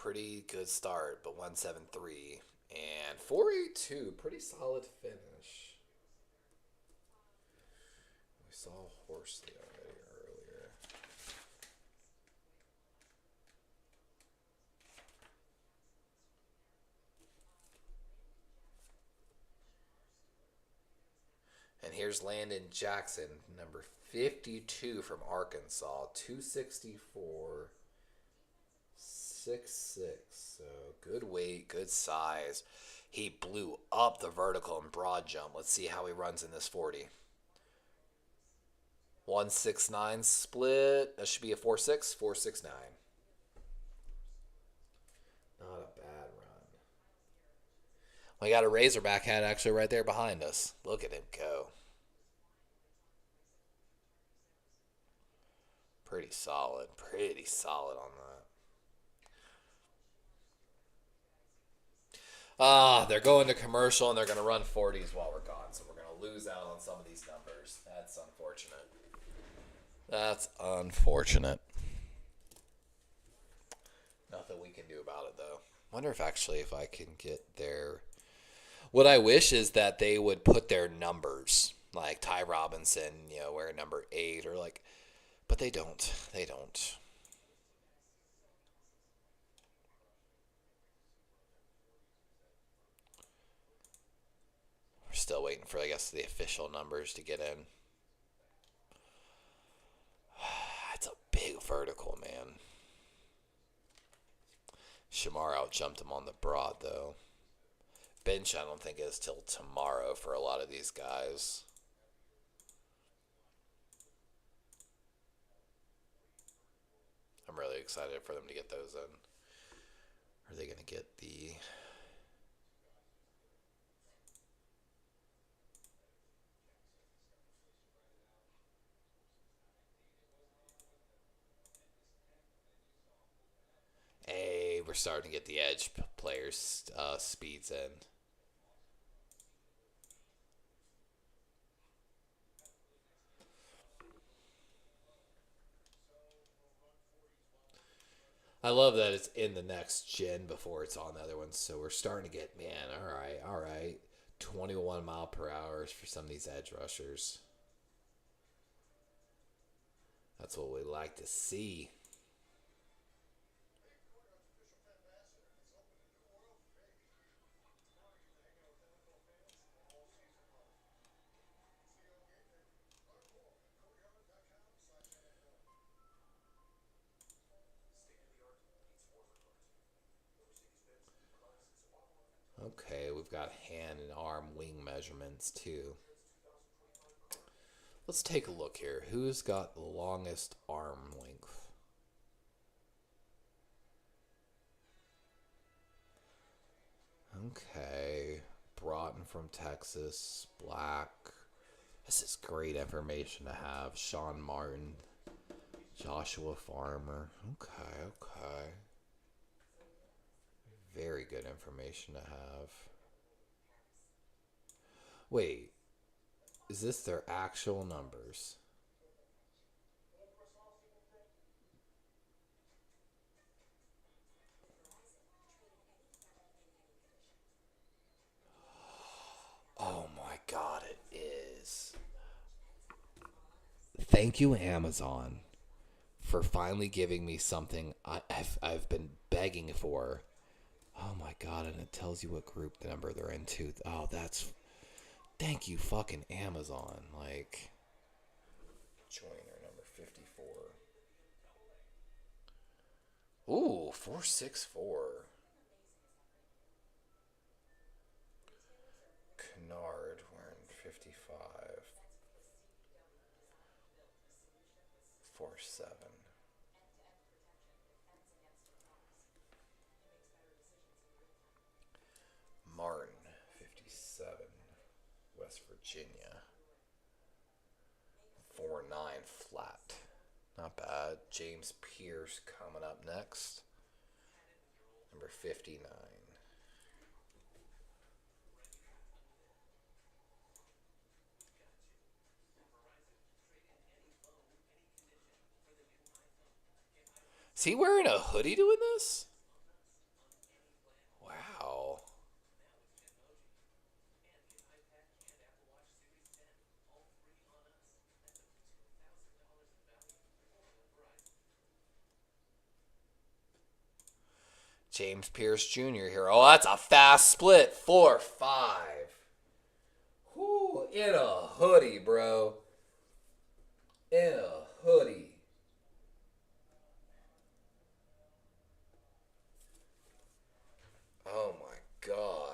pretty good start, but 173 and 482. Pretty solid finish. We saw Horsley already earlier. And here's Landon Jackson, number 52 from Arkansas, 264, 6'6". So good weight, good size. He blew up the vertical and broad jump. Let's see how he runs in this 40. 169 split. That should be a 4.6, 4.69. Not a bad run. We got a Razorback hat actually right there behind us. Look at him go. Pretty solid on that. They're going to commercial and they're going to run 40s while we're gone. So we're going to lose out on some of these numbers. That's unfortunate. That's unfortunate. Nothing we can do about it, though. Wonder if I can get their... What I wish is that they would put their numbers, like Ty Robinson, wear number 8 or like... But they don't. They don't. We're still waiting for, I guess, the official numbers to get in. It's a big vertical, man. Shamar out-jumped him on the broad, though. Bench, I don't think, is till tomorrow for a lot of these guys. I'm really excited for them to get those in. Are they going to get the... Hey, we're starting to get the edge players' speeds in. I love that it's in the next gen before it's on the other ones. So we're starting to get, man, all right. 21 mile per hour for some of these edge rushers. That's what we like to see. Okay, we've got hand and arm wing measurements too. Let's take a look here. Who's got the longest arm length? Okay, Broughton from Texas, Black. This is great information to have. Sean Martin, Joshua Farmer. Okay. Very good information to have. Wait, is this their actual numbers? Oh my God, it is. Thank you, Amazon, for finally giving me something I've been begging for. Oh my God, and it tells you what group the number they're into. Oh, that's... Thank you, fucking Amazon. Like... Joiner, number 54. Ooh, 464. Kennard, wearing 55. 47. Martin, 57, West Virginia. 4.9 flat. Not bad. James Pierce coming up next. Number 59. Is he wearing a hoodie doing this? James Pierce Jr. here. Oh, that's a fast split. 4-5. Whoo, in a hoodie, bro. In a hoodie. Oh my God.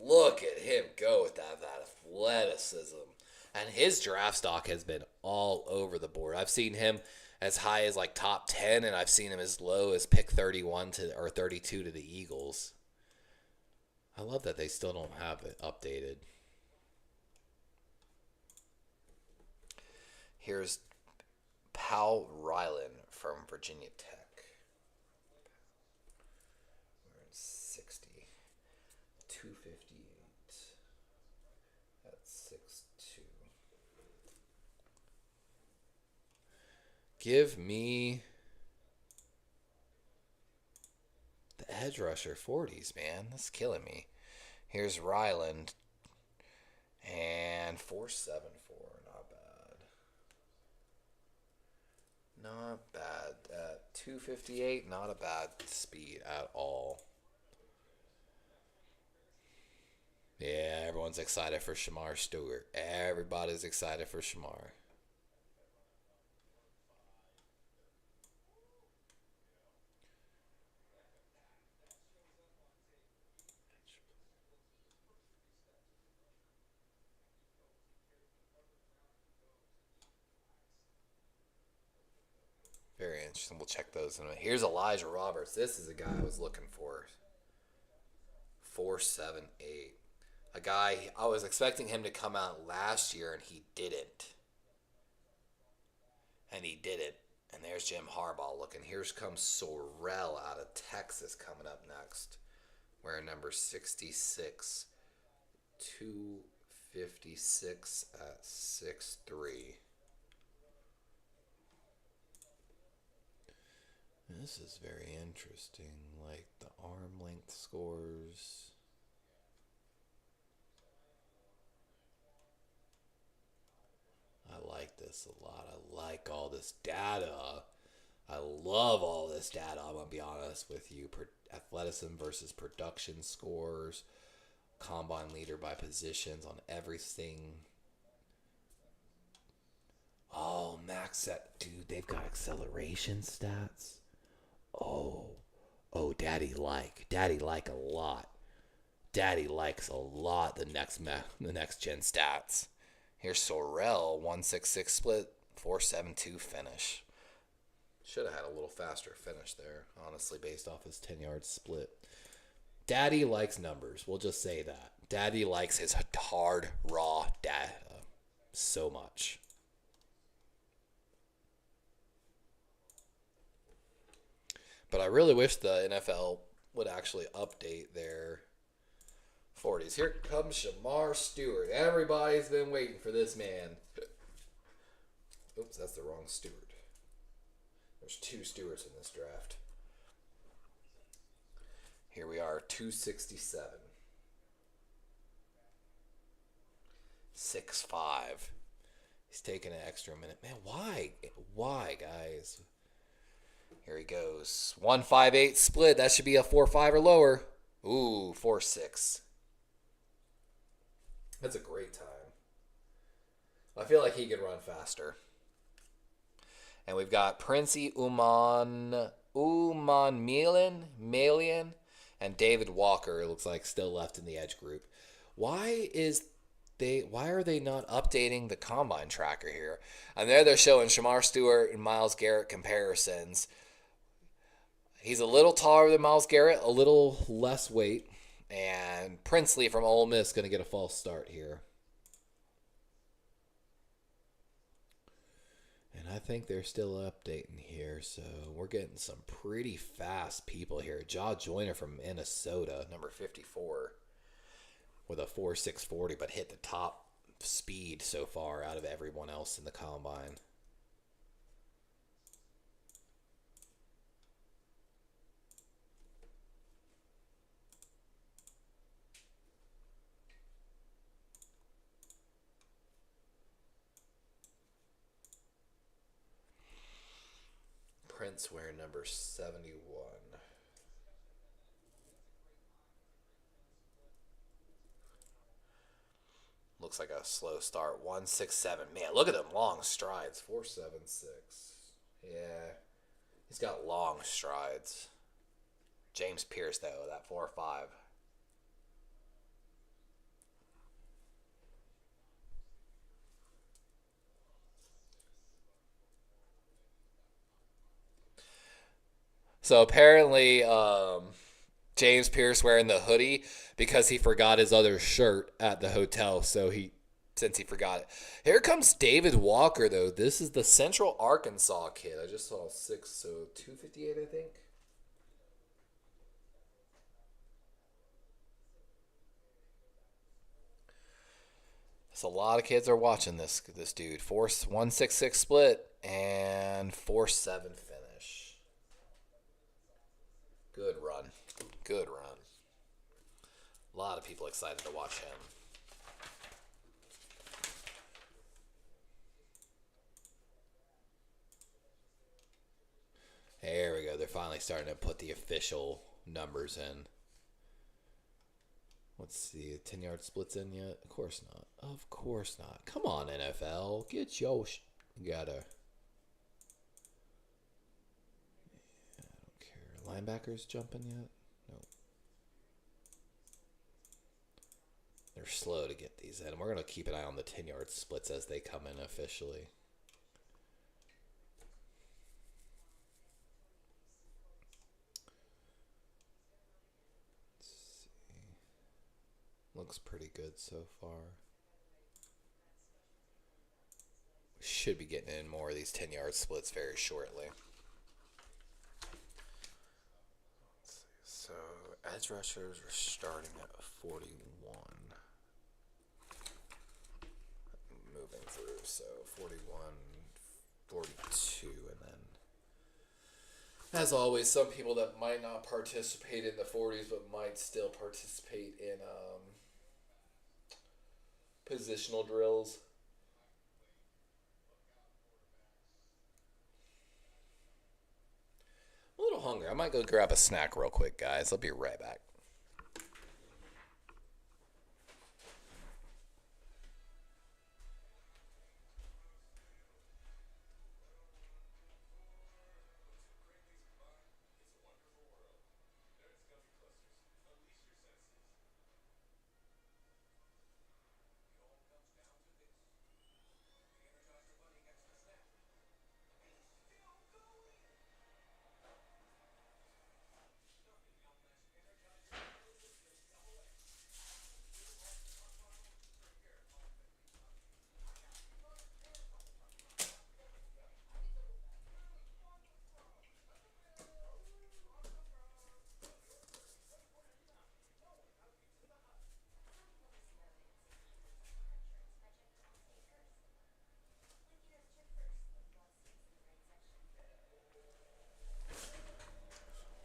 Look at him go with that athleticism. And his draft stock has been all over the board. I've seen him as high as like top 10, and I've seen him as low as pick 31 or 32 to the Eagles. I love that they still don't have it updated. Here's Powell Ryland from Virginia Tech. We're in 60. 258. That's 6'2". Give me the edge rusher 40s, man. That's killing me. Here's Ryland. And 474. Not bad. Not bad. At 258, not a bad speed at all. Yeah, everyone's excited for Shamar Stewart. Everybody's excited for Shamar. Very interesting. We'll check those in a minute. Here's Elijah Roberts. This is a guy I was looking for. 478. A guy, I was expecting him to come out last year, and he didn't. And there's Jim Harbaugh looking. Here comes Sorrell out of Texas coming up next. Wearing number 66. 256 at 6'3". This is very interesting. Like the arm length scores. I like this a lot. I like all this data. I love all this data. I'm going to be honest with you. Athleticism versus production scores. Combine leader by positions on everything. Oh, max set. Dude, they've got acceleration stats. Oh, Daddy like a lot. Daddy likes a lot the next gen stats. Here's Sorrell, 166 split, 472 finish. Should have had a little faster finish there, honestly, based off his 10-yard split. Daddy likes numbers. We'll just say that. Daddy likes his hard, raw data so much. But I really wish the NFL would actually update their 40s. Here comes Shamar Stewart. Everybody's been waiting for this man. Oops, that's the wrong Stewart. There's 2 Stewarts in this draft. Here we are, 267. 6'5". He's taking an extra minute. Man, why? Why, guys? Here he goes. 158 split. That should be a 4.5 or lower. Ooh, 4.6. That's a great time. I feel like he could run faster. And we've got Princey Uman Malian, and David Walker. It looks like still left in the edge group. Why are they not updating the combine tracker here? And there they're showing Shamar Stewart and Myles Garrett comparisons. He's a little taller than Myles Garrett, a little less weight. And Princely from Ole Miss going to get a false start here. And I think they're still updating here. So we're getting some pretty fast people here. Jaw Joyner from Minnesota, number 54, with a 4.640, but hit the top speed so far out of everyone else in the combine. Prince wearing number 71. looks like a slow start. 167. Man, look at them long strides. 476. Yeah, he's got long strides. James Pierce though, that 4.5. So apparently, James Pierce wearing the hoodie because he forgot his other shirt at the hotel. So since he forgot it. Here comes David Walker though. This is the Central Arkansas kid. I just saw 6, so 258, I think. So a lot of kids are watching this dude. 166 split and 4.7 finish. Good run. Good run. A lot of people excited to watch him. There we go. They're finally starting to put the official numbers in. Let's see. 10-yard splits in yet? Of course not. Of course not. Come on, NFL. Get your together. I don't care. Linebackers jumping yet? Nope. They're slow to get these in. We're going to keep an eye on the 10-yard splits as they come in officially. Looks pretty good so far. We should be getting in more of these 10-yard splits very shortly. Let's see. So, edge rushers are starting at 41. Moving through, so 41, 42, and then as always, some people that might not participate in the 40s but might still participate in positional drills. I'm a little hungry. I might go grab a snack real quick, guys. I'll be right back.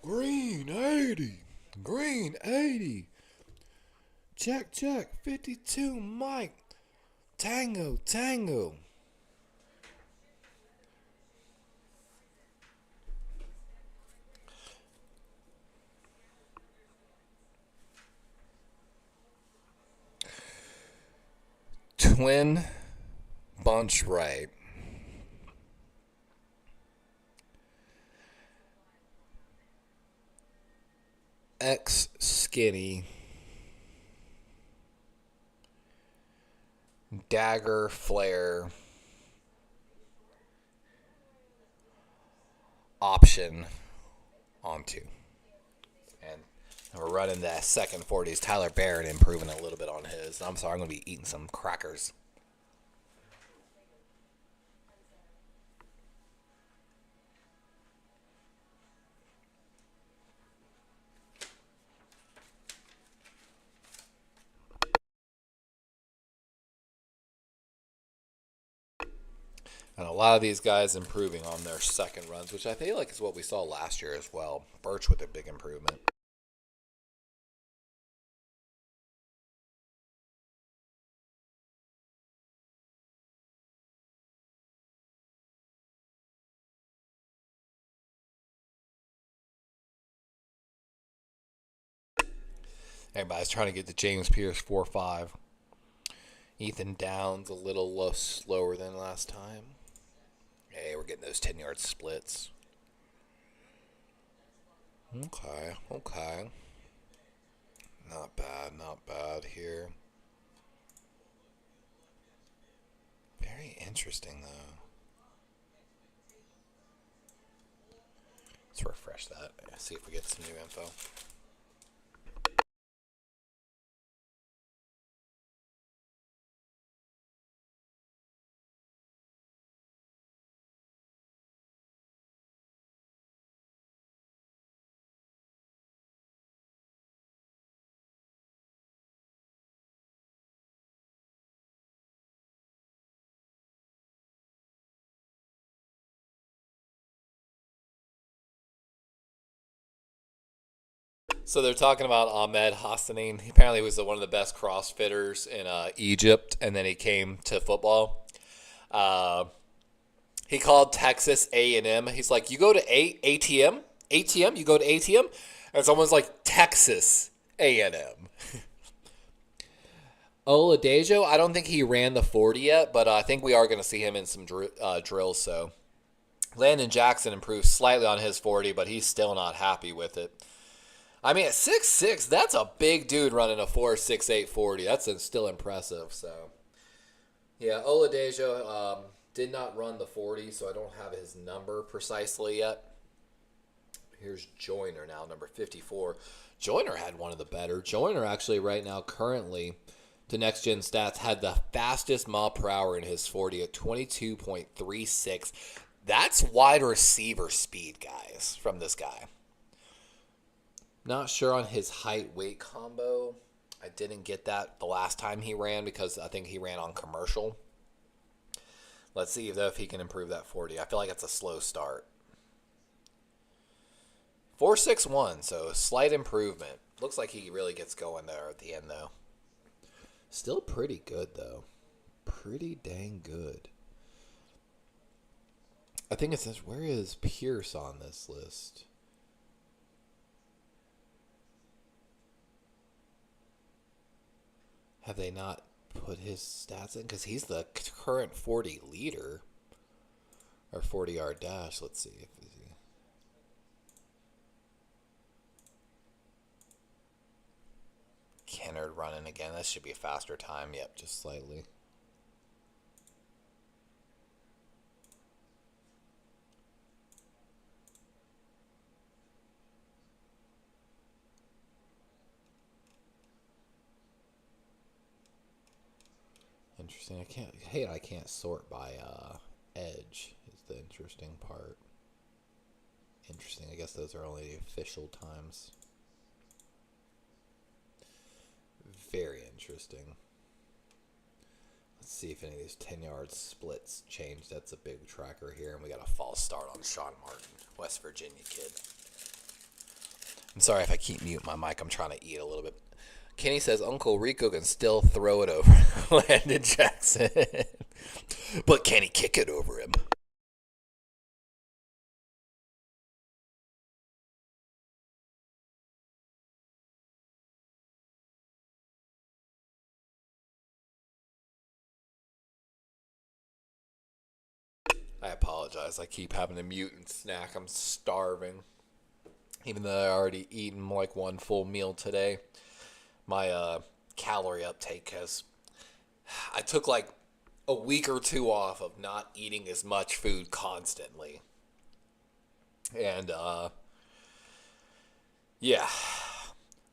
Green 80. Green 80. Check, 52, Mike. Tango, tango. Twin bunch right. X skinny. Dagger flare. Option on 2. And we're running that second 40s. Tyler Barrett improving a little bit on his. I'm sorry, I'm going to be eating some crackers. And a lot of these guys improving on their second runs, which I feel like is what we saw last year as well. Birch with a big improvement. Everybody's trying to get to James Pierce 4.5. Ethan Downs a little slower than last time. Hey, we're getting those 10-yard splits. Okay, okay. Not bad here. Very interesting, though. Let's refresh that. See if we get some new info. So they're talking about Ahmed Hassanin. He apparently was one of the best CrossFitters in Egypt, and then he came to football. Uh, he called Texas A&M. He's like, you go to ATM, you go to ATM, and someone's like Texas A&M. Oladejo, I don't think he ran the 40 yet, but I think we are going to see him in some drills. So Landon Jackson improved slightly on his 40, but he's still not happy with it. I mean, at 6'6", that's a big dude running a 4.68 40. That's still impressive. So, yeah, Oladejo did not run the 40, so I don't have his number precisely yet. Here's Joyner now, number 54. Joyner had one of the better. Joyner actually right now currently, to Next Gen Stats, had the fastest mile per hour in his 40 at 22.36. That's wide receiver speed, guys, from this guy. Not sure on his height-weight combo. I didn't get that the last time he ran because I think he ran on commercial. Let's see if he can improve that 40. I feel like it's a slow start. 4.61, so a slight improvement. Looks like he really gets going there at the end, though. Still pretty good, though. Pretty dang good. I think it says, where is Pierce on this list? Have they not put his stats in? Because he's the current 40 leader. Or 40-yard dash. Let's see if he... Kennard running again. This should be a faster time. Yep, just slightly. Interesting. I can't sort by edge is the interesting part. Interesting. I guess those are only the official times. Very interesting. Let's see if any of these 10-yard splits change. That's a big tracker here. And we got a false start on Sean Martin, West Virginia kid. I'm sorry if I keep mute my mic. I'm trying to eat a little bit. Kenny says Uncle Rico can still throw it over Landon Jackson. But can he kick it over him? I apologize. I keep having to mute and snack. I'm starving. Even though I already eaten like one full meal today. My calorie uptake has... I took like a week or two off of not eating as much food constantly. And, yeah.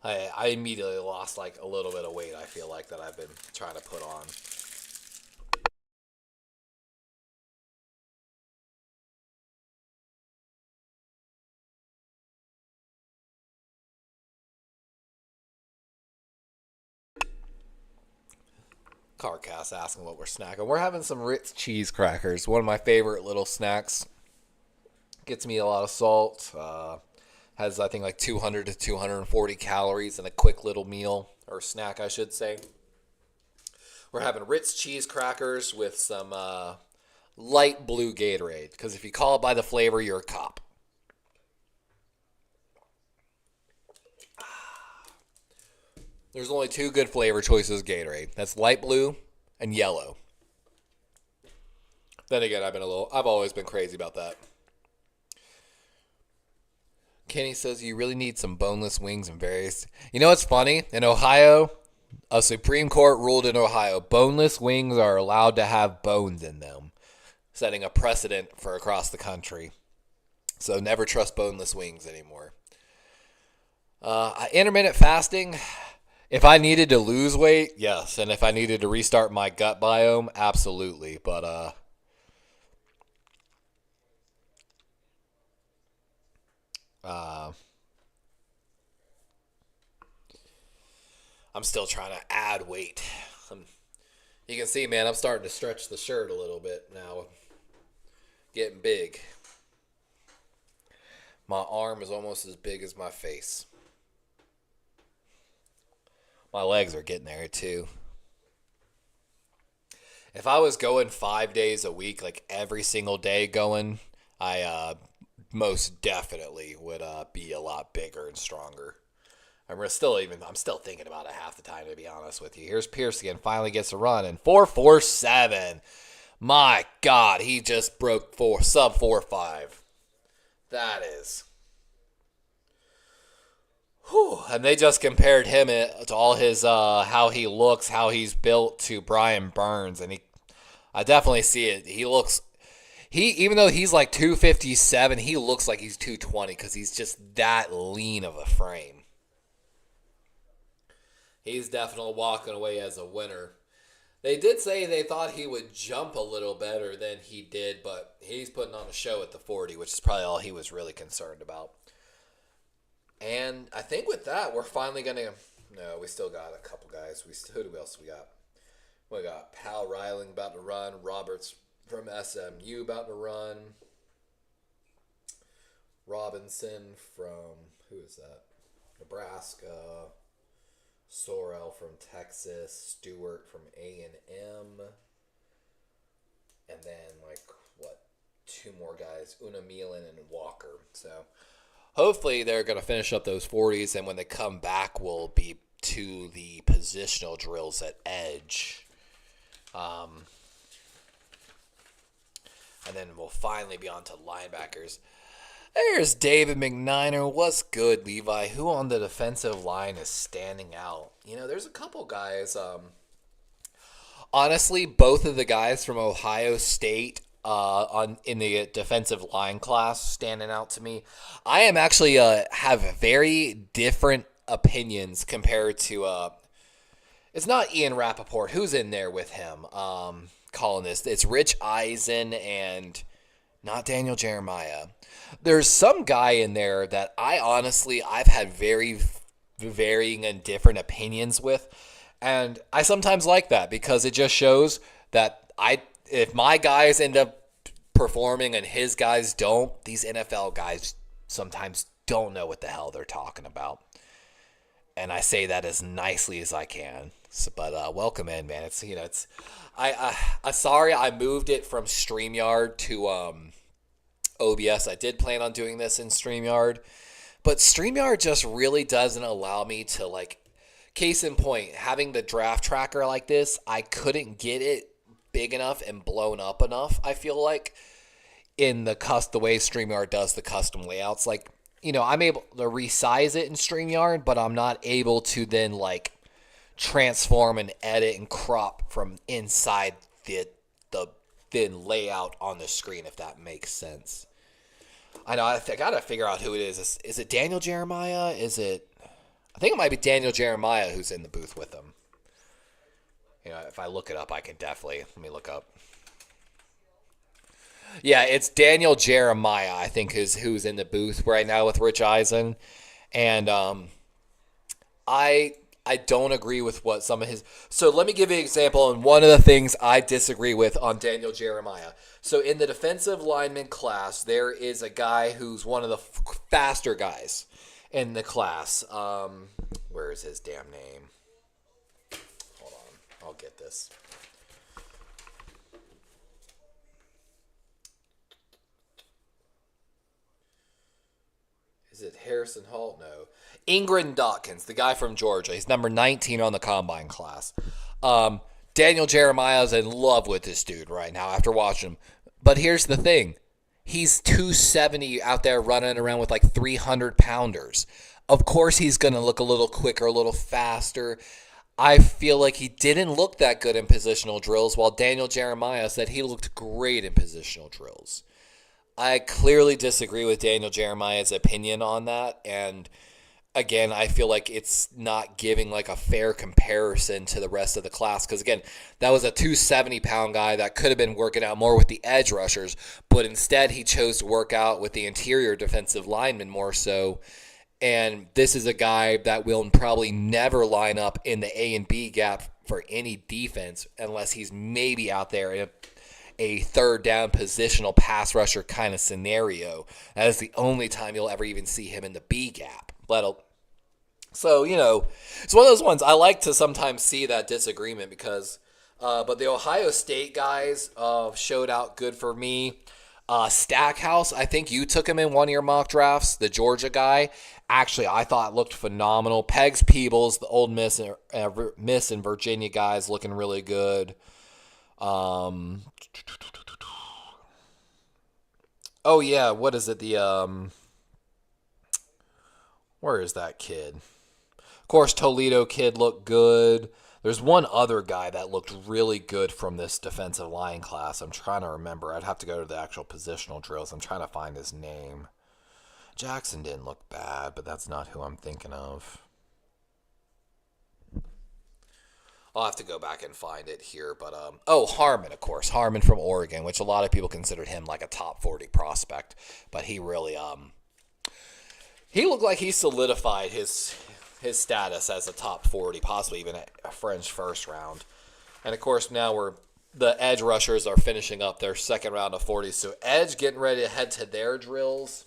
I immediately lost like a little bit of weight, I feel like, that I've been trying to put on. Carcast asking what we're snacking. We're having some Ritz cheese crackers. One of my favorite little snacks. Gets me a lot of salt. Has, I think, like 200 to 240 calories in a quick little meal. Or snack, I should say. We're having Ritz cheese crackers with some light blue Gatorade. Because if you call it by the flavor, you're a cop. There's only two good flavor choices Gatorade. That's light blue and yellow. Then again, I've always been crazy about that. Kenny says you really need some boneless wings and various. You know what's funny? In Ohio, a Supreme Court ruled in Ohio, boneless wings are allowed to have bones in them, setting a precedent for across the country. So never trust boneless wings anymore. Intermittent fasting, if I needed to lose weight, yes. And if I needed to restart my gut biome, absolutely. But I'm still trying to add weight. You can see, man, I'm starting to stretch the shirt a little bit now. Getting big. My arm is almost as big as my face. My legs are getting there too. If I was going 5 days a week, like every single day going, I most definitely would be a lot bigger and stronger. I'm still thinking about it half the time, to be honest with you. Here's Pierce again, finally gets a run, and 4.47. My God, he just broke sub 4.5. That is. Whew. And they just compared him to all his how he looks, how he's built to Brian Burns, and I definitely see it. Even though he's like 257, he looks like he's 220 because he's just that lean of a frame. He's definitely walking away as a winner. They did say they thought he would jump a little better than he did, but he's putting on a show at the 40, which is probably all he was really concerned about. And I think with that, we're finally going to... No, we still got a couple guys. Who else we got? We got Pal Reiling about to run. Roberts from SMU about to run. Robinson from... Who is that? Nebraska. Sorrell from Texas, Stewart from A&M, and then, two more guys, Una Milan and Walker. So, hopefully they're going to finish up those 40s, and when they come back, we'll be to the positional drills at edge. And then we'll finally be on to linebackers. There's David McNiner. What's good, Levi? Who on the defensive line is standing out? There's a couple guys. Honestly, both of the guys from Ohio State in the defensive line class standing out to me. I am actually have very different opinions compared to. It's not Ian Rappaport. Who's in there with him calling this? It's Rich Eisen and not Daniel Jeremiah. There's some guy in there that I've had very varying and different opinions with. And I sometimes like that because it just shows that if my guys end up performing and his guys don't, these NFL guys sometimes don't know what the hell they're talking about. And I say that as nicely as I can. So, but welcome in, man. Sorry I moved it from StreamYard to OBS. I did plan on doing this in StreamYard, but StreamYard just really doesn't allow me to, case in point, having the draft tracker like this, I couldn't get it big enough and blown up enough, I feel like, in the way StreamYard does the custom layouts. I'm able to resize it in StreamYard, but I'm not able to then, transform and edit and crop from inside the thin layout on the screen, if that makes sense. I know, I got to figure out who it is. Is it Daniel Jeremiah? I think it might be Daniel Jeremiah who's in the booth with them. If I look it up, I can definitely... Let me look up. Yeah, it's Daniel Jeremiah, I think, who's in the booth right now with Rich Eisen. And I don't agree with what some of his... So let me give you an example, and one of the things I disagree with on Daniel Jeremiah. So in the defensive lineman class, there is a guy who's one of the faster guys in the class. Where is his damn name? Hold on, I'll get this. Is it Harrison Hall? No. Ingrid Dawkins, the guy from Georgia. He's number 19 on the combine class. Daniel Jeremiah's in love with this dude right now after watching him. But here's the thing. He's 270 out there running around with like 300 pounders. Of course he's going to look a little quicker, a little faster. I feel like he didn't look that good in positional drills, while Daniel Jeremiah said he looked great in positional drills. I clearly disagree with Daniel Jeremiah's opinion on that, and again, I feel like it's not giving like a fair comparison to the rest of the class, because again, that was a 270-pound guy that could have been working out more with the edge rushers, but instead he chose to work out with the interior defensive linemen more so. And this is a guy that will probably never line up in the A and B gap for any defense unless he's maybe out there in a third down positional pass rusher kind of scenario. That is the only time you'll ever even see him in the B gap. So, it's one of those ones I like to sometimes see that disagreement because, but the Ohio State guys showed out good for me. Stackhouse, I think you took him in one of your mock drafts, the Georgia guy. Actually, I thought looked phenomenal. Pegs Peebles, the old Miss and Virginia guys, looking really good. Oh yeah, what is it? Where is that kid? Of course, Toledo kid looked good. There's one other guy that looked really good from this defensive line class. I'm trying to remember. I'd have to go to the actual positional drills. I'm trying to find his name. Jackson didn't look bad, but that's not who I'm thinking of. I'll have to go back and find it here. But, Harmon, of course. Harmon from Oregon, which a lot of people considered him like a top 40 prospect. But he really, he looked like he solidified his status as a top 40, possibly even a fringe first round. And, of course, now the edge rushers are finishing up their second round of 40s. So, edge getting ready to head to their drills.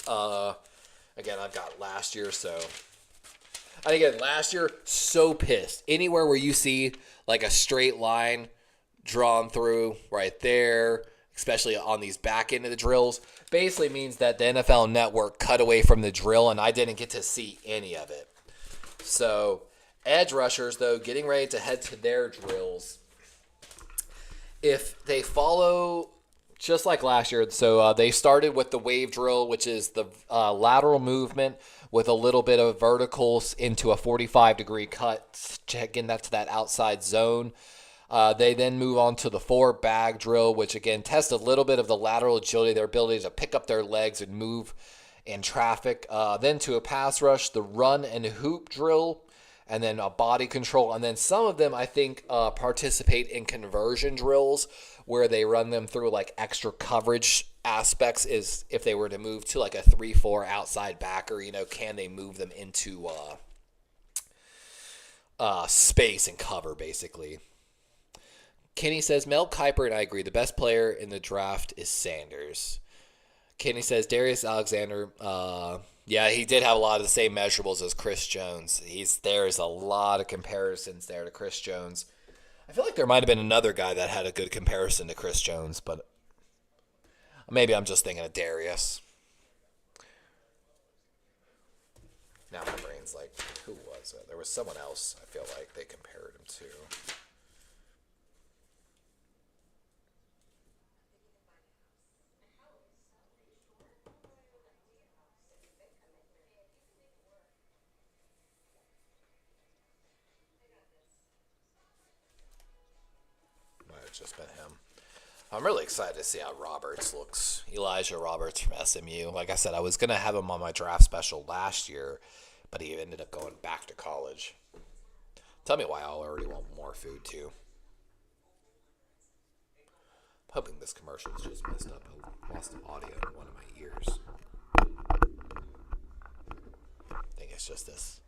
Again, I've got last year, so. And again, last year, so pissed. Anywhere where you see like a straight line drawn through right there, especially on these back end of the drills, basically means that the NFL Network cut away from the drill, and I didn't get to see any of it. So, edge rushers, though, getting ready to head to their drills. If they follow just like last year, so they started with the wave drill, which is the lateral movement with a little bit of verticals into a 45-degree cut, getting that to that outside zone. They then move on to the 4-bag drill, which again tests a little bit of the lateral agility, their ability to pick up their legs and move in traffic. Then to a pass rush, the run and hoop drill, and then a body control. And then some of them, I think, participate in conversion drills where they run them through like extra coverage aspects, is if they were to move to like a 3-4 outside backer, can they move them into space and cover, basically. Kenny says, Mel Kiper, and I agree, the best player in the draft is Sanders. Kenny says, Darius Alexander, yeah, he did have a lot of the same measurables as Chris Jones. There's a lot of comparisons there to Chris Jones. I feel like there might have been another guy that had a good comparison to Chris Jones, but maybe I'm just thinking of Darius. Now my brain's like, who was it? There was someone else I feel like they compared him to. Might have just been him. I'm really excited to see how Roberts looks. Elijah Roberts from SMU. Like I said, I was going to have him on my draft special last year, but he ended up going back to college. Tell me why I already want more food, too. I'm hoping this commercial is just messed up. I lost the audio in one of my ears. I think it's just this.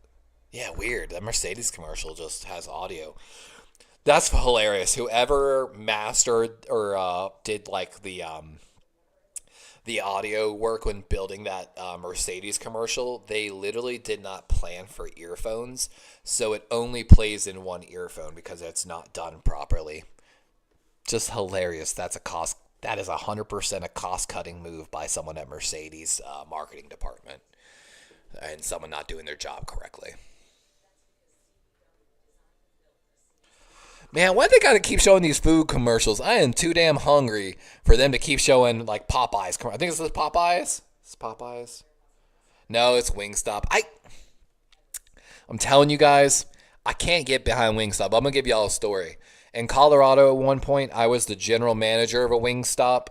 Yeah, weird. That Mercedes commercial just has audio. That's hilarious. Whoever mastered or did like the audio work when building that Mercedes commercial, they literally did not plan for earphones, so it only plays in one earphone because it's not done properly. Just hilarious. That is 100% a cost-cutting move by someone at Mercedes marketing department and someone not doing their job correctly. Man, why they gotta keep showing these food commercials? I am too damn hungry for them to keep showing like Popeyes. I think it's Popeyes. It's Popeyes. No, it's Wingstop. I'm telling you guys, I can't get behind Wingstop. I'm gonna give y'all a story. In Colorado, at one point, I was the general manager of a Wingstop.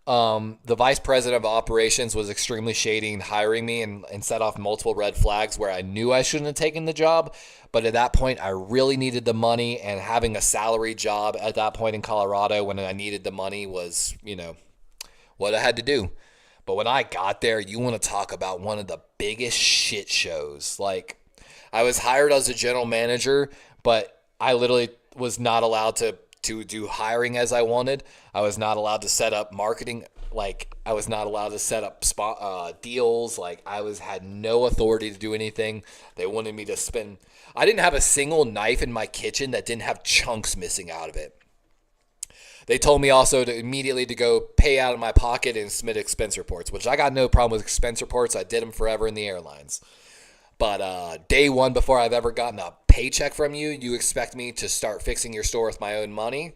The vice president of operations was extremely shady in hiring me and set off multiple red flags where I knew I shouldn't have taken the job. But at that point, I really needed the money, and having a salary job at that point in Colorado when I needed the money was, what I had to do. But when I got there, you want to talk about one of the biggest shit shows. Like, I was hired as a general manager, but I literally was not allowed to do hiring as I wanted. I was not allowed to set up marketing. Like, I was not allowed to set up deals. Like, had no authority to do anything. They wanted me to spend. I didn't have a single knife in my kitchen that didn't have chunks missing out of it. They told me also to immediately to go pay out of my pocket and submit expense reports, which I got no problem with expense reports. I did them forever in the airlines. But day one, before I've ever gotten a paycheck from you, you expect me to start fixing your store with my own money?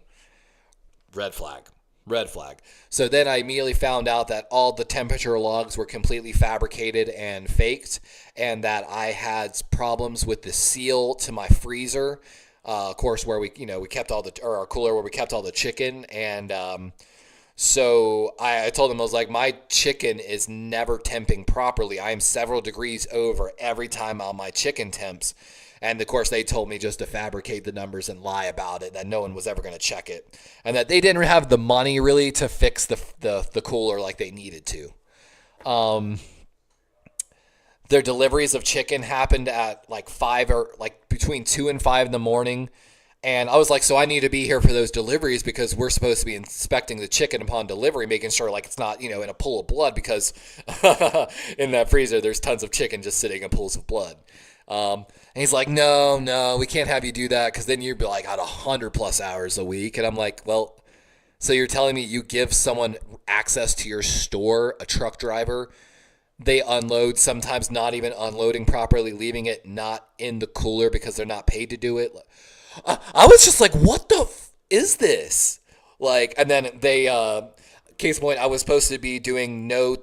Red flag. Red flag. So then I immediately found out that all the temperature logs were completely fabricated and faked, and that I had problems with the seal to my freezer. Of course, where we kept our cooler where we kept all the chicken, and so I told them, I was like, my chicken is never temping properly. I am several degrees over every time on my chicken temps. And, of course, they told me just to fabricate the numbers and lie about it, that no one was ever going to check it. And that they didn't have the money, really, to fix the cooler like they needed to. Their deliveries of chicken happened at, like, between 2 and 5 in the morning. And I was like, so I need to be here for those deliveries because we're supposed to be inspecting the chicken upon delivery, making sure like it's not, in a pool of blood, because in that freezer there's tons of chicken just sitting in pools of blood. And he's like, no, we can't have you do that because then you'd be like at 100+ hours a week. And I'm like, well, so you're telling me you give someone access to your store, a truck driver, they unload, sometimes not even unloading properly, leaving it not in the cooler because they're not paid to do it. I was just like, what the is this? Like, and then they, case in point, I was supposed to be doing no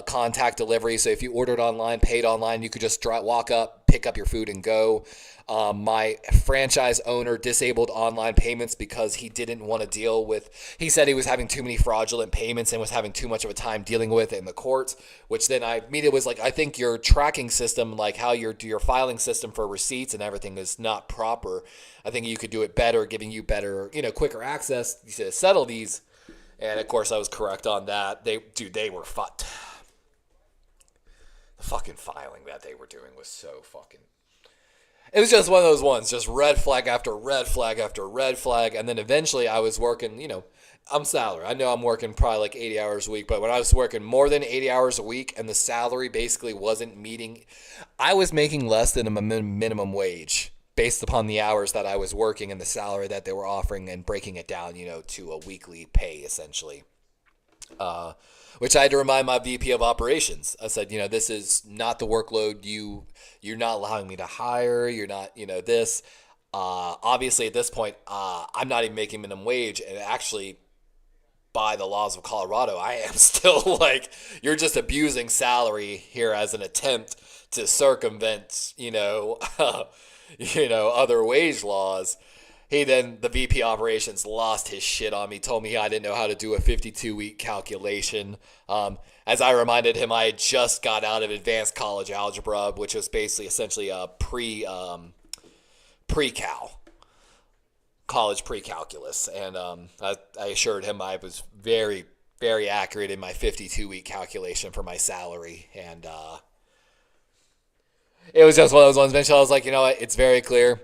contact delivery. So if you ordered online, paid online, you could just walk up, pick up your food and go. My franchise owner disabled online payments because he didn't want to deal with, he said he was having too many fraudulent payments and was having too much of a time dealing with it in the courts, which then I immediately was like, I think your tracking system, like how your filing system for receipts and everything is not proper. I think you could do it better, giving you better, quicker access to settle these. And of course I was correct on that. They were fucked. The fucking filing that they were doing was so fucking, it was just one of those ones, just red flag after red flag after red flag. And then eventually I was working, I'm salary. I know I'm working probably like 80 hours a week, but when I was working more than 80 hours a week and the salary basically wasn't meeting, I was making less than a minimum wage based upon the hours that I was working and the salary that they were offering and breaking it down, to a weekly pay essentially. Which I had to remind my VP of operations. I said, this is not the workload you're not allowing me to hire. You're not, this. Obviously, at this point, I'm not even making minimum wage. And actually, by the laws of Colorado, I am still like, you're just abusing salary here as an attempt to circumvent, other wage laws. The VP operations lost his shit on me, told me I didn't know how to do a 52-week calculation. As I reminded him, I had just got out of advanced college algebra, which was basically essentially a pre-cal, college pre-calculus. And I assured him I was very, very accurate in my 52-week calculation for my salary. And it was just one of those ones. Eventually I was like, you know what, it's very clear.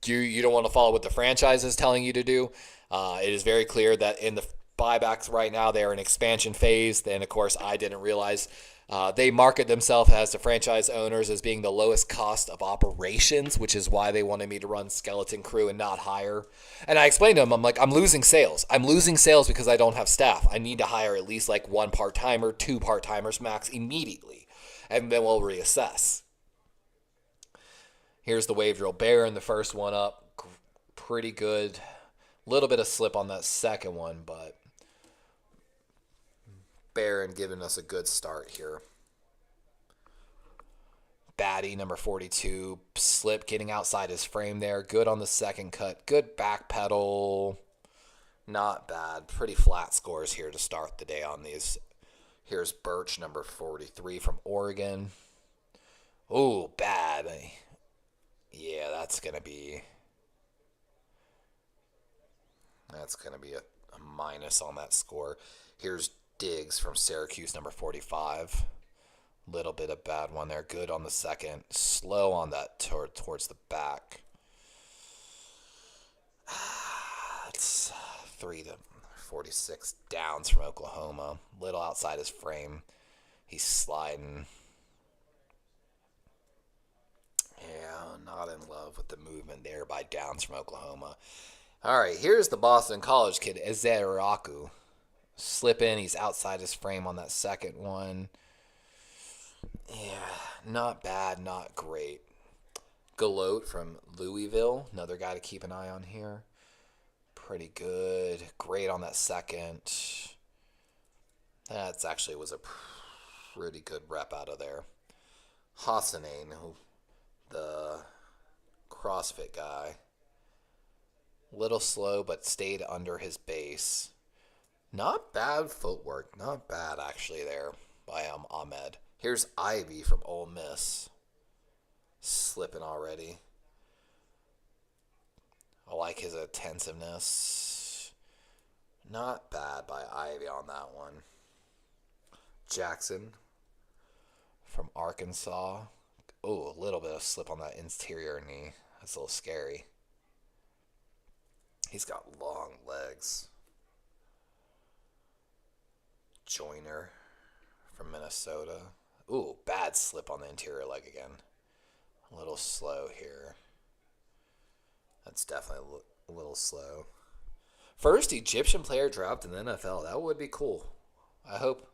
You don't want to follow what the franchise is telling you to do. It is very clear that in the buybacks right now, they are in expansion phase. Then, of course, I didn't realize they market themselves as the franchise owners as being the lowest cost of operations, which is why they wanted me to run skeleton crew and not hire. And I explained to them, I'm like, I'm losing sales. I'm losing sales because I don't have staff. I need to hire at least like 1 part-timer, 2 part-timers max immediately, and then we'll reassess. Here's the wave drill bear in the first one up. pretty good. Little bit of slip on that second one, but Barron giving us a good start here. Batty, number 42, slip getting outside his frame there. Good on the second cut. Good back pedal. Not bad. Pretty flat scores here to start the day on these. Here's Birch, number 43 from Oregon. Oh, bad. Yeah, that's going to be a minus on that score. Here's Diggs from Syracuse, number 45. Little bit of bad one there. Good on the second. Slow on that towards the back. It's 3-46 downs from Oklahoma. Little outside his frame. He's sliding. Yeah, not in love with the movement there by Downs from Oklahoma. All right, here's the Boston College kid, Ezeraku. Slip in. He's outside his frame on that second one. Yeah, not bad, not great. Galote from Louisville, another guy to keep an eye on here. Pretty good. Great on that second. That actually was a pretty good rep out of there. Hassanein, the CrossFit guy. Little slow, but stayed under his base. Not bad footwork. Not bad, actually, there by Ahmed. Here's Ivy from Ole Miss. Slipping already. I like his attentiveness. Not bad by Ivy on that one. Jackson from Arkansas. Oh, a little bit of slip on that interior knee. That's a little scary. He's got long legs. Joyner from Minnesota. Ooh, bad slip on the interior leg again. A little slow here. That's definitely a little slow. First Egyptian player dropped in the NFL. That would be cool. I hope.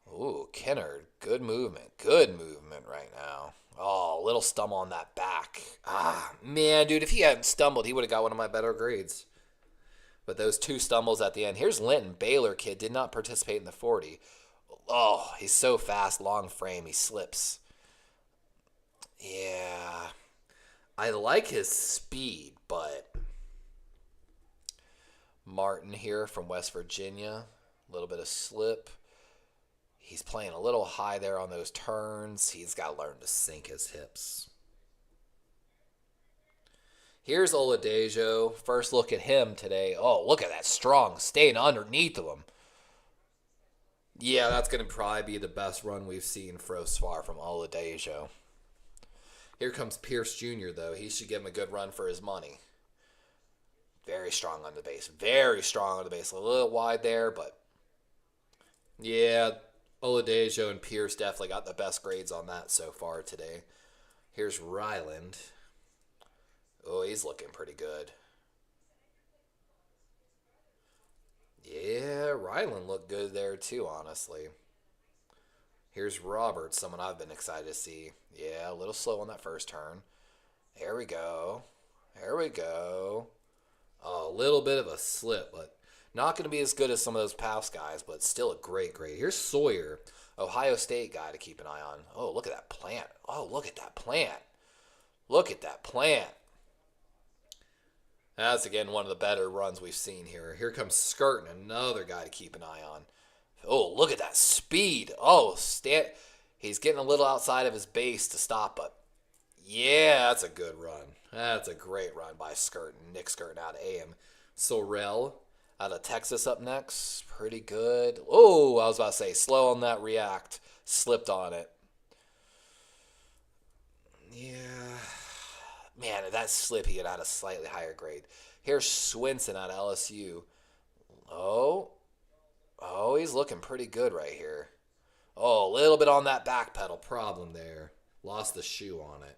Ooh, Kennard. Good movement. Good movement right now. Oh, little stumble on that back. Ah, man, dude, if he hadn't stumbled, he would have got one of my better grades. But those two stumbles at the end. Here's Linton, Baylor kid, did not participate in the 40. Oh, he's so fast, long frame, he slips. Yeah, I like his speed, but Martin here from West Virginia, a little bit of slip. He's playing a little high there on those turns. He's got to learn to sink his hips. Here's Oladejo. First look at him today. Oh, look at that strong, staying underneath of him. Yeah, that's going to probably be the best run we've seen so far from Oladejo. Here comes Pierce Jr., though. He should give him a good run for his money. Very strong on the base. Very strong on the base. A little wide there, but yeah, Oladejo and Pierce definitely got the best grades on that so far today. Here's Ryland. Oh, he's looking pretty good. Yeah, Ryland looked good there too, honestly. Here's Robert, someone I've been excited to see. Yeah, a little slow on that first turn. There we go. There we go. Oh, a little bit of a slip, but not going to be as good as some of those past guys, but still a great grade. Here's Sawyer, Ohio State guy to keep an eye on. Oh, look at that plant. Oh, look at that plant. Look at that plant. That's, again, one of the better runs we've seen here. Here comes Skirtin, another guy to keep an eye on. Oh, look at that speed. Oh, he's getting a little outside of his base to stop, but yeah, that's a good run. That's a great run by Skirtin. Nick Skirtin out of AM. Sorrell out of Texas up next. Pretty good. Oh, I was about to say, slow on that react. Slipped on it. Yeah. Man, if that slip, he had a slightly higher grade. Here's Swinson out of LSU. Oh, he's looking pretty good right here. Oh, a little bit on that back pedal. Problem there. Lost the shoe on it.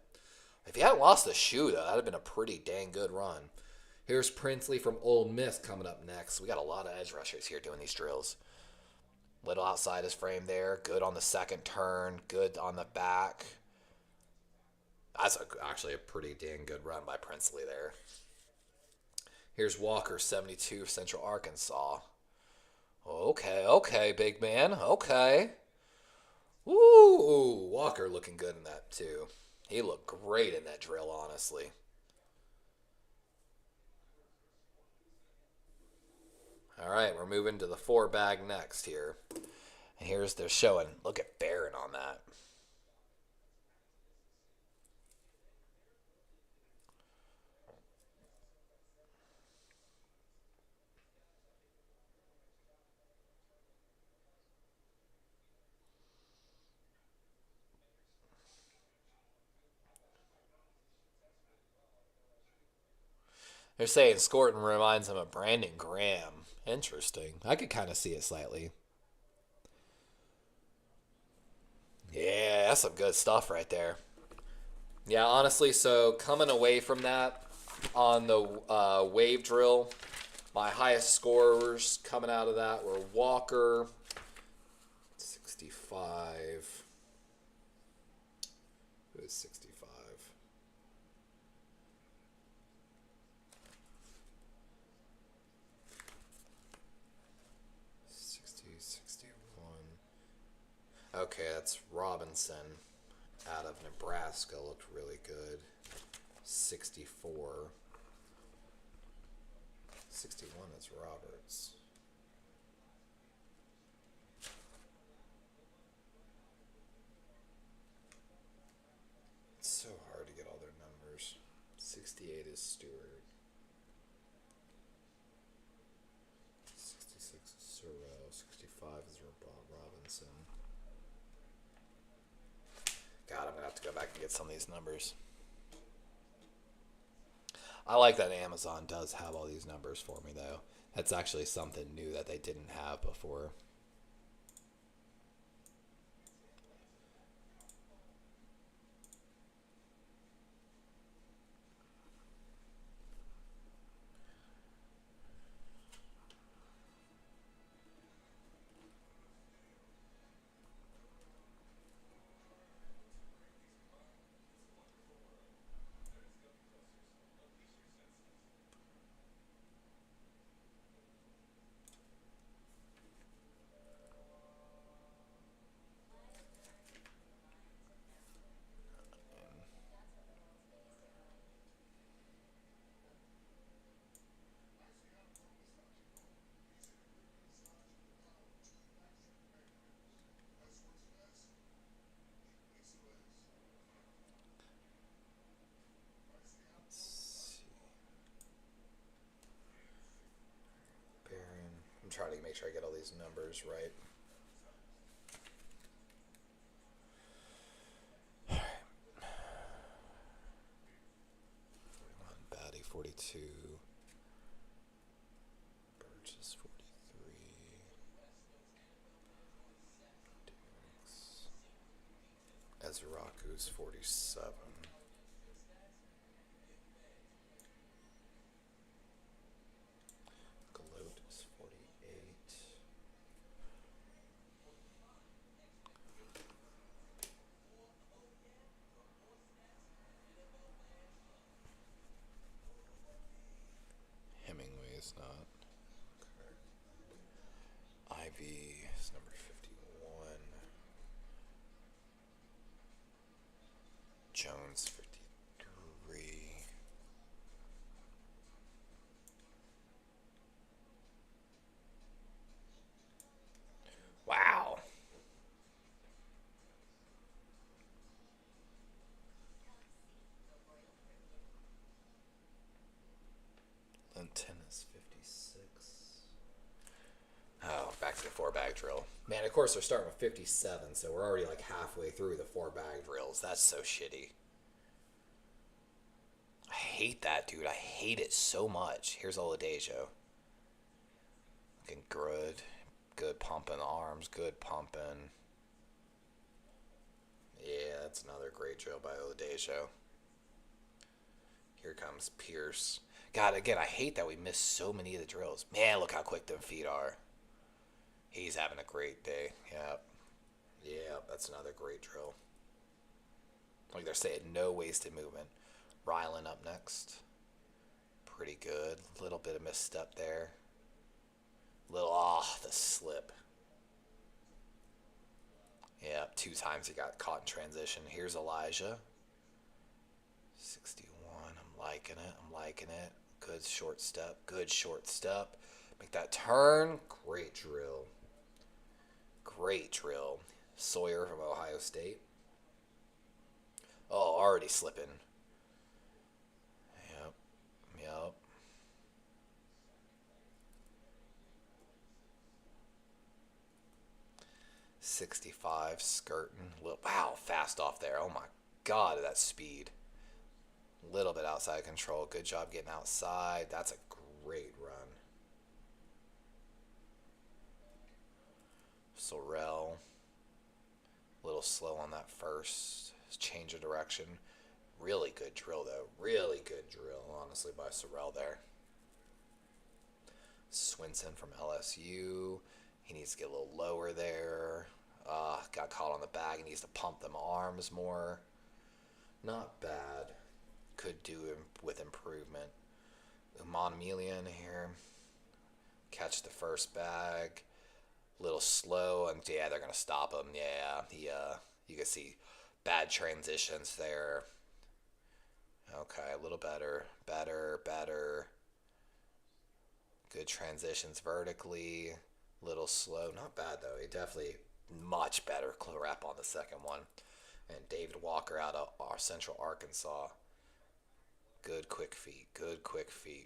If he hadn't lost the shoe, though, that would have been a pretty dang good run. Here's Princely from Ole Miss coming up next. We got a lot of edge rushers here doing these drills. Little outside his frame there. Good on the second turn. Good on the back. That's actually a pretty dang good run by Princely there. Here's Walker, 72, Central Arkansas. Okay, okay, big man. Okay. Woo! Walker looking good in that, too. He looked great in that drill, honestly. All right, we're moving to the 4-bag next here. And here's they're showing. Look at Barron on that. They're saying Scorton reminds him of Brandon Graham. Interesting. I could kind of see it slightly. Yeah, that's some good stuff right there. Yeah, honestly, so coming away from that on the wave drill, my highest scorers coming out of that were Walker, 65. Who is 65? 60, 61. Okay, that's Robinson out of Nebraska. Looked really good. 64. 61 is Roberts. It's so hard to get all their numbers. 68 is Stewart. 66 is Sorrell. 65 is Robinson. God, I'm going to have to go back and get some of these numbers. I like that Amazon does have all these numbers for me, though. That's actually something new that they didn't have before. I'm trying to make sure I get all these numbers right. Batty 42. Burgess 43. Ezraku's 47. Gloat is 48. Hemingway is not. Okay. Ivy is number 51. Jones 53. Wow. Linton is 56. Oh, back to the 4-bag drill. Man, of course they're starting with 57, so we're already like halfway through the 4-bag drills. That's so shitty. I hate that, dude. I hate it so much. Here's Oladejo. Looking good. Good pumping arms. Good pumping. Yeah, that's another great drill by Oladejo. Here comes Pierce. God, again, I hate that we miss so many of the drills. Man, look how quick them feet are. He's having a great day. Yep. Yeah, that's another great drill. Like they're saying, no wasted movement. Rylan up next. Pretty good. Little bit of misstep there. The slip. Yeah, 2 times he got caught in transition. Here's Elijah. 61. I'm liking it. I'm liking it. Good short step. Good short step. Make that turn. Great drill. Great drill. Sawyer from Ohio State. Oh, already slipping. Yep. Yep. .65 skirting. Wow, fast off there. Oh my God, that speed. Little bit outside control. Good job getting outside. That's a great run. Sorrell. A little slow on that first. Change of direction. Really good drill, though. Really good drill, honestly, by Sorrell there. Swinson from LSU. He needs to get a little lower there. Got caught on the bag. He needs to pump them arms more. Not bad. Could do with improvement. Monmelian here. Catch the first bag. Little slow. And yeah, they're going to stop him. Yeah, you can see bad transitions there. Okay, a little better. Better. Good transitions vertically. Little slow. Not bad, though. He definitely much better rep on the second one. And David Walker out of our Central Arkansas. Good quick feet.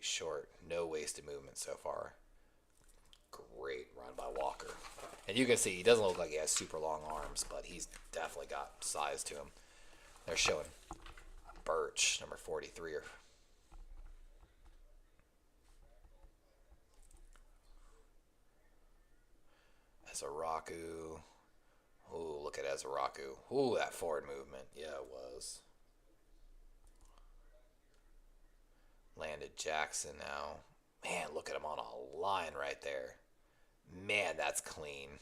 Short. No wasted movement so far. Great run by Walker. And you can see he doesn't look like he has super long arms, but he's definitely got size to him. They're showing Birch, number 43. Ezaraku. Ooh, look at Ezaraku. Ooh, that forward movement. Yeah, it was. Landed Jackson now. Man, look at him on a line right there. Man, that's clean.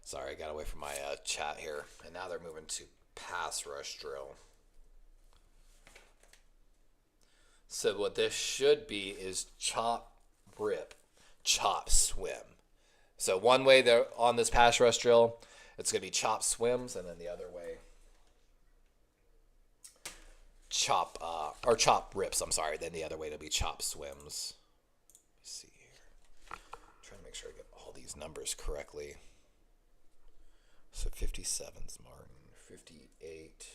Sorry, I got away from my chat here. And now they're moving to pass rush drill. So what this should be is chop, rip, chop, swim. So one way they're on this pass rush drill, it's going to be chop swims, and then the other way, chop rips. I'm sorry. Then the other way to be chop swims. Let me see here. I'm trying to make sure I get all these numbers correctly. So 57's Martin, 58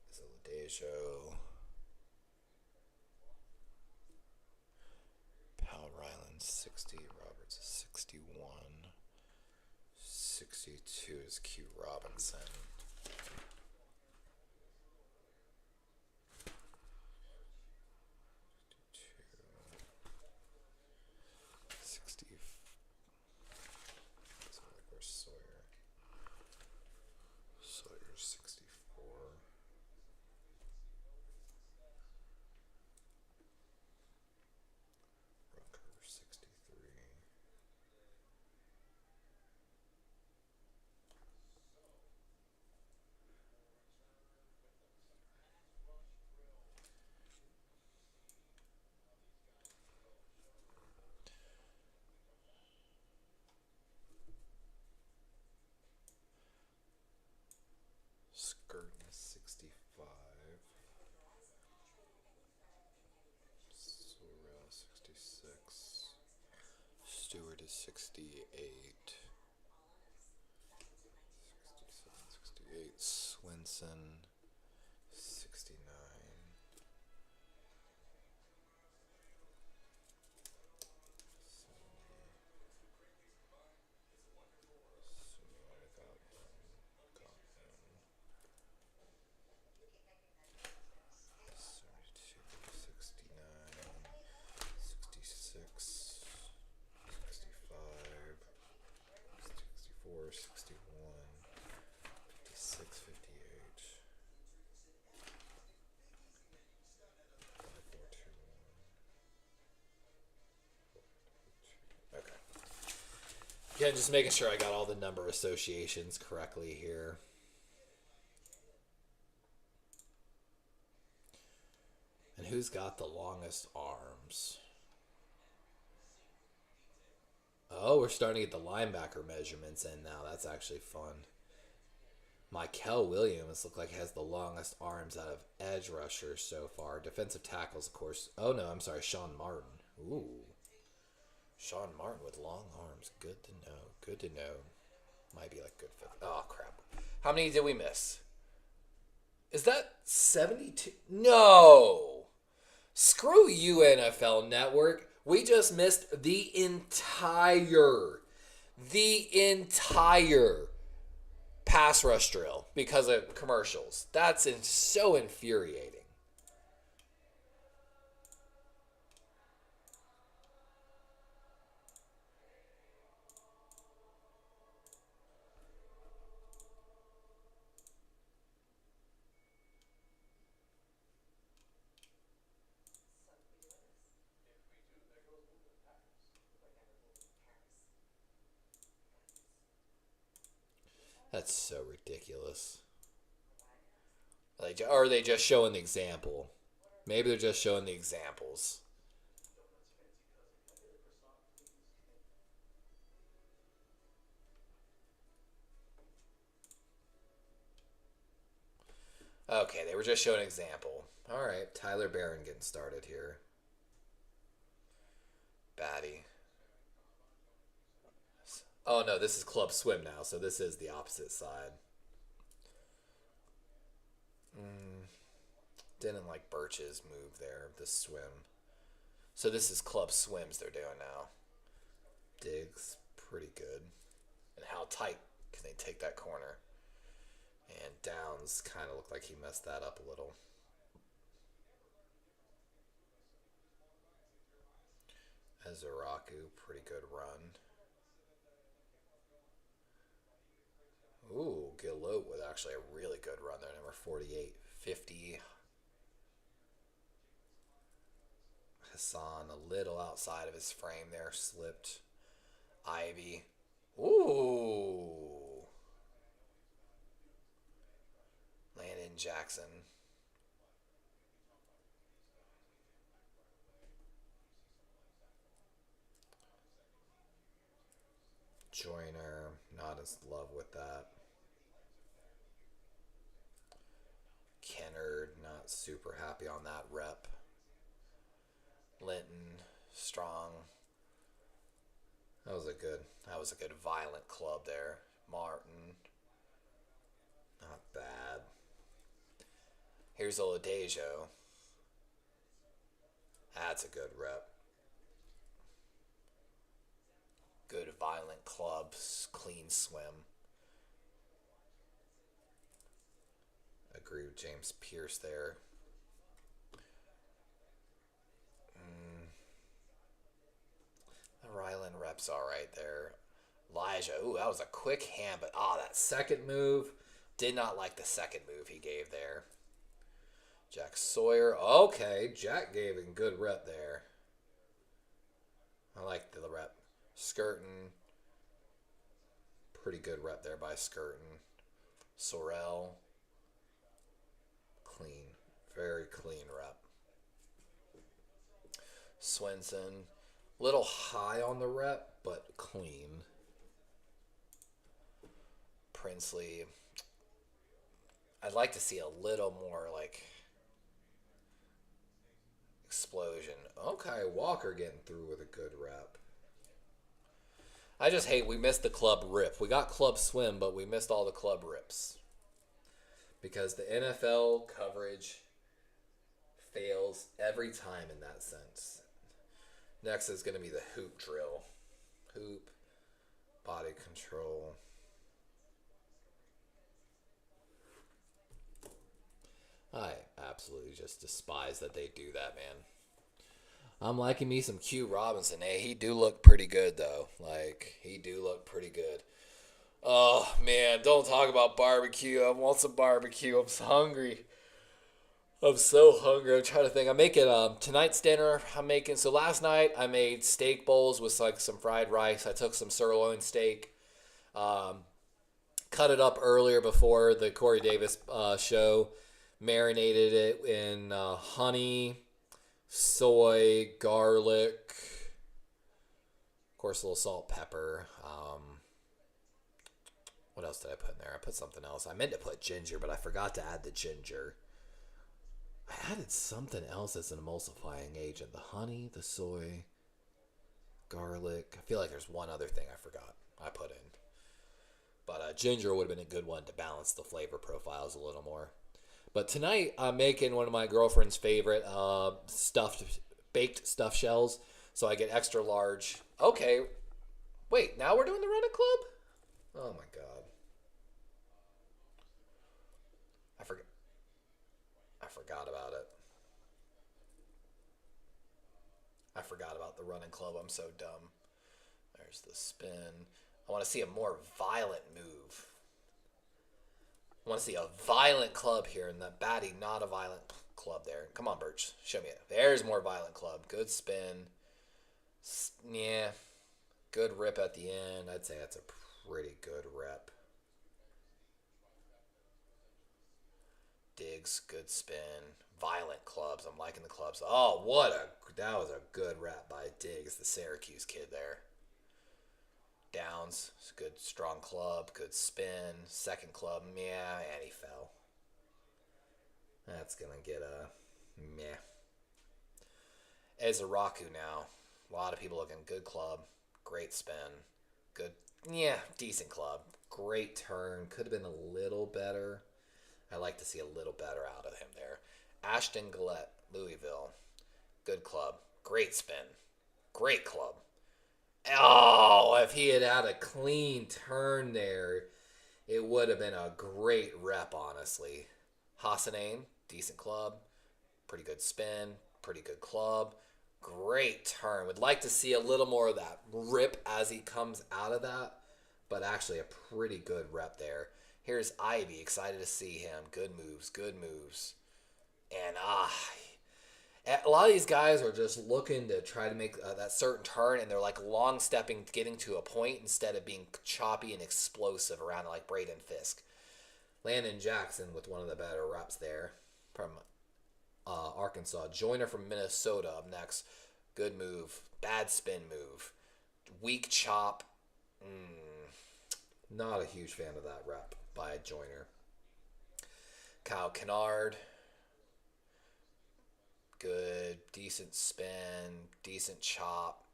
is Oladejo. Powell Ryland 60, Roberts 61, 62 is Q Robinson. 60. Where's Sawyer? Sawyer's 64. Rucker 63. Skirting is 65. Sorrell 66. Stewart is 68. 67, 68. Swinson 69. Yeah, just making sure I got all the number associations correctly here. And who's got the longest arms? Oh, we're starting to get the linebacker measurements in now. That's actually fun. Mikel Williams look like he has the longest arms out of edge rushers so far. Defensive tackles, of course. Oh, no, I'm sorry. Sean Martin. Ooh. Sean Martin with long arms. Good to know. Good to know. Might be like good fit. Oh, crap. How many did we miss? Is that 72? No. Screw you, NFL Network. We just missed the entire pass rush drill because of commercials. That's so infuriating. That's so ridiculous. Like, or are they just showing the example? Maybe they're just showing the examples. Okay, they were just showing an example. All right, Tyler Barron getting started here. Batty. Oh no, this is Club Swim now, so this is the opposite side. Didn't like Birch's move there, the swim. So this is Club Swims they're doing now. Diggs, pretty good. And how tight can they take that corner? And Downs kind of looked like he messed that up a little. Azaraku, pretty good run. Ooh, Gillote with actually a really good run there, number 48. 50. Hassan a little outside of his frame there, slipped. Ivy. Ooh. Landon Jackson. Joyner, not as love with that. Kennard, not super happy on that rep. Linton, strong. That was a good violent club there. Martin, not bad. Here's Oladejo. That's a good rep. Good violent clubs, clean swim. Agree with James Pierce there. The Ryland rep's all right there. Elijah, ooh, that was a quick hand, but that second move, did not like the second move he gave there. Jack Sawyer, okay, Jack gave a good rep there. I like the rep. Skirtin, pretty good rep there by Skirtin. Sorrell, clean, very clean rep. Swenson, little high on the rep, but clean. Princely, I'd like to see a little more like explosion. Okay, Walker getting through with a good rep. I just hate we missed the club rip. We got club swim, but we missed all the club rips. Because the NFL coverage fails every time in that sense. Next is going to be the hoop drill. Hoop, body control. I absolutely just despise that they do that, man. I'm liking me some Q Robinson. Hey, he do look pretty good, though. Like, he do look pretty good. Oh, man, don't talk about barbecue. I want some barbecue. I'm so hungry. I'm so hungry. I'm trying to think. I'm making tonight's dinner. So last night I made steak bowls with like some fried rice. I took some sirloin steak, um, cut it up earlier before the Corey Davis show, marinated it in honey, soy, garlic, of course, a little salt, pepper. What else did I put in there? I put something else. I meant to put ginger, but I forgot to add the ginger. I added something else as an emulsifying agent. The honey, the soy, garlic. I feel like there's one other thing I forgot I put in. But ginger would have been a good one to balance the flavor profiles a little more. But tonight I'm making one of my girlfriend's favorite baked stuffed shells. So I get extra large. Okay, wait, now we're doing the Running Club? Oh my god. I forgot. I forgot about it. I forgot about the Running Club. I'm so dumb. There's the spin. I want to see a more violent move. I want to see a violent club here, and the baddie, not a violent club there. Come on, Birch. Show me it. There's more violent club. Good spin. Yeah. Good rip at the end. I'd say that's a pretty good rep. Digs, good spin. Violent clubs. I'm liking the clubs. Oh, that was a good rep by Diggs, the Syracuse kid there. Downs, good strong club, good spin. Second club, yeah, and he fell. That's gonna get a meh. Ezaraku now. A lot of people looking good club, great spin, good, yeah, decent club, great turn. Could have been a little better. I like to see a little better out of him there. Ashton Gillette, Louisville, good club, great spin, great club. Oh, if he had a clean turn there, it would have been a great rep, honestly. Hassanein, decent club, pretty good spin, pretty good club, great turn. Would like to see a little more of that rip as he comes out of that, but actually a pretty good rep there. Here's Ivy, excited to see him. Good moves, good moves. And a lot of these guys are just looking to try to make that certain turn, and they're like long stepping, getting to a point instead of being choppy and explosive around like Braden Fisk. Landon Jackson with one of the better reps there from Arkansas. Joyner from Minnesota up next. Good move. Bad spin move. Weak chop. Not a huge fan of that rep by Joyner. Kyle Kennard. Good. Decent spin. Decent chop.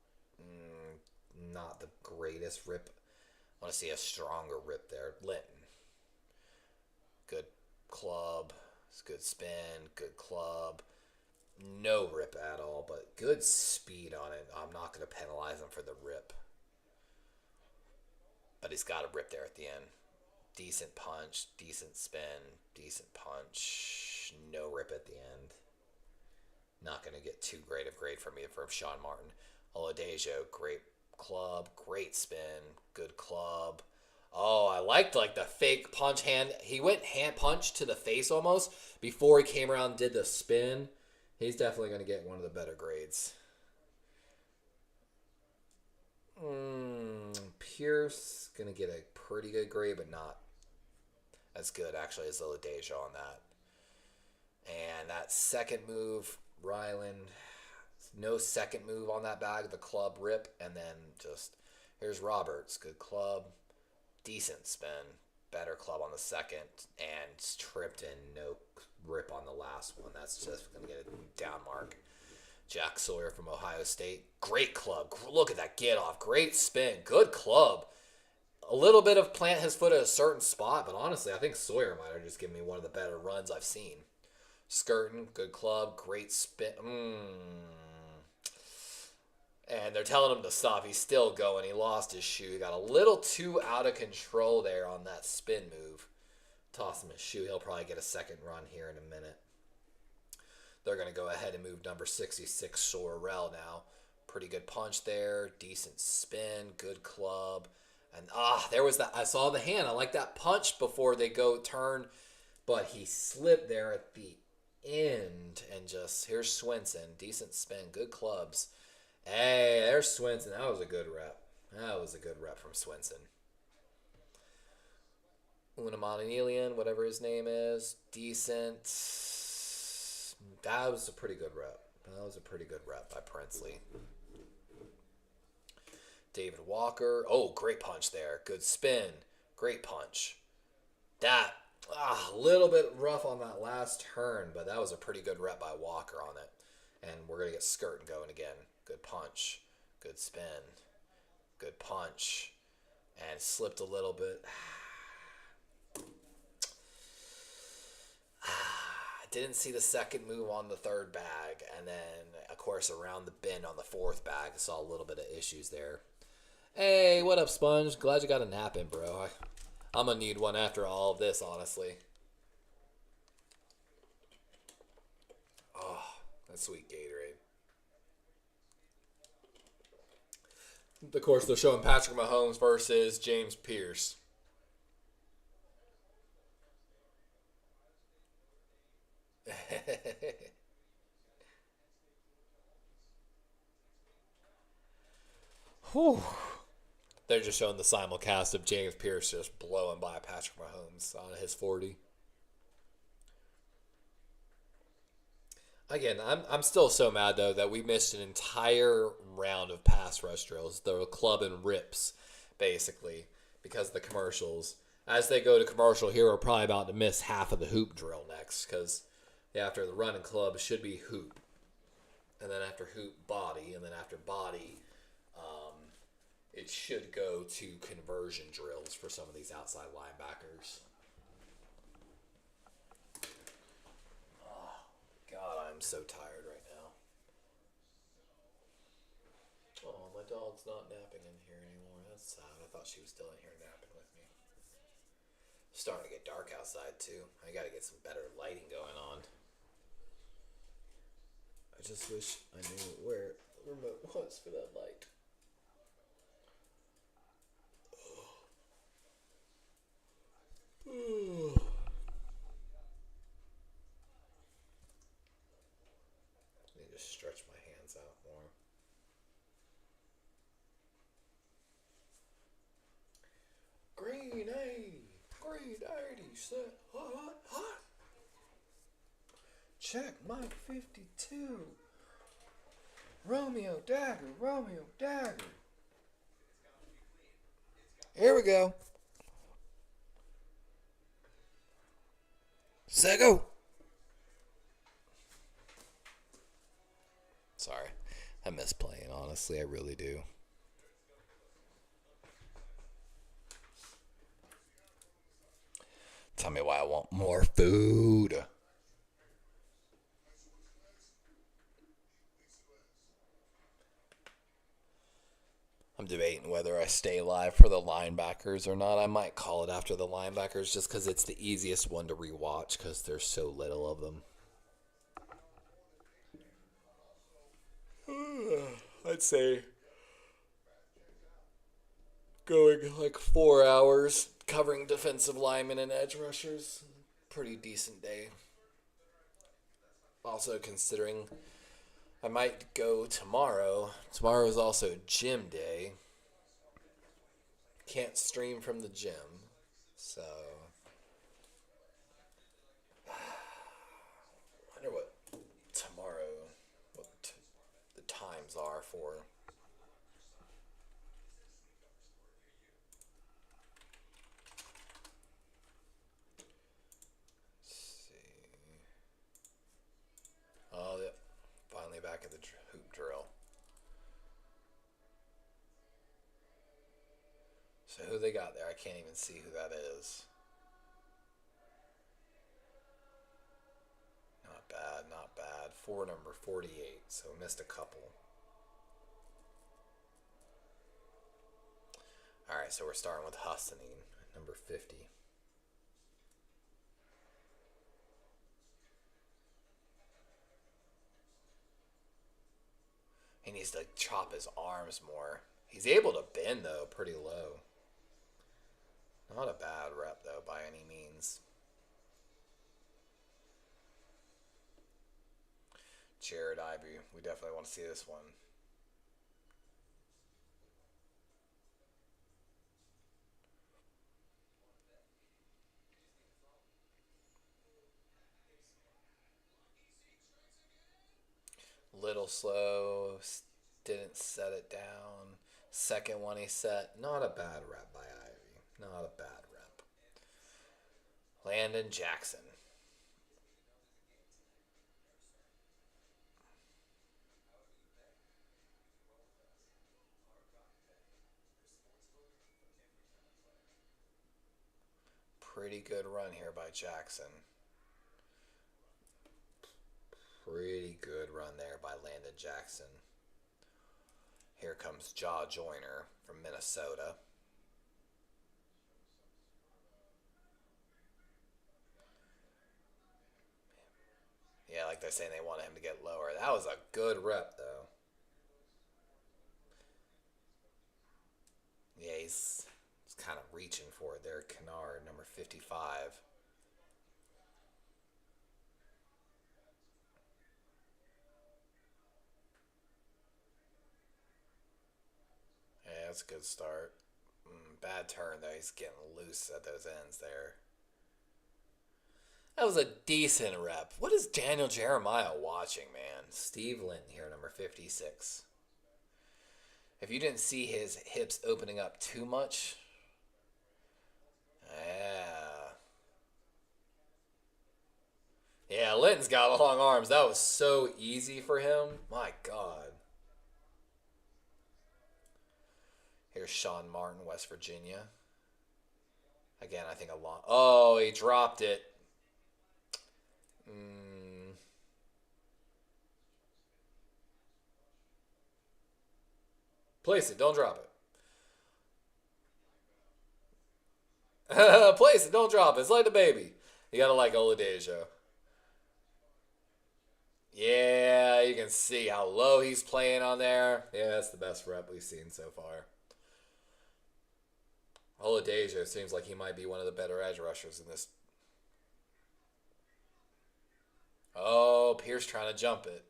Not the greatest rip. I want to see a stronger rip there. Linton. Good club. It's good spin. Good club. No rip at all, but good speed on it. I'm not going to penalize him for the rip. But he's got a rip there at the end. Decent punch. Decent spin. Decent punch. No rip at the end. Not going to get too great of grade from Sean Martin. Oladejo, great club, great spin, good club. Oh, I liked like the fake punch hand. He went hand punch to the face almost before he came around and did the spin. He's definitely going to get one of the better grades. Pierce going to get a pretty good grade, but not as good actually as Oladejo on that. And that second move, Ryland, no second move on that bag, the club rip, and then just, here's Roberts, good club, decent spin, better club on the second, and tripped in, no rip on the last one. That's just going to get a down mark. Jack Sawyer from Ohio State, great club, look at that get off, great spin, good club. A little bit of plant his foot at a certain spot, but honestly, I think Sawyer might have just given me one of the better runs I've seen. Skirting, good club, great spin. And they're telling him to stop. He's still going. He lost his shoe. He got a little too out of control there on that spin move. Toss him his shoe. He'll probably get a second run here in a minute. They're going to go ahead and move number 66, Sorrell now. Pretty good punch there. Decent spin. Good club. And there was that. I saw the hand. I like that punch before they go turn. But he slipped there at the end and just, here's Swenson. Decent spin. Good clubs. Hey, there's Swenson. That was a good rep. That was a good rep from Swenson. Unamonilian, whatever his name is. Decent. That was a pretty good rep. That was a pretty good rep by Princely. David Walker. Oh, great punch there. Good spin. Great punch. That, a little bit rough on that last turn, but that was a pretty good rep by Walker on it. And we're going to get skirting going again. Good punch. Good spin. Good punch. And slipped a little bit. Didn't see the second move on the third bag. And then, of course, around the bend on the fourth bag, I saw a little bit of issues there. Hey, what up, Sponge? Glad you got a nap in, bro. I'm going to need one after all of this, honestly. Oh, that's sweet Gatorade. Of course, they're showing Patrick Mahomes versus James Pierce. Whew. They're just showing the simulcast of James Pierce just blowing by Patrick Mahomes on his 40. Again, I'm still so mad, though, that we missed an entire round of pass rush drills. The club and rips, basically, because of the commercials. As they go to commercial here, we're probably about to miss half of the hoop drill next, because after the run and club should be hoop. And then after hoop, body. And then after body, it should go to conversion drills for some of these outside linebackers. Oh, God, I'm so tired right now. Oh, my dog's not napping in here anymore. That's sad. I thought she was still in here napping with me. It's starting to get dark outside, too. I gotta get some better lighting going on. I just wish I knew where the remote was for that light. Need to stretch my hands out more. Green 80, set, hot. Check Mike 52. Romeo Dagger. Here we go. Set, go. Sorry. I miss playing, honestly. I really do. Tell me why I want more food. I'm debating whether I stay live for the linebackers or not. I might call it after the linebackers just because it's the easiest one to rewatch because there's so little of them. I'd say going like 4 hours covering defensive linemen and edge rushers. Pretty decent day. Also considering I might go tomorrow. Tomorrow is also gym day. Can't stream from the gym. So I wonder what tomorrow, the times are for. Oh, yeah. Finally back at the hoop drill. So who they got there? I can't even see who that is. Not bad. For number 48, so missed a couple. Alright, so we're starting with Hassanin, number 50. He needs to chop his arms more. He's able to bend, though, pretty low. Not a bad rep, though, by any means. Jared Ivey. We definitely want to see this one. Little slow. Didn't set it down. Second one he set. Not a bad rep by Ivey. Not a bad rep. Landon Jackson. Pretty good run here by Jackson. Pretty good run there by Landon Jackson. Here comes Jaw Joyner from Minnesota. Yeah, like they're saying they wanted him to get lower. That was a good rep, though. Yeah, he's kind of reaching for it there. Kennard, number 55. Yeah, that's a good start. Bad turn, though. He's getting loose at those ends there. That was a decent rep. What is Daniel Jeremiah watching, man? Steve Linton here, number 56. If you didn't see his hips opening up too much, yeah. Yeah, Linton's got long arms. That was so easy for him. My God. Here's Sean Martin, West Virginia. Again, I think a long. Oh, he dropped it. Place it. Don't drop it. Place it. Don't drop it. It's like the baby. You gotta like Oladejo. Yeah, you can see how low he's playing on there. Yeah, that's the best rep we've seen so far. Oladejo seems like he might be one of the better edge rushers in this. Oh, Pierce trying to jump it.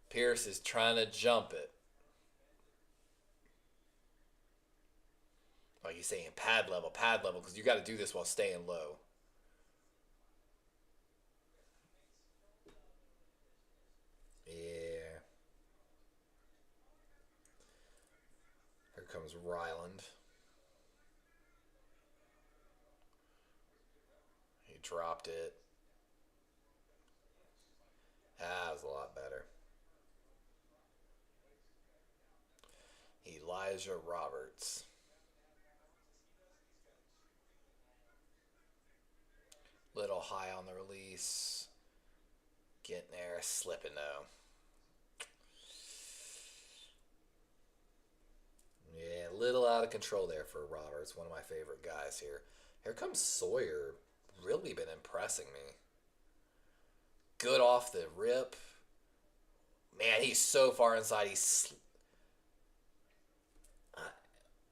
Pierce is trying to jump it. Like he's saying, pad level, because you got to do this while staying low. Yeah. Here comes Ryland. He dropped it. That was a lot better. Elijah Roberts. Little high on the release. Getting there, slipping though. Yeah, a little out of control there for Roberts, one of my favorite guys here. Here comes Sawyer. Really been impressing me. Good off the rip. Man, he's so far inside.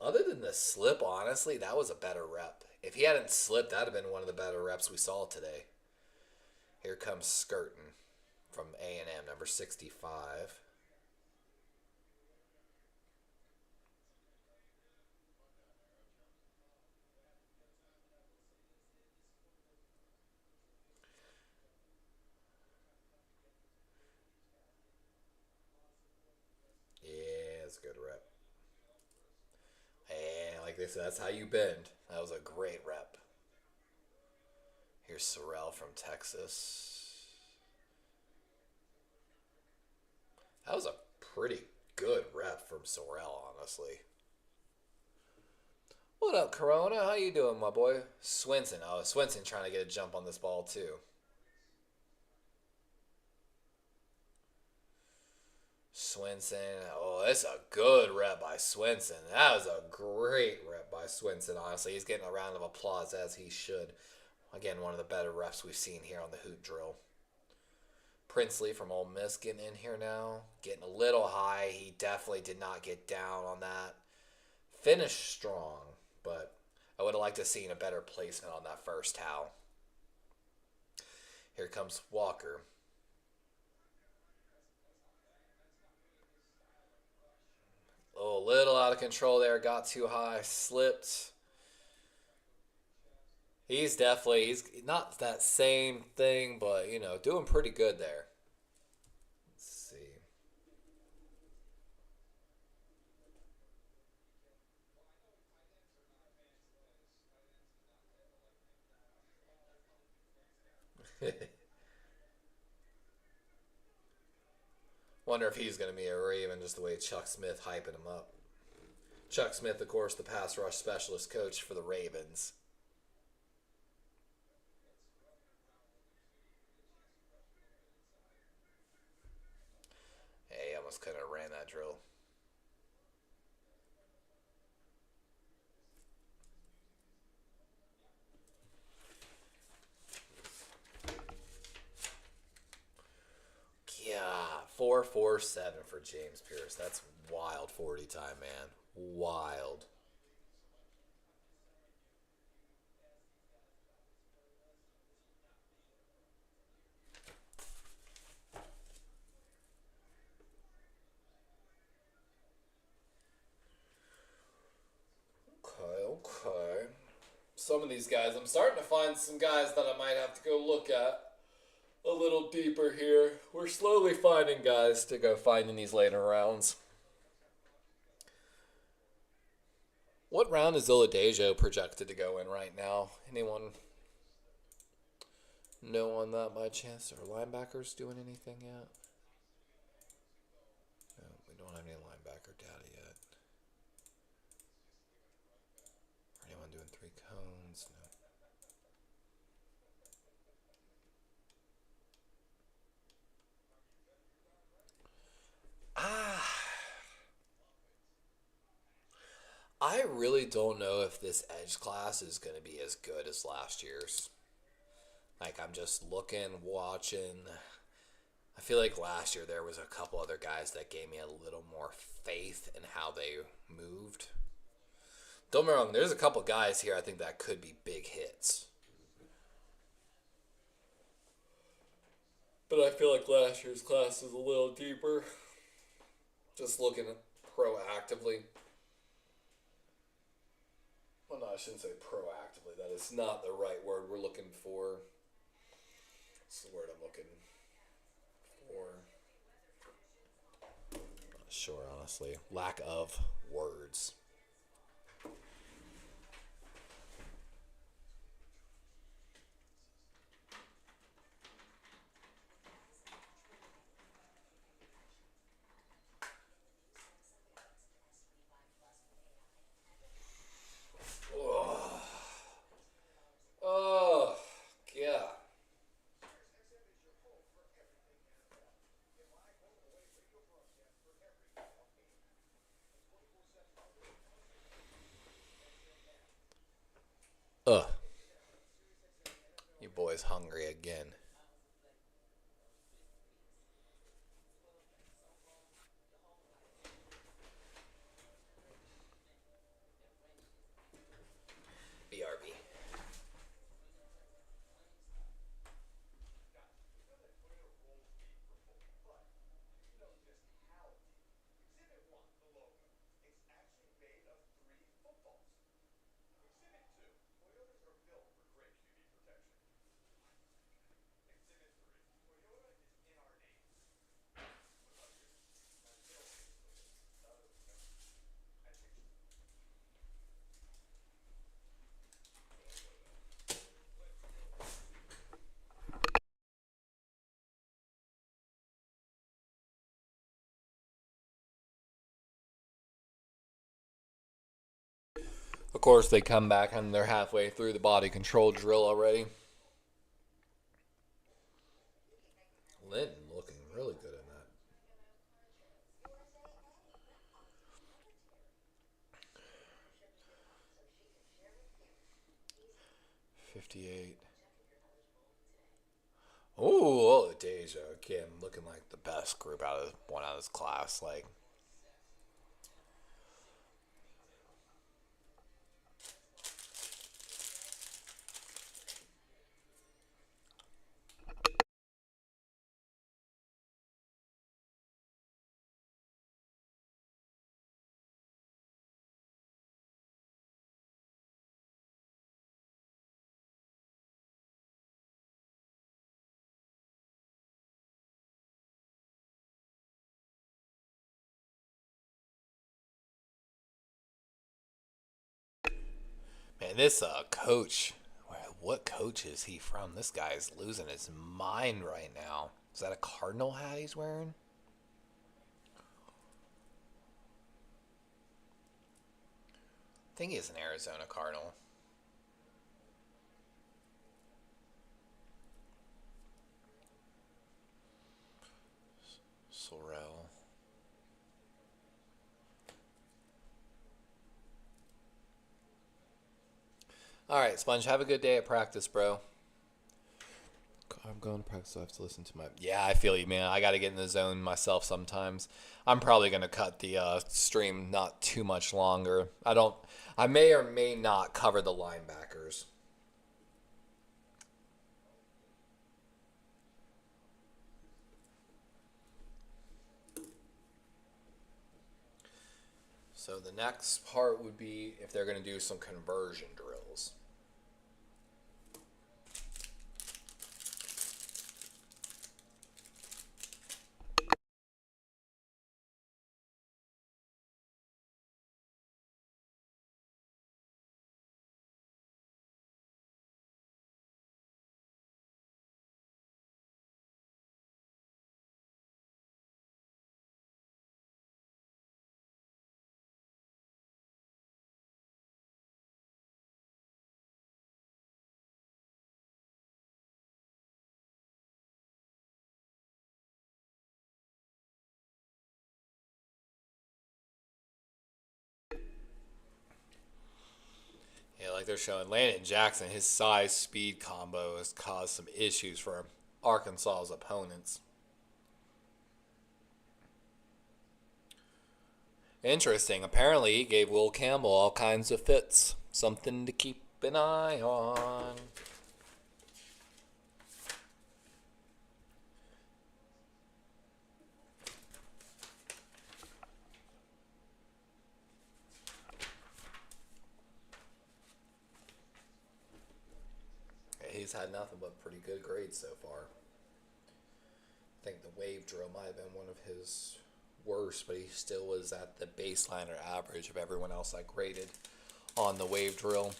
Other than the slip, honestly, that was a better rep. If he hadn't slipped, that'd have been one of the better reps we saw today. Here comes Skirton from A&M, number 65. Yeah, it's a good rep. And like they said, that's how you bend. That was a great rep. Here's Sorrell from Texas. That was a pretty good rep from Sorrell, honestly. What up, Corona? How you doing, my boy? Swinson. Oh, Swinson trying to get a jump on this ball, too. Swinson. Oh, that's a good rep by Swinson. That was a great rep by Swinson, honestly. He's getting a round of applause, as he should. Again, one of the better reps we've seen here on the hoot drill. Princely from Ole Miss getting in here now. Getting a little high. He definitely did not get down on that. Finished strong, but I would have liked to have seen a better placement on that first towel. Here comes Walker. Oh, a little out of control there. Got too high. Slipped. He's not that same thing, but, doing pretty good there. Let's see. Wonder if he's going to be a Raven just the way Chuck Smith hyping him up. Chuck Smith, of course, the pass rush specialist coach for the Ravens. Hey, I almost couldn't have ran that drill. Yeah, 4.47 for James Pierce. That's wild 40 time, man. Wild. Okay, okay. Some of these guys, I'm starting to find some guys that I might have to go look at a little deeper here. We're slowly finding guys to go find in these later rounds. What round is Oladejo projected to go in right now? Anyone know on that by chance? Are linebackers doing anything yet? No, we don't have any linebacker data yet. Anyone doing three cones? No. I really don't know if this edge class is going to be as good as last year's. Like, I'm just looking, watching. I feel like last year there was a couple other guys that gave me a little more faith in how they moved. Don't get me wrong, there's a couple guys here I think that could be big hits. But I feel like last year's class is a little deeper. Just looking proactively. Well, no, I shouldn't say proactively. That is not the right word we're looking for. What's the word I'm looking for? Not sure, honestly. Lack of words. Oh, oh, yeah. Ugh. You boys hungry again. BRB. Of course, they come back and they're halfway through the body control drill already. Linton looking really good in that. 58. Oh, Deja again, looking like the best group out of this class. Like, And this coach, what coach is he from? This guy's losing his mind right now. Is that a Cardinal hat he's wearing? I think he's an Arizona Cardinal. Sorrell. All right, Sponge, have a good day at practice, bro. I'm going to practice, so I have to listen to my. Yeah, I feel you, man. I got to get in the zone myself sometimes. I'm probably going to cut the stream not too much longer. I may or may not cover the linebackers. So the next part would be if they're going to do some conversion drills. Yeah, like they're showing Landon Jackson, his size speed combo has caused some issues for Arkansas's opponents. Interesting. Apparently, he gave Will Campbell all kinds of fits. Something to keep an eye on. He's had nothing but pretty good grades so far. I think the wave drill might have been one of his worst, but he still was at the baseline or average of everyone else I graded on the wave drill.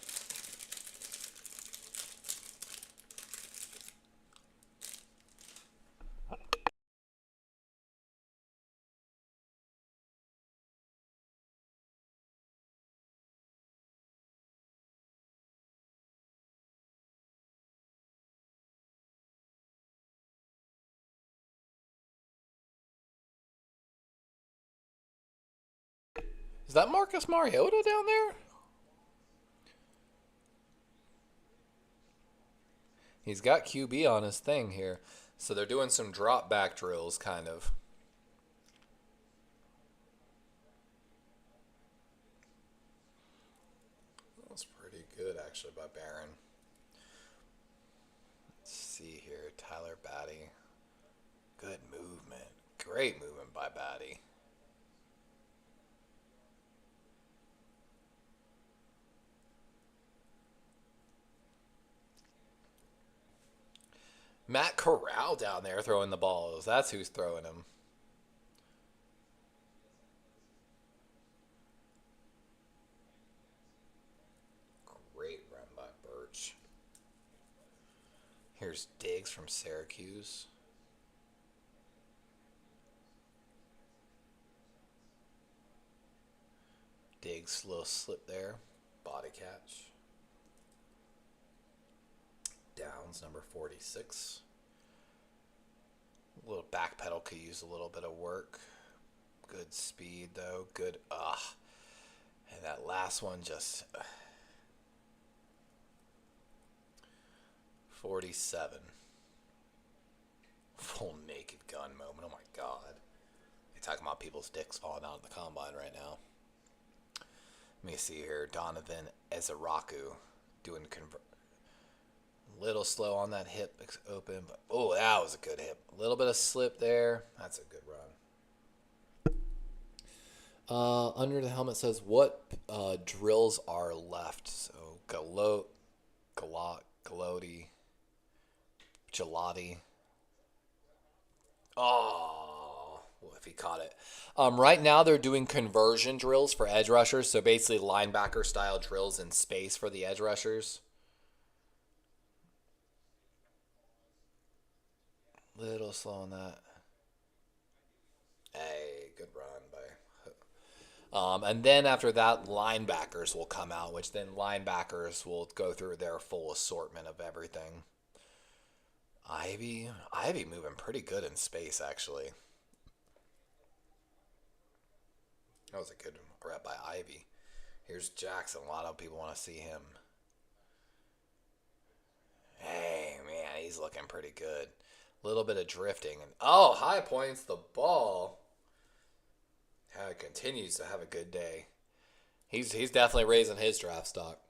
Is that Marcus Mariota down there? He's got QB on his thing here. So they're doing some drop back drills, kind of. That was pretty good, actually, by Barron. Let's see here. Tyler Batty. Good movement. Great movement by Batty. Matt Corral down there throwing the balls. That's who's throwing them. Great run by Birch. Here's Diggs from Syracuse. Diggs, little slip there. Body catch. Downs, number 46. A little back pedal could use a little bit of work. Good speed, though. Good, And that last one just... 47. Full naked gun moment. Oh, my God. You're talking about people's dicks falling out of the combine right now. Let me see here. Donovan Ezeraku doing little slow on that hip open, but oh, that was a good hip. A little bit of slip there. That's a good run. Under the helmet says what drills are left. So Galati, Gelati. Oh, if he caught it. Right now, they're doing conversion drills for edge rushers. So basically, linebacker style drills in space for the edge rushers. Little slow on that. Hey, good run by. And then after that, linebackers will come out, which then linebackers will go through their full assortment of everything. Ivy moving pretty good in space, actually. That was a good rep by Ivy. Here's Jackson. A lot of people want to see him. Hey, man, he's looking pretty good. A little bit of drifting. And oh, High Points the ball. Continues to have a good day. He's definitely raising his draft stock.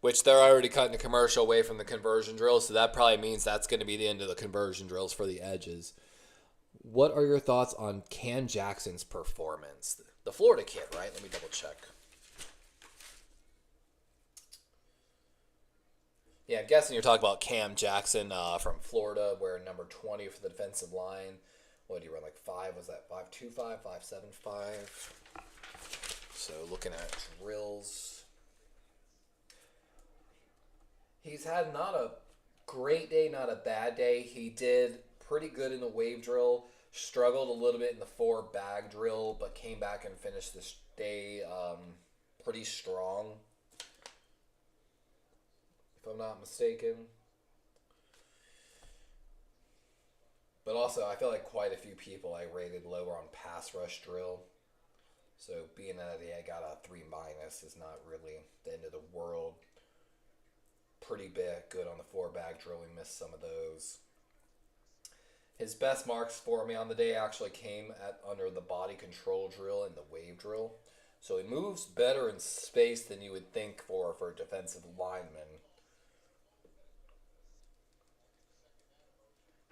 Which they're already cutting the commercial away from the conversion drills, so that probably means that's going to be the end of the conversion drills for the edges. What are your thoughts on Cam Jackson's performance? The Florida kid, right? Let me double check. Yeah, I'm guessing you're talking about Cam Jackson from Florida, wearing number 20 for the defensive line. What did he run, like 5? Was that 5.25, 5.75? So looking at drills. He's had not a great day, not a bad day. He did pretty good in the wave drill. Struggled a little bit in the 4 bag drill, but came back and finished this day pretty strong, if I'm not mistaken. But also, I feel like quite a few people I rated lower on pass rush drill. So being that I got a 3- is not really the end of the world. Pretty good on the 4 bag drill. We missed some of those. His best marks for me on the day actually came under the body control drill and the wave drill. So he moves better in space than you would think for a defensive lineman.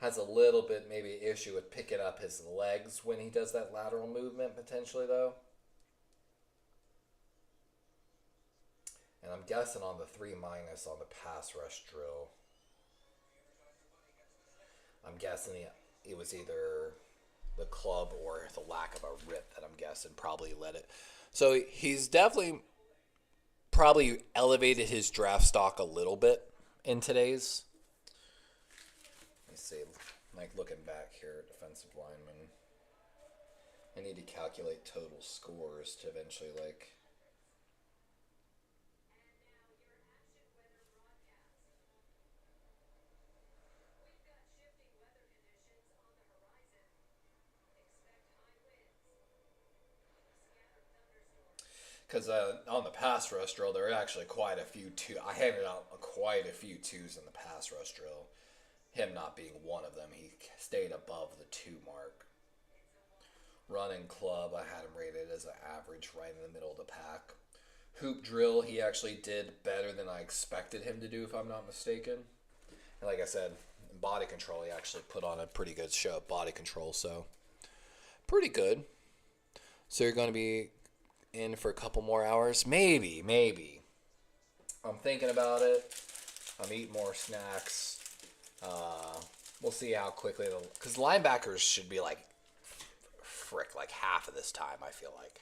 Has a little bit maybe issue with picking up his legs when he does that lateral movement potentially though. And I'm guessing on the 3- on the pass rush drill. I'm guessing it was either the club or the lack of a rip that I'm guessing probably led it. So he's definitely probably elevated his draft stock a little bit in today's. Let me see, like looking back here at defensive lineman. I need to calculate total scores to eventually like. Because on the pass rush drill, there are actually quite a few two. I handed out quite a few 2s in the pass rush drill. Him not being one of them, he stayed above the 2 mark. Running club, I had him rated as an average, right in the middle of the pack. Hoop drill, he actually did better than I expected him to do, if I'm not mistaken. And like I said, in body control, he actually put on a pretty good show of body control, so pretty good. So you're going to be in for a couple more hours? Maybe. I'm thinking about it. I'm eating more snacks. We'll see how quickly because linebackers should be like like half of this time, I feel like.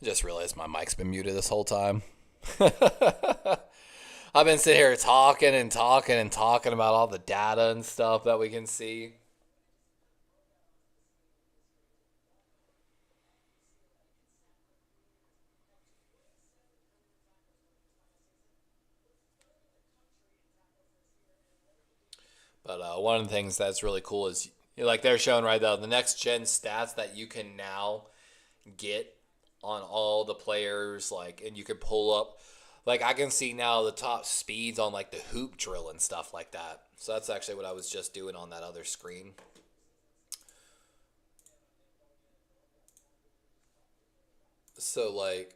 I just realized my mic's been muted this whole time. I've been sitting here talking and talking and talking about all the data and stuff that we can see. But one of the things that's really cool is, like they're showing right now, the next gen stats that you can now get on all the players, like, and you can pull up, like I can see now the top speeds on like the hoop drill and stuff like that. So that's actually what I was just doing on that other screen. So like,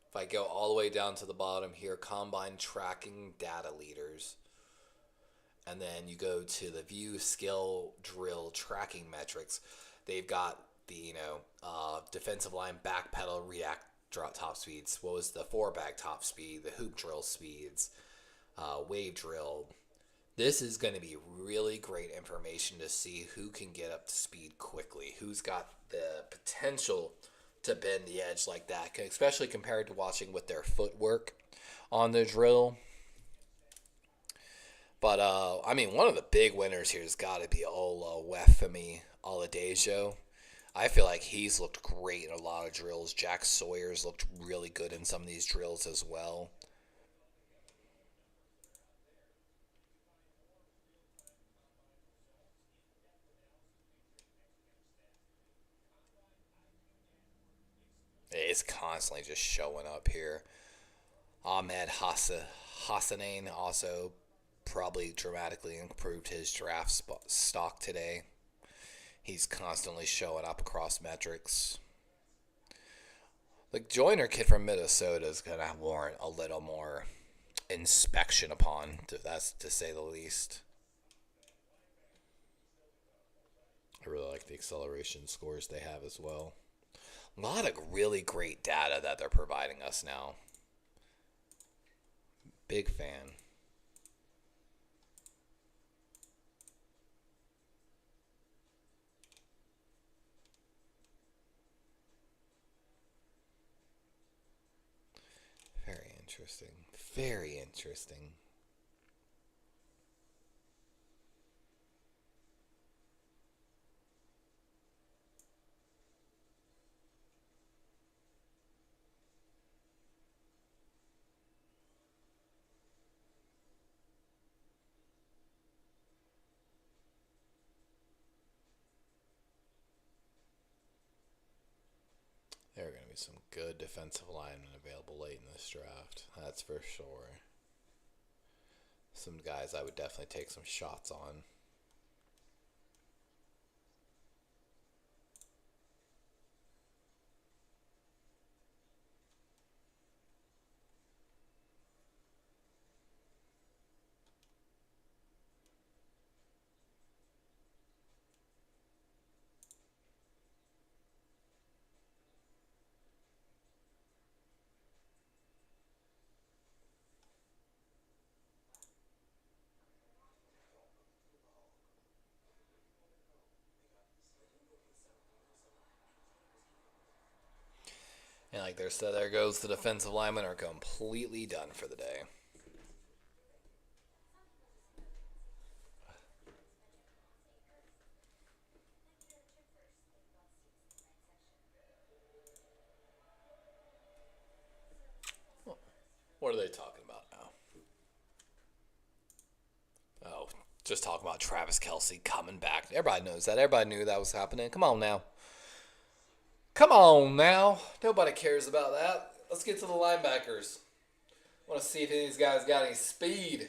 if I go all the way down to the bottom here, combine tracking data leaders, and then you go to the view skill drill tracking metrics, they've got the defensive line backpedal react drop top speeds. What was the four bag top speed? The hoop drill speeds, wave drill. This is going to be really great information to see who can get up to speed quickly, who's got the potential to bend the edge like that, especially compared to watching with their footwork on the drill. But, I mean, one of the big winners here has got to be Oluwafemi Oladejo. I feel like he's looked great in a lot of drills. Jack Sawyer's looked really good in some of these drills as well. It's constantly just showing up here. Ahmed Hassanain also probably dramatically improved his draft stock today. He's constantly showing up across metrics. The Joyner kid from Minnesota is going to warrant a little more inspection upon, that's to say the least. I really like the acceleration scores they have as well. A lot of really great data that they're providing us now. Big fan. Very interesting. Very interesting. There are going to be some good defensive linemen available late in this draft. That's for sure. Some guys I would definitely take some shots on. And like there goes the defensive linemen are completely done for the day. What are they talking about now? Oh, just talking about Travis Kelce coming back. Everybody knows that. Everybody knew that was happening. Come on now. Come on now. Nobody cares about that. Let's get to the linebackers. I want to see if any of these guys got any speed.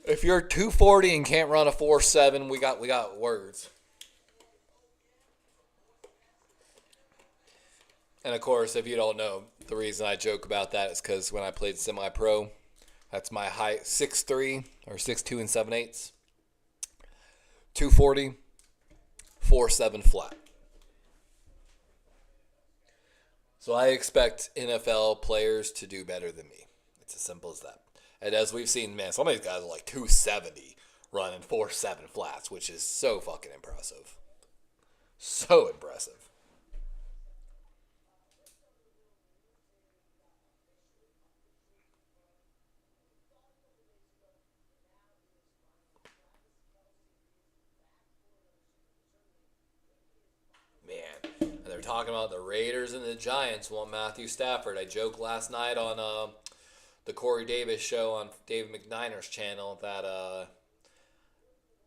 If you're 240 and can't run a 4.7, we got words. And of course, if you don't know, the reason I joke about that is because when I played semi-pro, that's my height, 6'3", or 6'2" and 7/8. 240, 4.7 flat. So I expect NFL players to do better than me. It's as simple as that. And as we've seen, man, some of these guys are like 270 running 4.7 flats, which is so fucking impressive. So impressive. Man. And they're talking about the Raiders and the Giants want Matthew Stafford. I joked last night on the Corey Davis show on David McNiner's channel that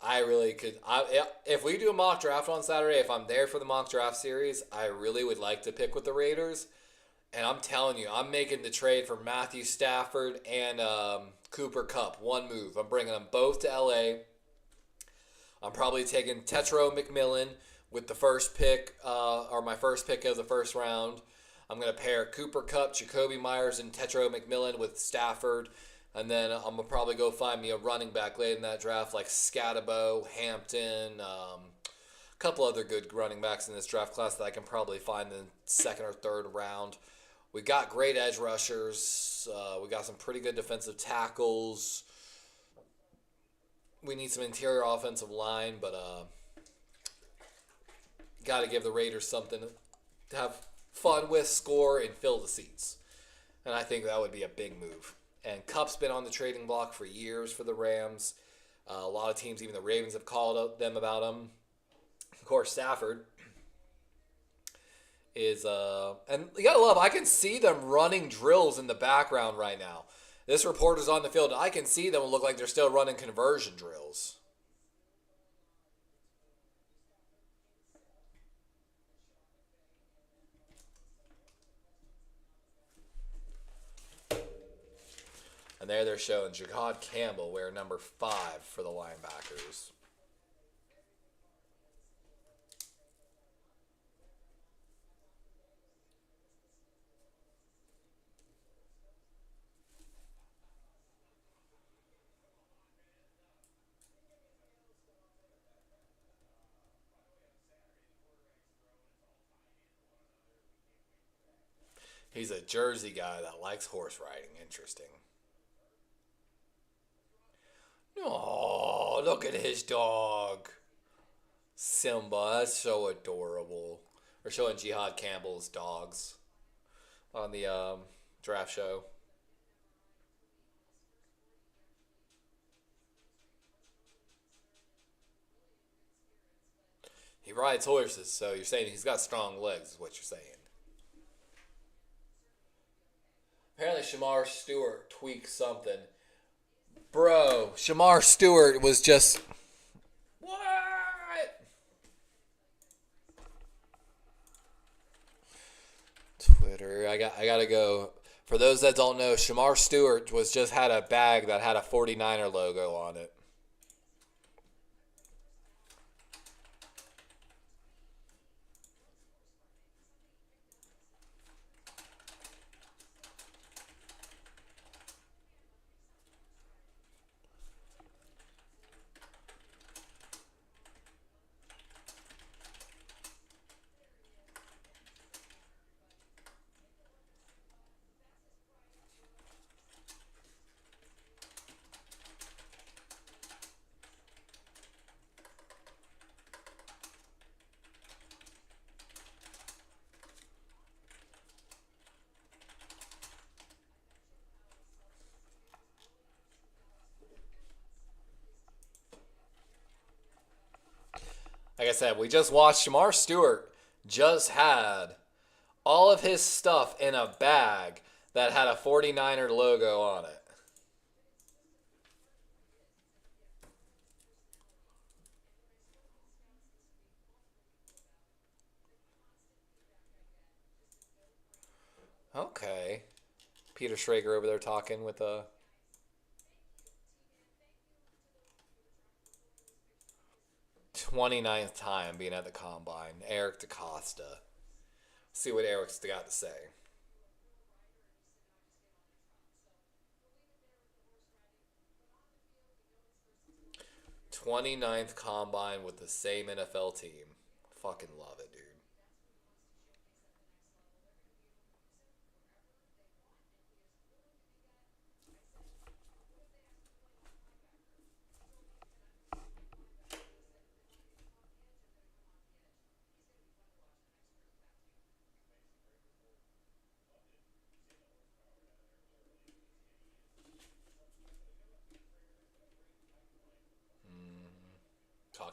I really could. If we do a mock draft on Saturday, if I'm there for the mock draft series, I really would like to pick with the Raiders. And I'm telling you, I'm making the trade for Matthew Stafford and Cooper Kupp. One move. I'm bringing them both to LA. I'm probably taking Tetro McMillan with the first pick, or my first pick of the first round. I'm going to pair Cooper Kupp, Jacoby Myers, and Tetro McMillan with Stafford. And then I'm going to probably go find me a running back late in that draft like Scatabo, Hampton, a couple other good running backs in this draft class that I can probably find in the second or third round. We got great edge rushers. We got some pretty good defensive tackles. We need some interior offensive line, but got to give the Raiders something to have fun with, score, and fill the seats. And I think that would be a big move. And Kupp's been on the trading block for years for the Rams. A lot of teams, even the Ravens, have called them about him. Of course, Stafford is, and you gotta love, I can see them running drills in the background right now. This reporter's on the field. I can see them look like they're still running conversion drills. And there they're showing Jahad Campbell wear number 5 for the linebackers. He's a Jersey guy that likes horse riding. Interesting. Oh, look at his dog. Simba. That's so adorable. We're showing Jihad Campbell's dogs on the draft show. He rides horses, so you're saying he's got strong legs, is what you're saying. Apparently, Shamar Stewart tweaked something. Bro, Shamar Stewart was just. What? Twitter. I gotta go. For those that don't know, Shamar Stewart was just had a bag that had a 49er logo on it. Like I said, we just watched Shamar Stewart just had all of his stuff in a bag that had a 49er logo on it. Okay. Peter Schrager over there talking with a 29th time being at the combine. Eric DeCosta. See what Eric's got to say. 29th combine with the same NFL team. Fucking love it, dude.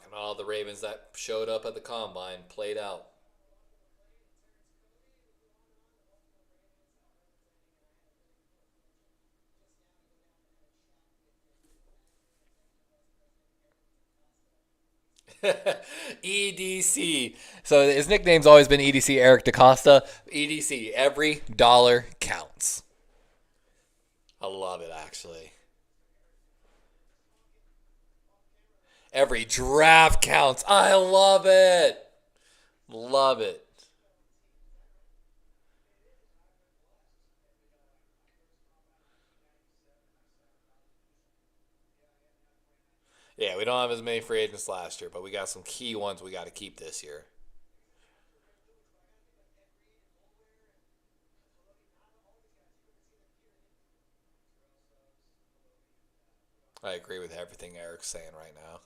Talking about all the Ravens that showed up at the combine, played out. EDC. So his nickname's always been EDC, Eric DeCosta. EDC, every dollar counts. I love it, actually. Every draft counts. I love it. Love it. Yeah, we don't have as many free agents last year, but we got some key ones we got to keep this year. I agree with everything Eric's saying right now.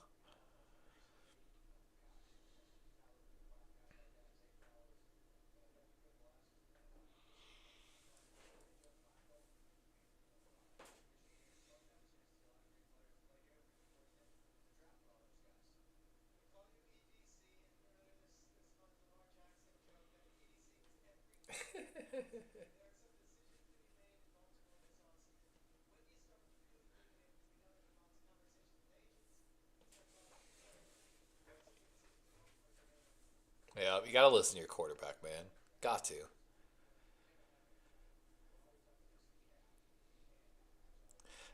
Yeah, you got to listen to your quarterback, man. Got to.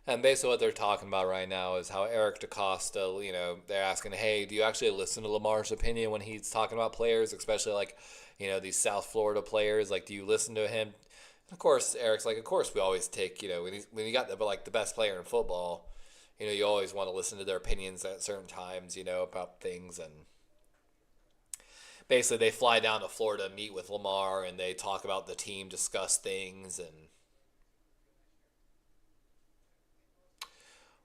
And basically, what they're talking about right now is how Eric DeCosta, they're asking, hey, do you actually listen to Lamar's opinion when he's talking about players, especially like, these South Florida players? Like, do you listen to him? And of course, Eric's like, of course, we always take, when you got the best player in football, you always want to listen to their opinions at certain times, about things. And basically, they fly down to Florida, meet with Lamar, and they talk about the team, discuss things, and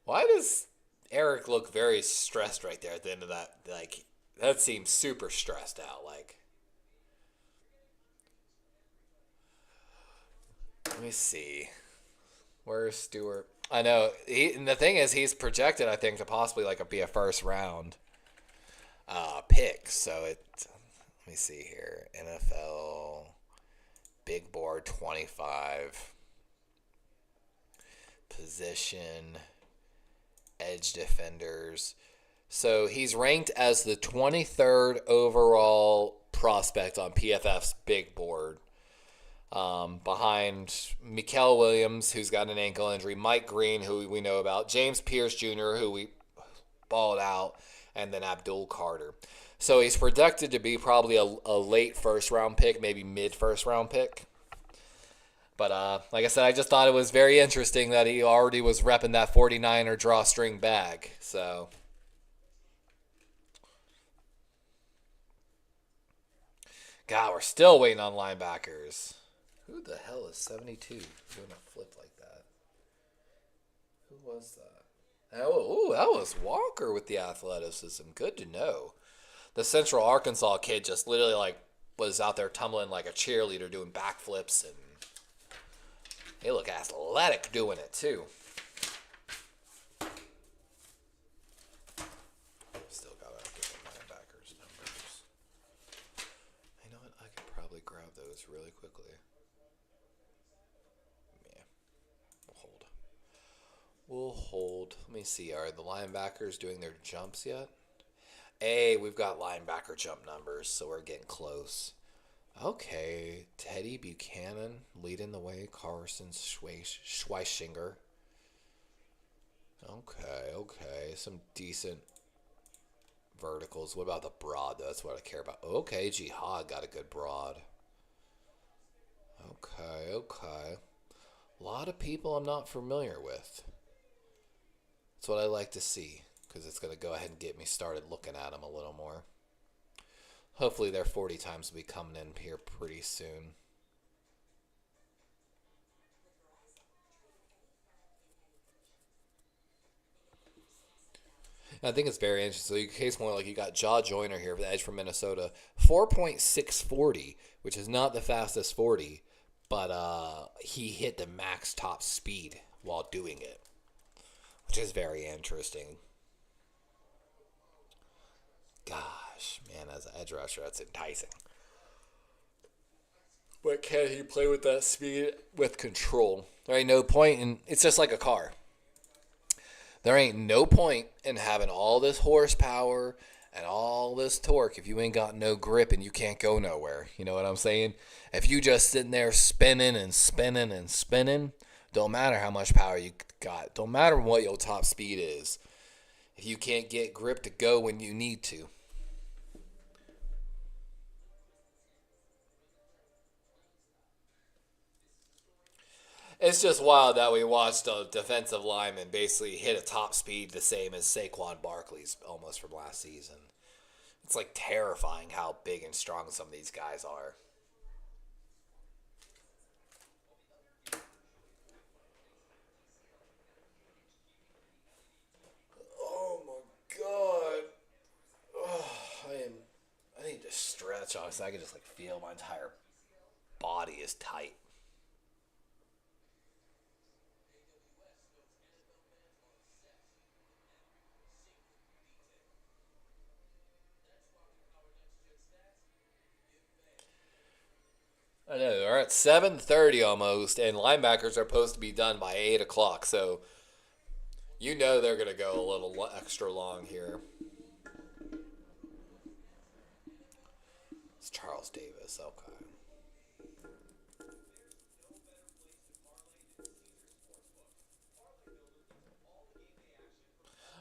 why does Eric look very stressed right there at the end of that? Like, that seems super stressed out. Like, let me see. Where's Stewart? I know. And the thing is, he's projected, I think, to possibly like be a first round pick. So let me see here. NFL Big Board 25 position. Edge defenders. So he's ranked as the 23rd overall prospect on PFF's big board. Behind Mikael Williams, who's got an ankle injury, Mike Green, who we know about, James Pierce Jr., who we balled out, and then Abdul Carter. So he's projected to be probably a late first round pick, maybe mid first round pick. But like I said, I just thought it was very interesting that he already was repping that 49er drawstring bag. So, God, we're still waiting on linebackers. Who the hell is 72 doing a flip like that? Who was that? Oh, that was Walker with the athleticism. Good to know. The Central Arkansas kid just literally was out there tumbling like a cheerleader doing backflips, and they look athletic doing it too. Still gotta get the linebackers numbers. You know what? I could probably grab those really quickly. Yeah, we'll hold. Let me see. Are the linebackers doing their jumps yet? Hey, we've got linebacker jump numbers, so we're getting close. Okay, Teddy Buchanan leading the way. Carson Schweischinger. Okay. Some decent verticals. What about the broad? That's what I care about. Okay, Jihad got a good broad. Okay. A lot of people I'm not familiar with. That's what I like to see, because it's going to go ahead and get me started looking at them a little more. Hopefully their 40 times will be coming in here pretty soon. And I think it's very interesting. So in case more, like, you got Jaw Joyner here, the edge from Minnesota, 4.640, which is not the fastest 40, but he hit the max top speed while doing it, which is very interesting. gosh, man, as an edge rusher, that's enticing. But can he play with that speed with control? There ain't no point in. It's just like a car. There ain't no point in having all this horsepower and all this torque if you ain't got no grip and you can't go nowhere. You know what I'm saying? If you just sitting there spinning and spinning and spinning, don't matter how much power you got. Don't matter what your top speed is. If you can't get grip to go when you need to. It's just wild that we watched a defensive lineman basically hit a top speed the same as Saquon Barkley's almost from last season. It's like terrifying how big and strong some of these guys are. Oh my god. Oh, I need to stretch. Honestly, I can just like feel my entire body is tight. I know they're at 7:30 almost, and linebackers are supposed to be done by 8 o'clock. So you know they're gonna go a little extra long here. It's Charles Davis. Okay.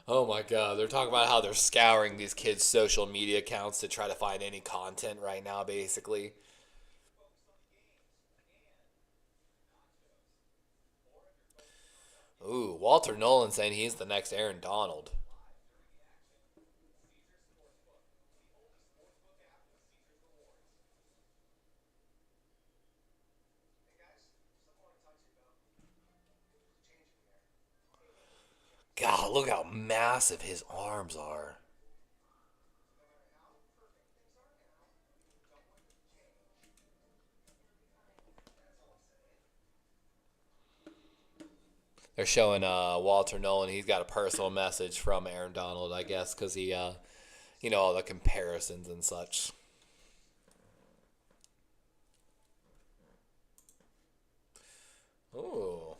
Oh my God, they're talking about how they're scouring these kids' social media accounts to try to find any content right now, basically. Ooh, Walter Nolan saying he's the next Aaron Donald. God, look how massive his arms are. They're showing Walter Nolan. He's got a personal message from Aaron Donald, I guess, because all the comparisons and such. Ooh.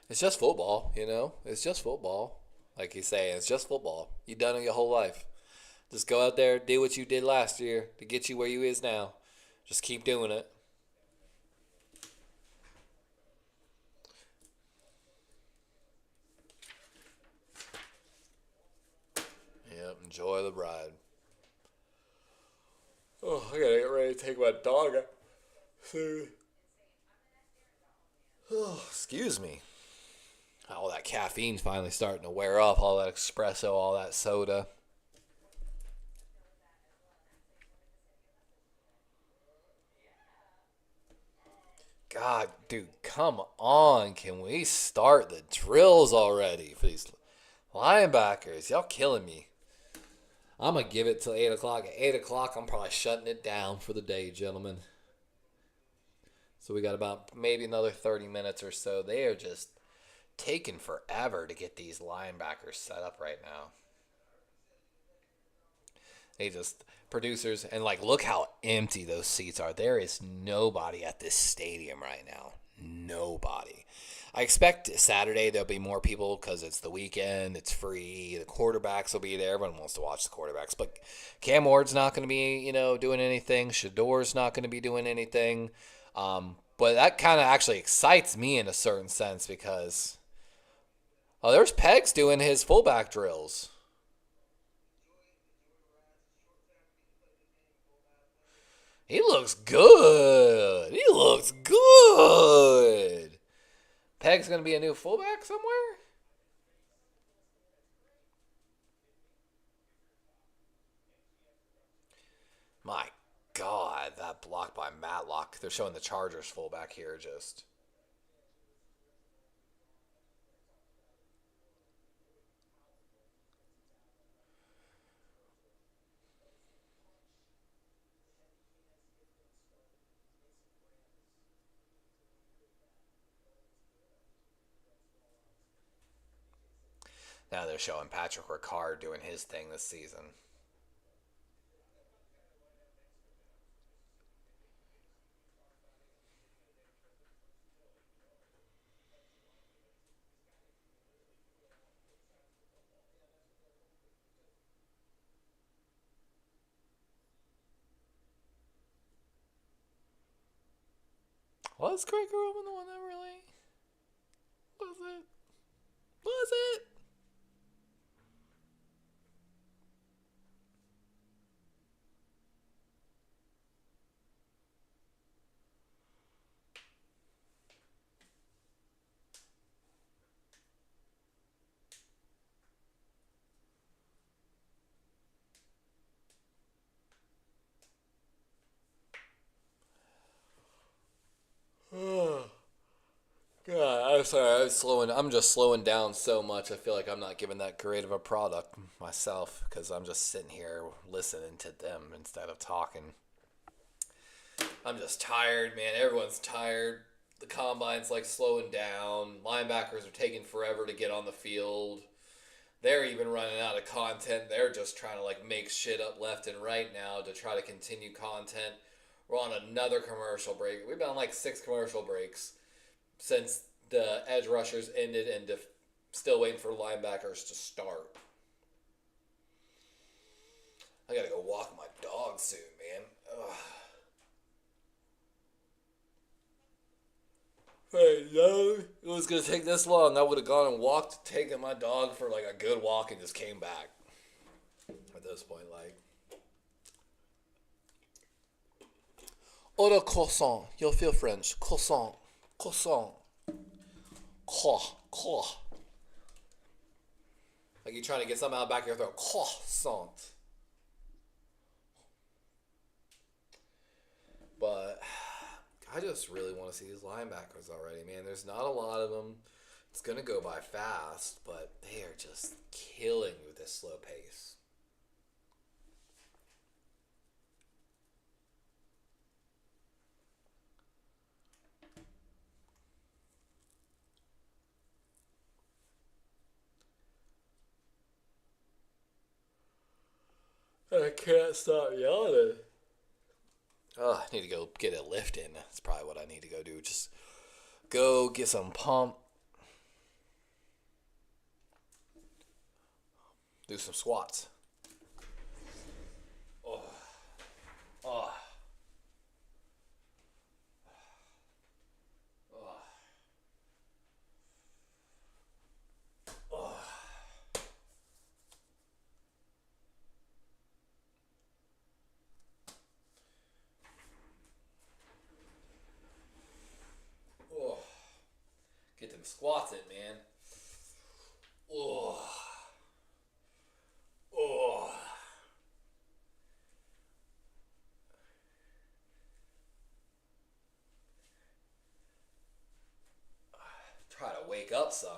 It's just football, you know? It's just football. Like you say, it's just football. You've done it your whole life. Just go out there, do what you did last year to get you where you is now. Just keep doing it. Yep, enjoy the ride. Oh, I gotta get ready to take my dog out soon. Oh, excuse me. All that caffeine's finally starting to wear off. All that espresso, all that soda. God, dude, come on. Can we start the drills already for these linebackers? Y'all killing me. I'm going to give it till 8 o'clock. At 8 o'clock, I'm probably shutting it down for the day, gentlemen. So we got about maybe another 30 minutes or so. They are just taking forever to get these linebackers set up right now. They just producers and like look how empty those seats are. There is nobody at this stadium right now. Nobody. I expect Saturday there'll be more people because it's the weekend. It's free. The quarterbacks will be there. Everyone wants to watch the quarterbacks. But Cam Ward's not going to be, doing anything. Shador's not going to be doing anything. But that kind of actually excites me in a certain sense because there's Pegs doing his fullback drills. He looks good. He looks good. Peg's going to be a new fullback somewhere? My God, that block by Matlock. They're showing the Chargers fullback here just. Now they're showing Patrick Ricard doing his thing this season. Was Greg Roman the one that really was it? Was it? God, I'm sorry. I'm just slowing down so much. I feel like I'm not giving that great of a product myself because I'm just sitting here listening to them instead of talking. I'm just tired, man. Everyone's tired. The combine's like slowing down. Linebackers are taking forever to get on the field. They're even running out of content. They're just trying to like make shit up left and right now to try to continue content. We're on another commercial break. We've been on like 6 commercial breaks since the edge rushers ended and still waiting for linebackers to start. I gotta go walk my dog soon, man. Ugh. Hey, no, it was gonna take this long. I would have gone and walked, taken my dog for like a good walk, and just came back. At this point, like, order croissant. You'll feel French. Croissant, croissant, croissant. Like you're trying to get something out back of your throat. Croissant. But I just really want to see these linebackers already, man. There's not a lot of them. It's going to go by fast, but they are just killing me with this slow pace. I can't stop yawning. Oh, I need to go get a lift in. That's probably what I need to go do. Just go get some pump. Do some squats. Oh. Oh. Oh. Oh. Oh. Get them squats in, man. Oh. Oh. Try to wake up some.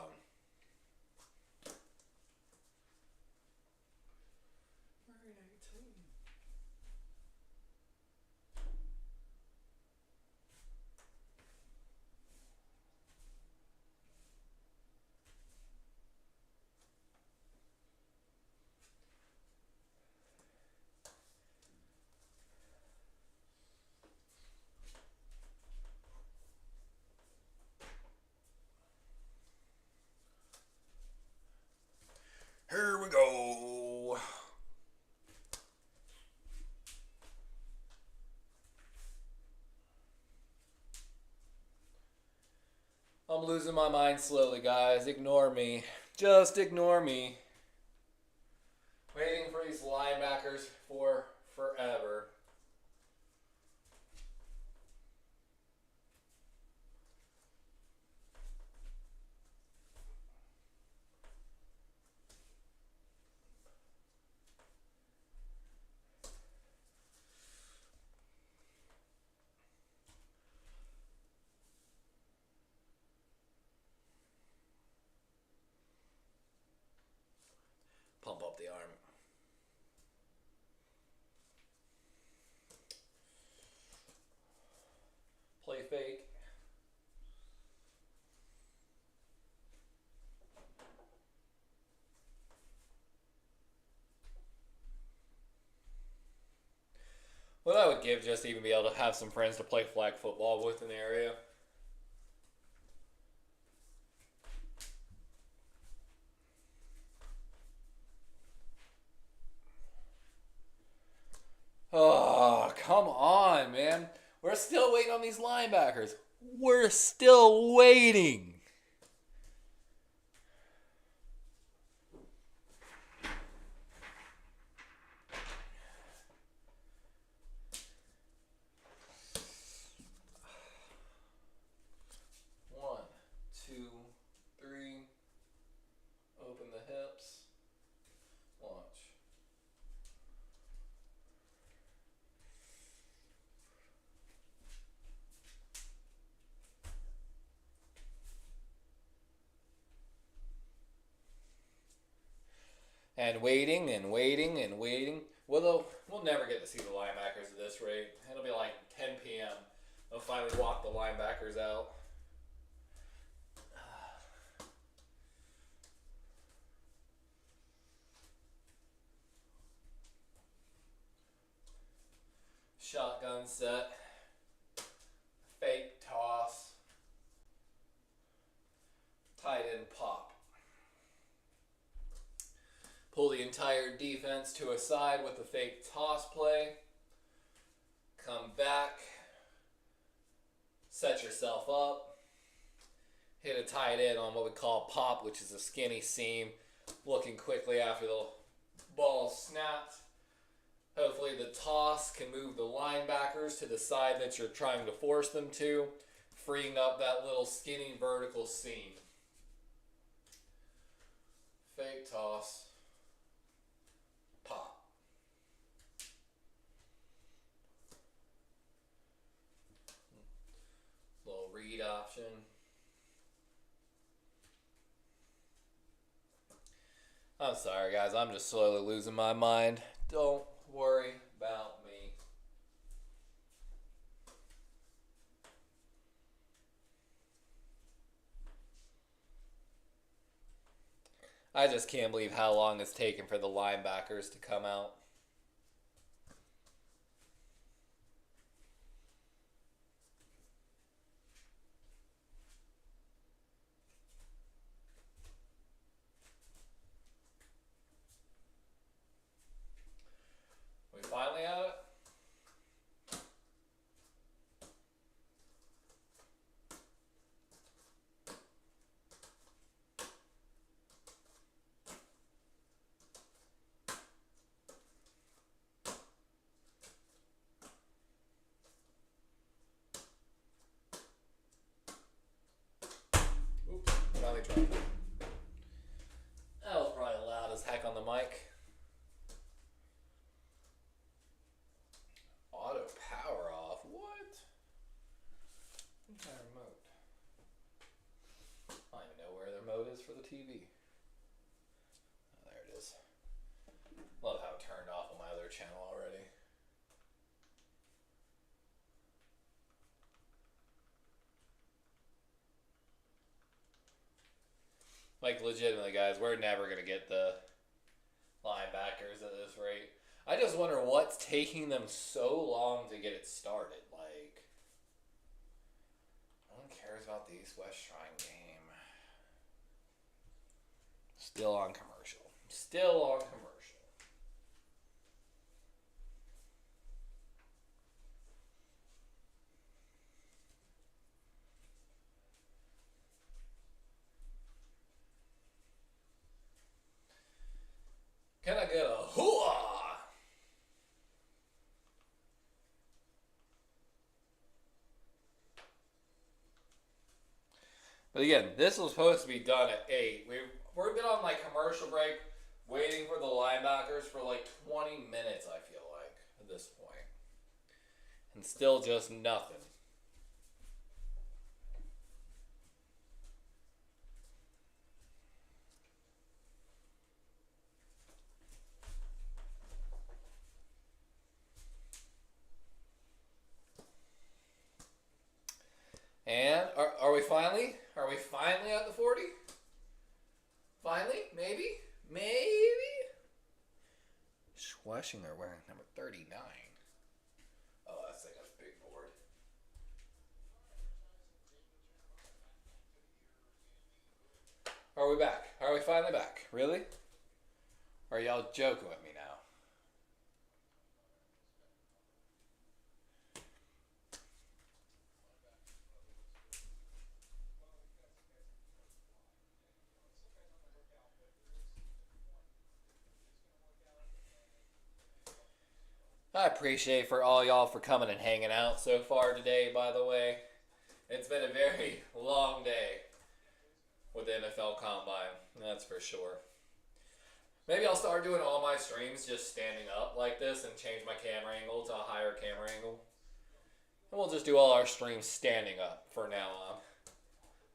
Here we go. I'm losing my mind slowly, guys. Ignore me. Just ignore me. Waiting for these linebackers for forever. Pump up the arm. Play fake. What I would give just to even be able to have some friends to play flag football with in the area. Oh, come on, man. We're still waiting on these linebackers. We're still waiting. One, two, three. Open the hips. Launch. And waiting and waiting and waiting. We'll never get to see the linebackers at this rate. It'll be like 10 p.m. They'll finally walk the linebackers out. Shotgun set. Fake toss. Tight end pop. Pull the entire defense to a side with a fake toss play. Come back. Set yourself up. Hit a tight end on what we call pop, which is a skinny seam. Looking quickly after the ball snapped. Hopefully the toss can move the linebackers to the side that you're trying to force them to, freeing up that little skinny vertical seam. Fake toss. Pop. Little read option. I'm sorry, guys. I'm just slowly losing my mind. Don't worry about me. I just can't believe how long it's taken for the linebackers to come out. We finally at it? Oops, finally tried that. That was probably loud as heck on the mic. Auto power off. What? Where's my remote? I don't even know where the remote is for the TV. Oh, there it is. Love how it turned off on my other channel already. Like, legitimately, guys, we're never going to get the linebackers at this rate. I just wonder what's taking them so long to get it started. Like, no one cares about the East-West Shrine game. Still on commercial. Still on commercial. Can I get a hooah? But again, this was supposed to be done at 8. We've been on like commercial break, waiting for the linebackers for like 20 minutes, I feel like, at this point. And still just nothing. And are we finally? Are we finally at the 40? Finally? Maybe? Maybe? Schlesinger wearing number 39. Oh, that's like a big board. Are we back? Are we finally back? Really? Or are y'all joking with me now? I appreciate for all y'all for coming and hanging out so far today, by the way. It's been a very long day with the NFL Combine, that's for sure. Maybe I'll start doing all my streams just standing up like this and change my camera angle to a higher camera angle. And we'll just do all our streams standing up for now on.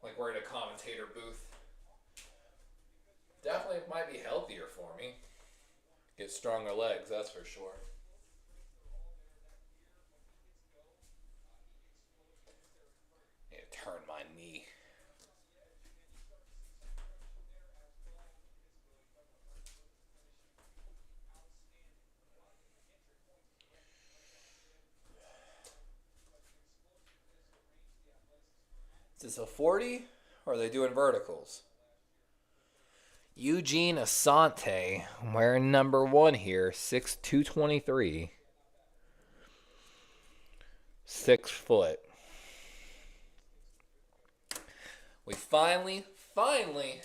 Like we're in a commentator booth. Definitely might be healthier for me. Get stronger legs, that's for sure. Need to turn my knee. Is this a 40? Or are they doing verticals? Eugene Asante wearing number 1 here, 6'2", 6 foot. We finally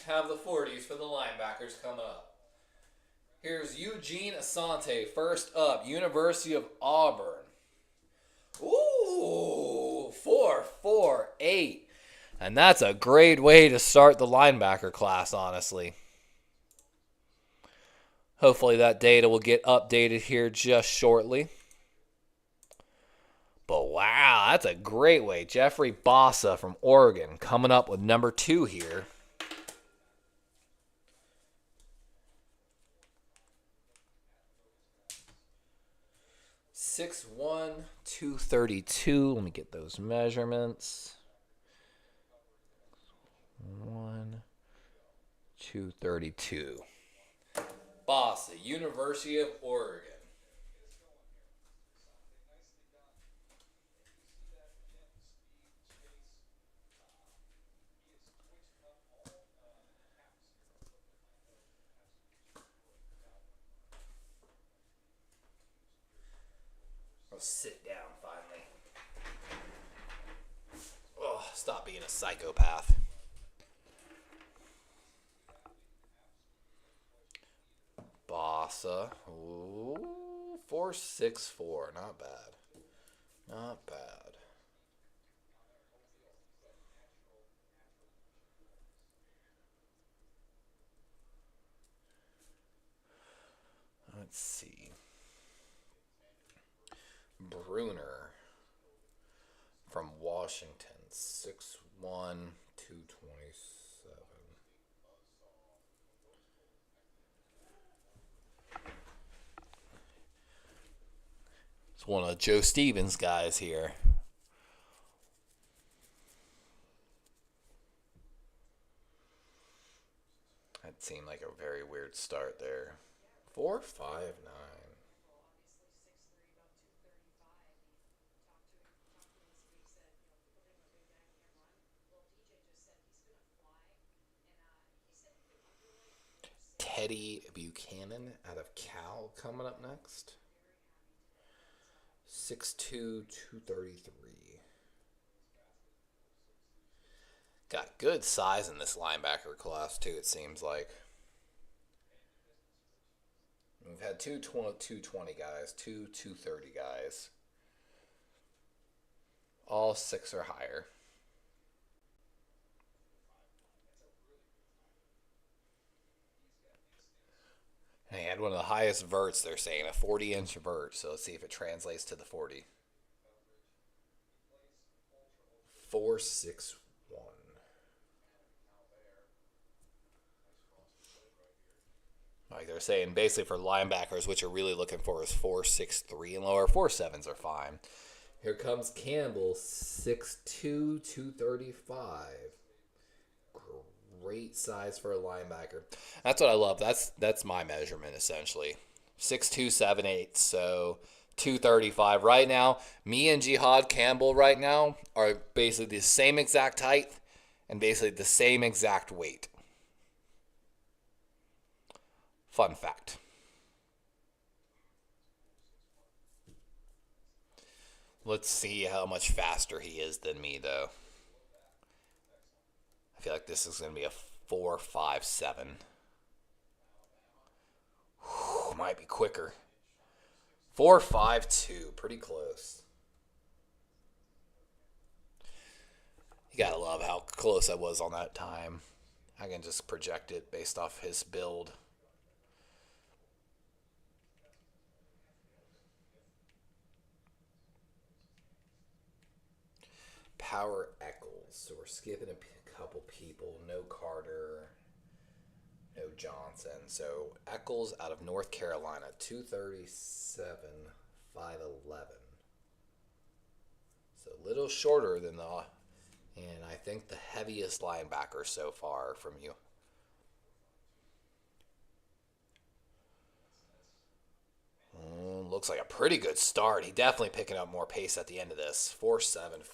have the 40s for the linebackers coming up. Here's Eugene Asante, first up, University of Auburn. Ooh, 4.48. And that's a great way to start the linebacker class, honestly. Hopefully that data will get updated here just shortly. But wow, that's a great way. Jeffrey Bossa from Oregon coming up with number 2 here. (6'1", 232). Let me get those measurements. 1, 232. Bossa, University of Oregon. I'll sit down finally. Oh, stop being a psychopath. Bossa. Ooh, 4.64. Not bad. Not bad. Let's see. Bruner from Washington. 6'1", 227. It's one of Joe Stevens' guys here. That seemed like a very weird start there. 4.59. Teddy Buchanan out of Cal coming up next. 6'2", 233. Got good size in this linebacker class, too, it seems like. We've had 220 guys, 230 guys. All 6 or higher. And he had one of the highest verts, they're saying, a 40-inch vert. So let's see if it translates to the 40. 4.61. Like they're saying, basically for linebackers, what you're really looking for is 4.63 and lower. 4.7s are fine. Here comes Campbell, 6'2", 235. Great size for a linebacker. That's what I love. That's my measurement, essentially. 6'2", 7'8". So 235. Right now, me and Jihad Campbell right now are basically the same exact height and basically the same exact weight. Fun fact. Let's see how much faster he is than me, though. I feel like this is going to be a 4.57. Might be quicker. 4.52. Pretty close. You gotta love how close I was on that time. I can just project it based off his build. Power Eccles. So we're skipping a couple people. No Carter. No Johnson. So Eccles out of North Carolina. 237. 5'11". So a little shorter than the... And I think the heaviest linebacker so far from you. Looks like a pretty good start. He definitely picking up more pace at the end of this. 4.74.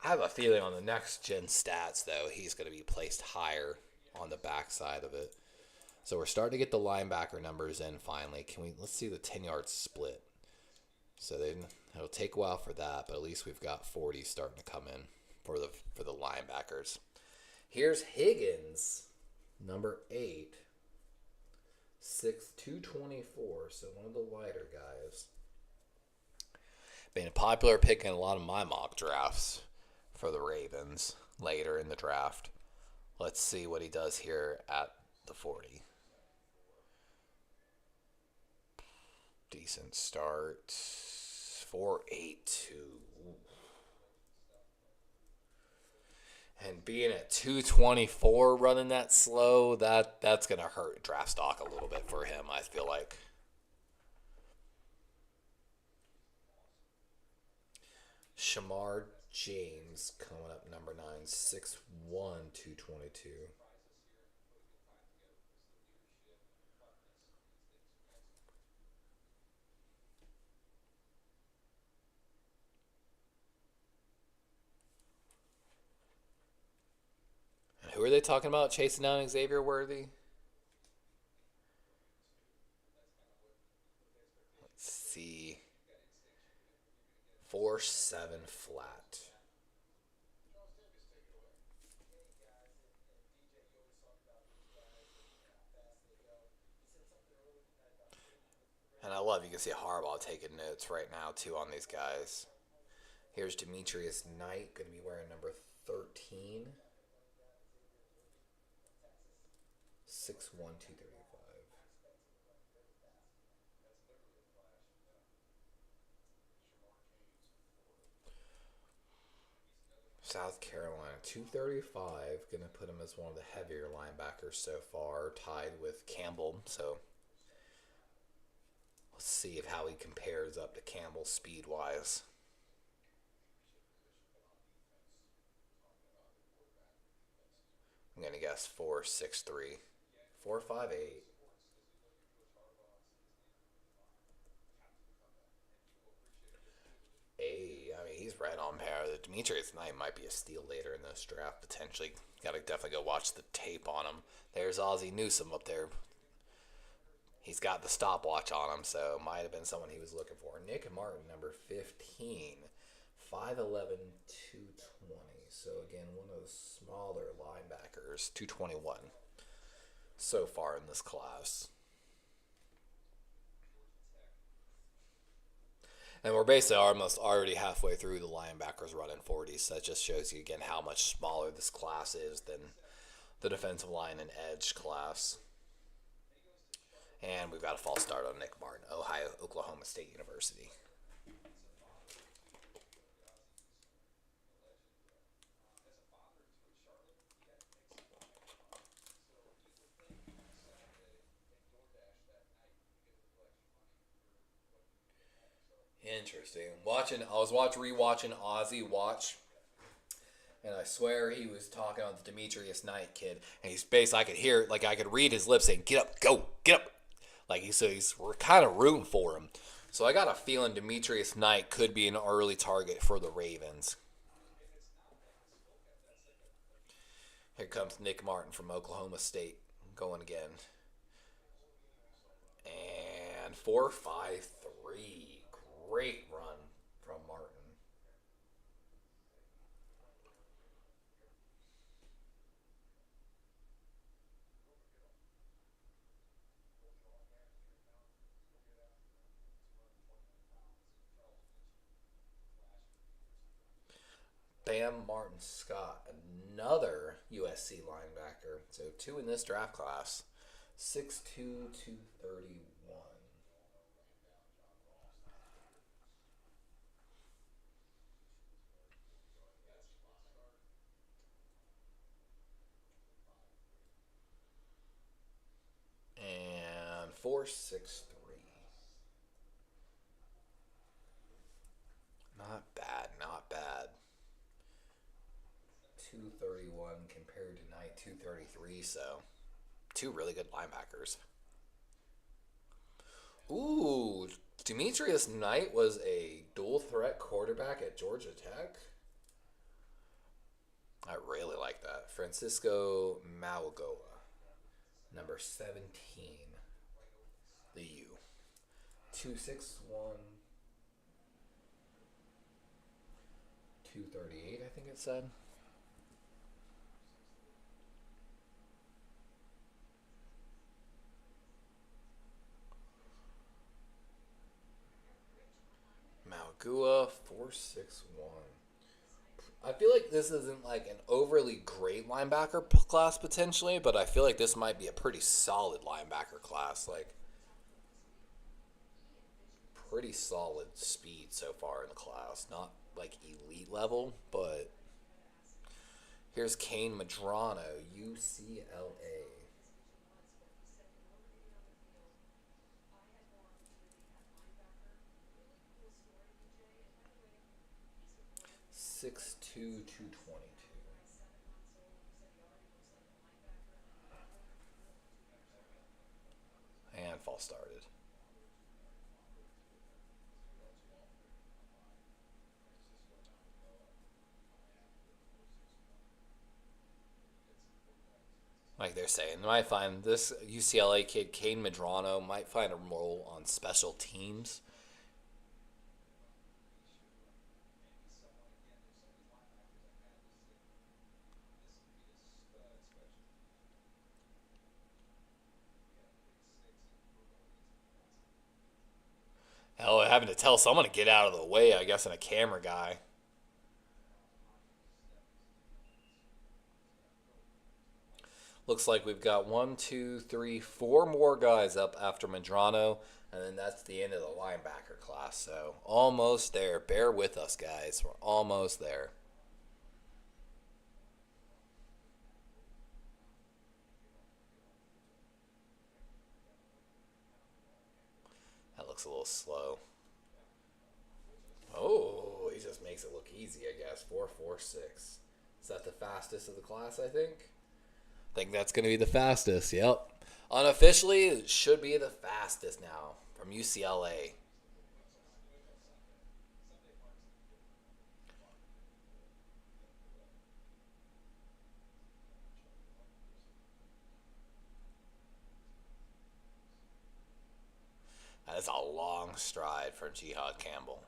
I have a feeling on the next gen stats, though, he's going to be placed higher on the backside of it. So we're starting to get the linebacker numbers in finally. Let's see the 10-yard split. So it'll take a while for that, but at least we've got 40 starting to come in for the linebackers. Here's Higgins, number 8, 6'2", 224, so one of the lighter guys. Been a popular pick in a lot of my mock drafts for the Ravens later in the draft. Let's see what he does here at the 40. Decent start. 4.82. And being at 224 running that slow, that's going to hurt draft stock a little bit for him, I feel like. Shamar James coming up number 9, 6'1", 222. Who are they talking about chasing down Xavier Worthy? Let's see. 4.7 flat. And I love you can see Harbaugh taking notes right now too on these guys. Here's Demetrius Knight, going to be wearing number 13. 6'1", 235. South Carolina, 235. Going to put him as one of the heavier linebackers so far, tied with Campbell. So let's see how he compares up to Campbell speed-wise. I'm going to guess 4.63. 4.58. I mean, he's right on par. The Demetrius Knight might be a steal later in this draft, potentially. Got to definitely go watch the tape on him. There's Ozzie Newsome up there. He's got the stopwatch on him, so it might have been someone he was looking for. Nick Martin, number 15, 5'11", 220. So, again, one of the smaller linebackers, 221 so far in this class. And we're basically almost already halfway through the linebackers running 40s. So that just shows you, again, how much smaller this class is than the defensive line and edge class. And we've got a false start on Nick Martin, Oklahoma State University. Interesting. I was rewatching Ozzie watch, and I swear he was talking on the Demetrius Knight kid, and he's basically, I could hear, like I could read his lips saying, "Get up, go, get up." We're kind of rooting for him. So I got a feeling Demetrius Knight could be an early target for the Ravens. Here comes Nick Martin from Oklahoma State going again. And 4.53. Great run from Martin. Bam Martin Scott, another USC linebacker. So two in this draft class. 6'2", 231. And 4.63. Not bad, not bad. 231 compared to Knight 233, so two really good linebackers. Ooh, Demetrius Knight was a dual threat quarterback at Georgia Tech. I really like that. Francisco Mauigoa, number 17. The U. 261. 238, I think it said. Mauigoa 461. I feel like this isn't like an overly great linebacker class potentially, but I feel like this might be a pretty solid linebacker class. Like, pretty solid speed so far in the class. Not like elite level, but here's Kane Medrano, UCLA. 6'2", 222. And false started. Like they're saying, they might find this UCLA kid, Kane Medrano, might find a role on special teams. Hell, having to tell someone to get out of the way, I guess, and a camera guy. Looks like we've got 4 more guys up after Medrano, and then that's the end of the linebacker class. So almost there. Bear with us, guys. We're almost there. That looks a little slow. Oh, he just makes it look easy, I guess. 4.46. Is that the fastest of the class, I think? I think that's going to be the fastest, yep. Unofficially, it should be the fastest now from UCLA. That is a long stride for Jihad Campbell.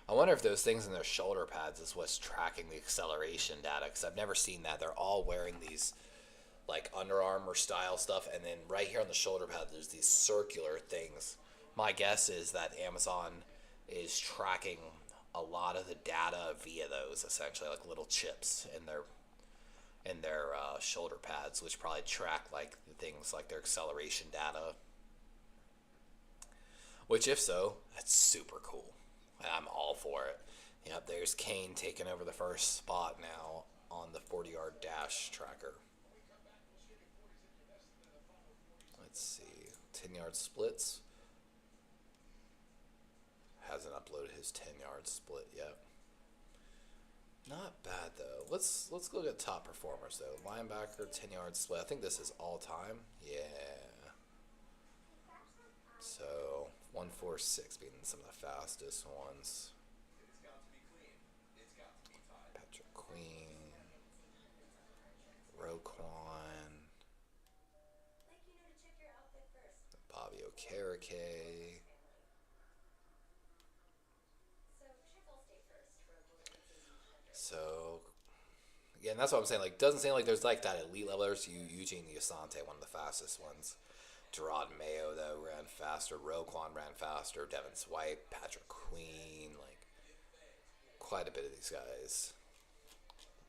I wonder if those things in their shoulder pads is what's tracking the acceleration data, because I've never seen that. They're all wearing these like Under Armour style stuff, and then right here on the shoulder pad there's these circular things. My guess is that Amazon is tracking a lot of the data via those, essentially like little chips in their shoulder pads, which probably track like things like their acceleration data. Which, if so, that's super cool. I'm all for it. Yep, there's Kane taking over the first spot now on the 40-yard dash tracker. Let's see. 10-yard splits. Hasn't uploaded his 10-yard split yet. Not bad though. Let's look at top performers though. Linebacker, 10-yard split. I think this is all time. Yeah. So 146 being some of the fastest ones. Patrick Queen, Roquan, Bobby Okereke. So again, that's what I'm saying. Like, doesn't seem like there's like that elite level. There's Eugene Asante, one of the fastest ones. Gerard Mayo though ran faster. Roquan ran faster. Devin Swipe, Patrick Queen, like quite a bit of these guys.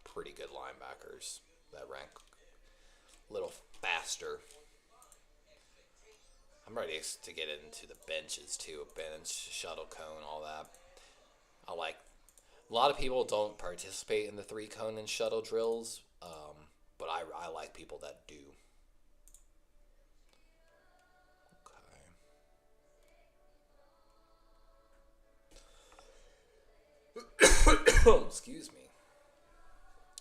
Pretty good linebackers that rank a little faster. I'm ready to get into the benches too. Bench, shuttle cone, all that. I like. A lot of people don't participate in the 3 cone and shuttle drills, but I like people that do. Okay. Excuse me.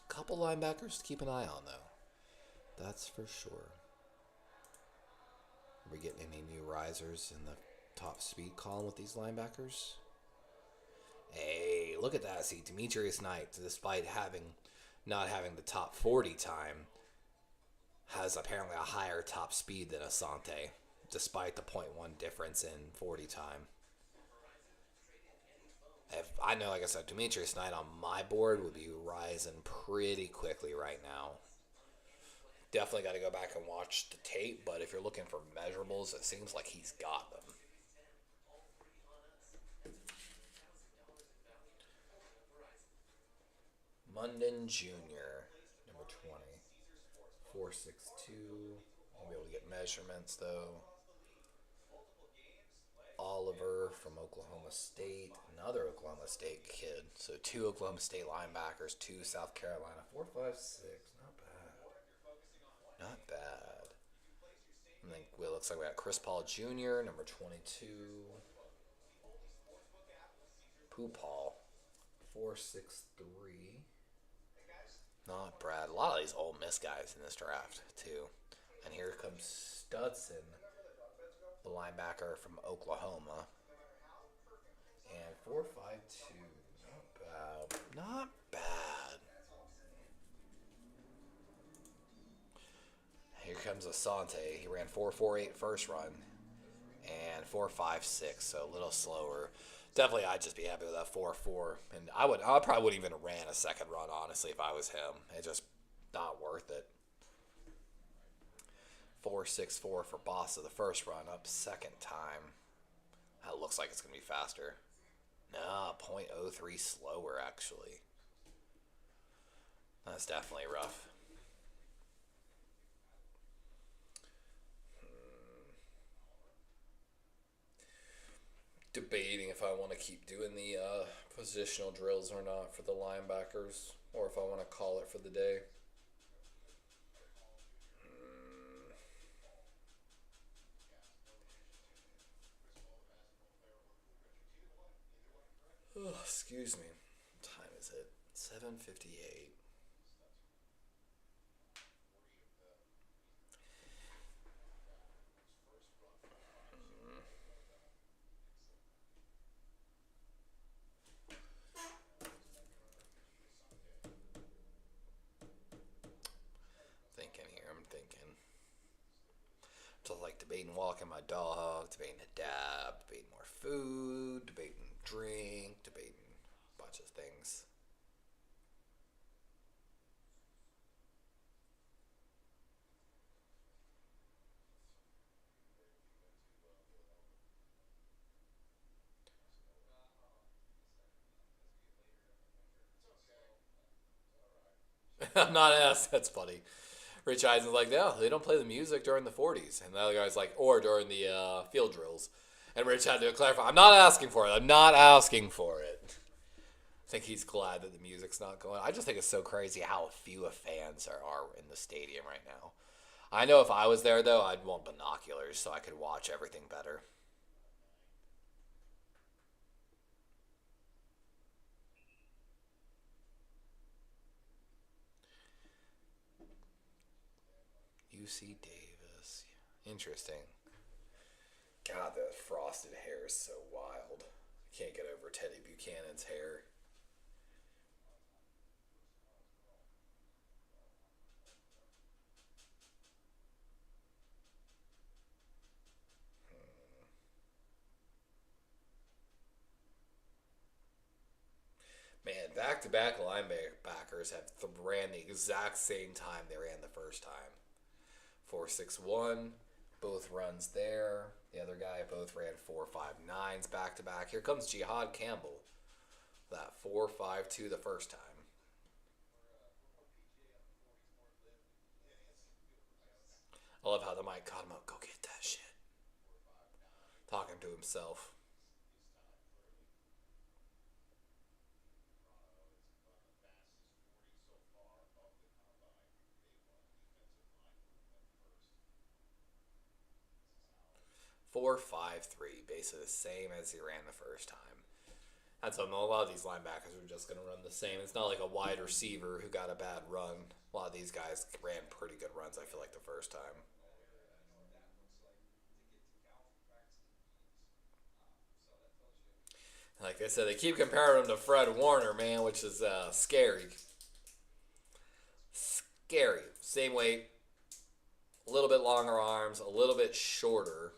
Couple linebackers to keep an eye on though. That's for sure. Are we getting any new risers in the top speed column with these linebackers? Hey, look at that. See, Demetrius Knight, despite not having the top 40 time, has apparently a higher top speed than Asante, despite the .1 difference in 40 time. If I know, like I said, Demetrius Knight on my board would be rising pretty quickly right now. Definitely got to go back and watch the tape, but if you're looking for measurables, it seems like he's got them. Munden Jr., number 20. 462. I'll be able to get measurements though. Oliver from Oklahoma State, another Oklahoma State kid. So 2 Oklahoma State linebackers, 2 South Carolina. 456, not bad. Not bad. I think it looks like we got Chris Paul Jr., number 22. Pooh Paul, 463. Not Brad. A lot of these Ole Miss guys in this draft, too. And here comes Studson, the linebacker from Oklahoma. And 452. Not bad. Not bad. Here comes Asante. He ran 4.48 first run and 4.56, so a little slower. Definitely, I'd just be happy with that 4.4, and I probably wouldn't even have ran a second run honestly if I was him. It's just not worth it. 4.64 for Bossa the first run, up second time. That looks like it's gonna be faster. Nah, .03 slower actually. That's definitely rough. Debating if I want to keep doing the positional drills or not for the linebackers, or if I want to call it for the day. Oh, excuse me. What time is it? 7:58. Thinking here, I'm thinking. Just like debating walking my dog, debating a dab, debating more food, debating drink, debating a bunch of things. I'm not asked. That's funny. Rich Eisen's like, no, they don't play the music during the 40s. And the other guy's like, or during the field drills. And Rich had to clarify, I'm not asking for it. I'm not asking for it. I think he's glad that the music's not going. I just think it's so crazy how few fans are in the stadium right now. I know if I was there, though, I'd want binoculars so I could watch everything better. UC Davis. Interesting. God, the frosted hair is so wild. Can't get over Teddy Buchanan's hair. Man, back-to-back linebackers have ran the exact same time they ran the first time. 4.61, both runs there. The other guy both ran 4.59s back-to-back. Here comes Jihad Campbell. That 4.52 the first time. I love how the mic caught him up. Go get that shit. Talking to himself. Four, 5.3, basically the same as he ran the first time. That's something. A lot of these linebackers are just going to run the same. It's not like a wide receiver who got a bad run. A lot of these guys ran pretty good runs, I feel like, the first time. Like I said, they keep comparing him to Fred Warner, man, which is scary. Scary. Same weight, a little bit longer arms, a little bit shorter,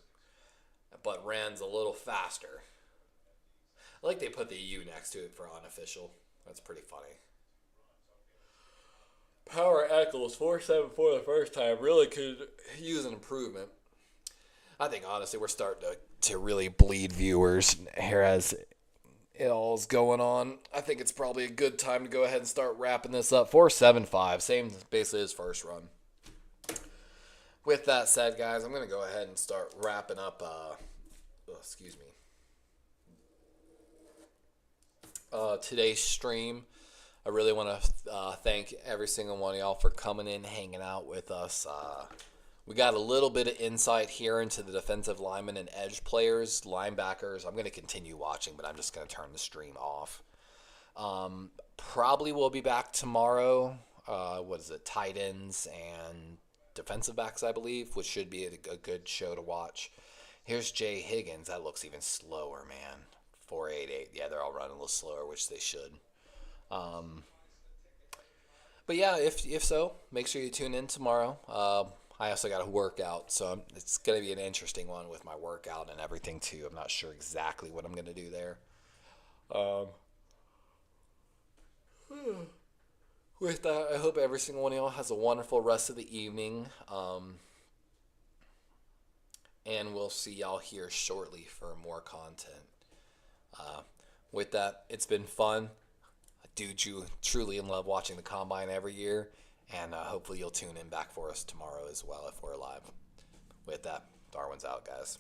but runs a little faster. I like they put the U next to it for unofficial. That's pretty funny. Power Eccles 4.74 the first time really could use an improvement. I think honestly we're starting to really bleed viewers here as it all's going on. I think it's probably a good time to go ahead and start wrapping this up. 4.75, same basically his first run. With that said, guys, I'm gonna go ahead and start wrapping up. Excuse me. Today's stream. I really want to thank every single one of y'all for coming in, hanging out with us. We got a little bit of insight here into the defensive linemen and edge players, linebackers. I'm going to continue watching, but I'm just going to turn the stream off. Probably will be back tomorrow. What is it? Tight ends and defensive backs, I believe, which should be a good show to watch. Here's Jay Higgins. That looks even slower, man. 4.88. Yeah, they're all running a little slower, which they should. But yeah, if so, make sure you tune in tomorrow. I also got a workout, so it's going to be an interesting one with my workout and everything too. I'm not sure exactly what I'm going to do there. With that, I hope every single one of y'all has a wonderful rest of the evening. And we'll see y'all here shortly for more content. With that, it's been fun. I do truly love watching the Combine every year. And hopefully you'll tune in back for us tomorrow as well if we're live. With that, Darwin's out, guys.